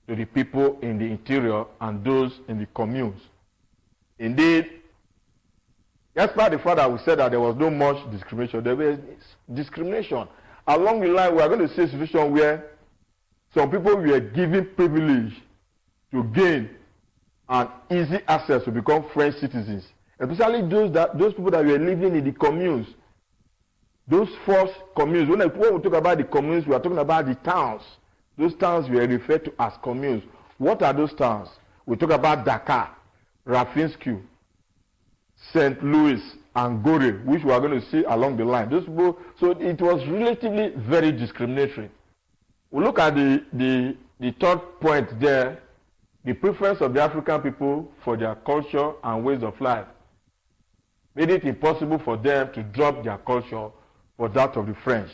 to the people in the interior and those in the communes. Indeed, despite the fact that we said that there was no much discrimination, there was discrimination. Along the line, we are going to see a situation where some people were given privilege to gain an easy access to become French citizens, especially those people that were living in the communes. Those first communes, when we talk about the communes, we are talking about the towns. Those towns were referred to as communes. What are those towns? We talk about Dakar, Rafinsky, St. Louis, and Gore, which we are going to see along the line. Those people, so it was relatively very discriminatory. We look at the third point there, the preference of the African people for their culture and ways of life made it impossible for them to drop their culture for that of the French.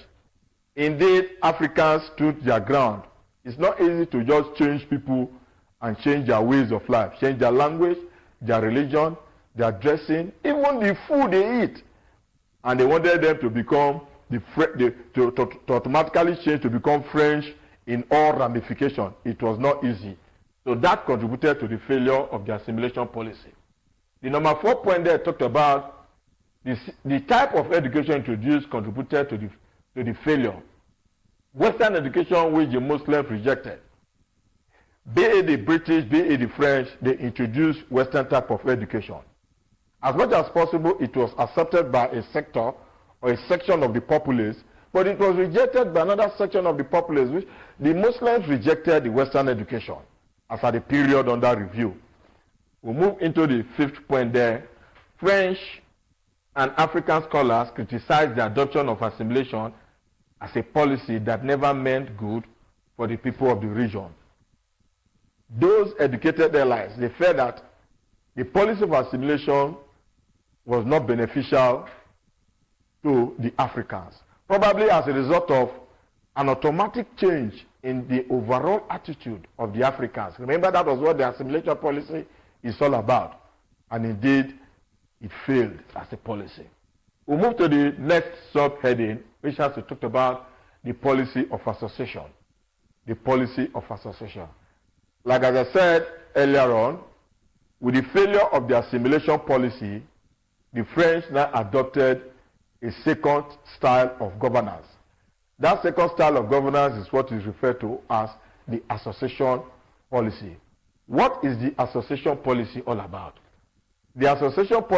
Indeed, Africans stood their ground. It's not easy to just change people and change their ways of life, change their language, their religion, their dressing, even the food they eat. And they wanted them to become, to automatically change to become French in all ramifications. It was not easy. So that contributed to the failure of the assimilation policy. The number 4 point there talked about the type of education introduced contributed to the failure. Western education, which the Muslims rejected. Be it the British, be it the French, they introduced Western type of education. As much as possible, it was accepted by a sector or a section of the populace, but it was rejected by another section of the populace, which the Muslims rejected the Western education as at the period under review. We'll move into the 5th point there. French and African scholars criticized the adoption of assimilation as a policy that never meant good for the people of the region. Those educated allies, they felt that the policy of assimilation was not beneficial to the Africans, probably as a result of an automatic change in the overall attitude of the Africans. Remember, that was what the assimilation policy is all about. And indeed, it failed as a policy. We'll move to the next subheading, which has to talk about the policy of association. The policy of association. Like as I said earlier on, with the failure of the assimilation policy, the French now adopted a second style of governance. That second style of governance is what is referred to as the association policy. What is the association policy all about? The association policy